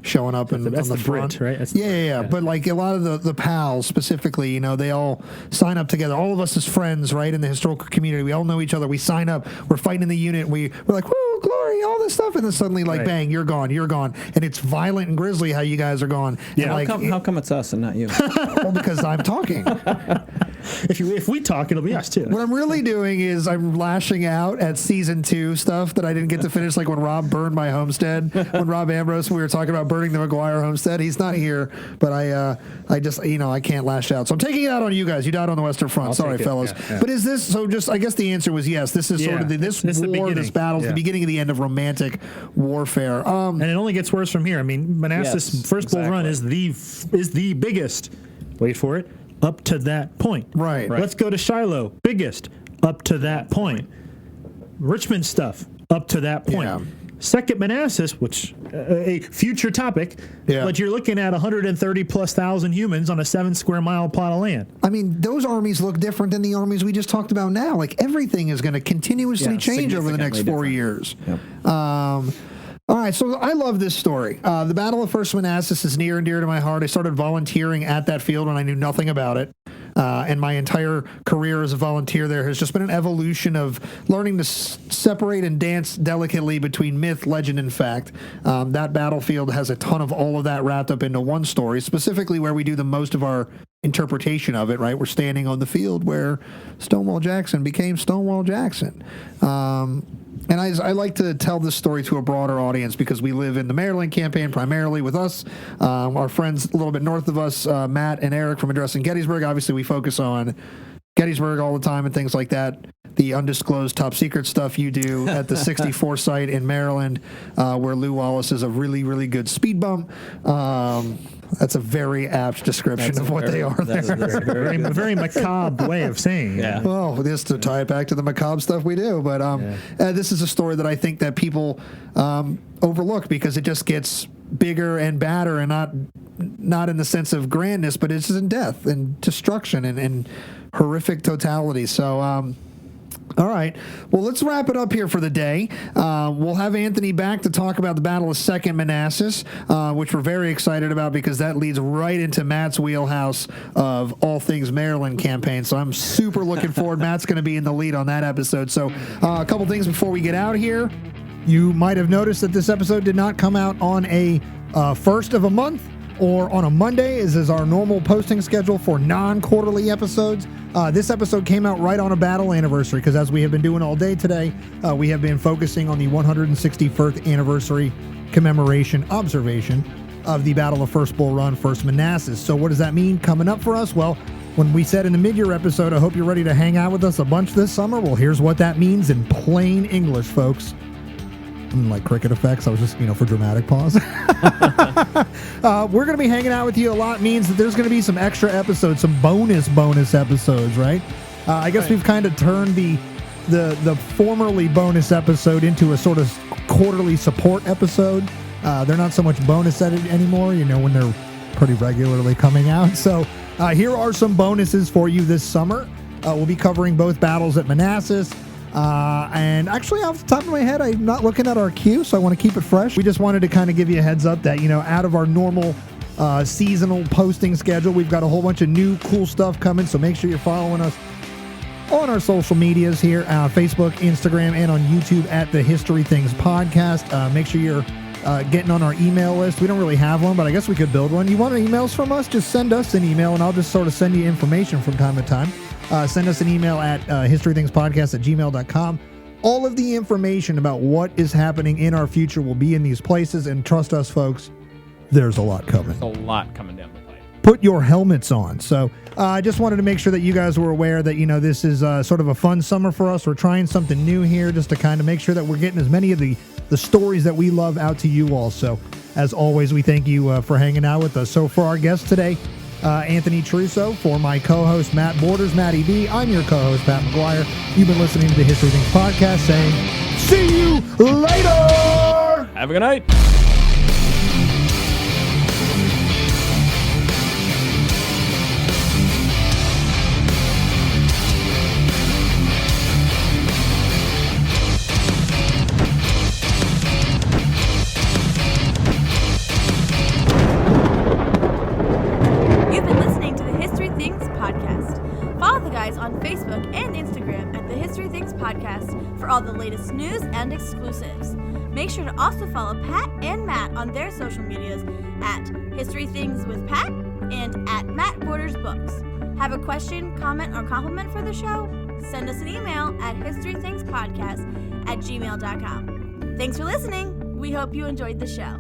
showing up on the front. Brit, right? Yeah. But like a lot of the pals specifically, they all sign up together. All of us as friends, right, in the historical community. We all know each other. We sign up. We're fighting in the unit. We're like, woo, glory, all this stuff. And then suddenly, bang, you're gone. And it's violent and grisly how you guys are gone. Yeah. How come it's us and not you? Well, because I'm talking. If we talk, it'll be us too. What I'm really doing is I'm lashing out at season 2 stuff that I didn't get to finish, like when Rob burned my homestead. When Rob Ambrose, we were talking about burning the McGuire homestead. He's not here, but I just, I can't lash out. So I'm taking it out on you guys. You died on the Western Front. Sorry, fellas. Yeah. But is this, I guess the answer was yes. This is sort of this battle is the beginning of the end of romantic warfare. And it only gets worse from here. I mean, Manassas first Bull Run is the biggest. Wait for it. Up to that point. Right. Let's go to Shiloh. Biggest. Up to that point. Richmond stuff. Up to that point. Yeah. Second Manassas, which a future topic, but you're looking at 130,000+ humans on a 7 square mile plot of land. I mean, those armies look different than the armies we just talked about now. Like everything is going to continuously change over the next 4 years. Yep. All right, so I love this story. The Battle of First Manassas is near and dear to my heart. I started volunteering at that field when I knew nothing about it. And my entire career as a volunteer there has just been an evolution of learning to separate and dance delicately between myth, legend, and fact. That battlefield has a ton of all of that wrapped up into one story, specifically where we do the most of our interpretation of it, right? We're standing on the field where Stonewall Jackson became Stonewall Jackson. And I like to tell this story to a broader audience because we live in the Maryland campaign primarily with us. Our friends a little bit north of us, Matt and Eric from Addressing Gettysburg. Obviously, we focus on Gettysburg all the time and things like that. The undisclosed top secret stuff you do at the 64 site in Maryland, where Lew Wallace is a really, really good speed bump. That's a very apt description of what they are there. A very macabre way of saying. Yeah. Well, just to tie it back to the macabre stuff we do. But this is a story that I think that people overlook because it just gets bigger and badder, and not in the sense of grandness, but it's in death and destruction and horrific totality. So, all right. Well, let's wrap it up here for the day. We'll have Anthony back to talk about the Battle of Second Manassas, which we're very excited about because that leads right into Matt's wheelhouse of all things Maryland campaign. So I'm super looking forward. Matt's going to be in the lead on that episode. So a couple things before we get out here. You might have noticed that this episode did not come out on a first of a month. or on a Monday is our normal posting schedule for non-quarterly episodes. This episode came out right on a battle anniversary because as we have been doing all day today, we have been focusing on the 161st anniversary commemoration observation of the Battle of First Bull Run, First Manassas. So what does that mean coming up for us? Well, when we said in the mid-year episode, I hope you're ready to hang out with us a bunch this summer. Well, here's what that means in plain English, folks. Like cricket effects, I was just, for dramatic pause. We're going to be hanging out with you a lot. Means that there's going to be some extra episodes, some bonus episodes, right? I guess we've kind of turned the formerly bonus episode into a sort of quarterly support episode. They're not so much bonus anymore, when they're pretty regularly coming out. So here are some bonuses for you this summer. We'll be covering both battles at Manassas. And actually, off the top of my head, I'm not looking at our queue, so I want to keep it fresh. We just wanted to kind of give you a heads up that, out of our normal seasonal posting schedule, we've got a whole bunch of new cool stuff coming, so make sure you're following us on our social medias here, Facebook, Instagram, and on YouTube at the History Things Podcast. Make sure you're getting on our email list. We don't really have one, but I guess we could build one. You want emails from us? Just send us an email, and I'll just sort of send you information from time to time. Send us an email at historythingspodcast@gmail.com. All of the information about what is happening in our future will be in these places, and trust us, folks, there's a lot coming. There's a lot coming down the pipe. Put your helmets on. So I just wanted to make sure that you guys were aware that, this is sort of a fun summer for us. We're trying something new here just to kind of make sure that we're getting as many of the stories that we love out to you all. So as always, we thank you for hanging out with us. So for our guest today, Anthony Trusso, for my co-host Matt Borders, Matty B, I'm your co-host Pat McGuire. You've been listening to the History Things Podcast saying, see you later! Have a good night. On Facebook and Instagram at the History Things Podcast for all the latest news and exclusives. Make sure to also follow Pat and Matt on their social medias at History Things with Pat and at Matt Borders Books. Have a question, comment, or compliment for the show? Send us an email at historythingspodcast@gmail.com. Thanks for listening. We hope you enjoyed the show.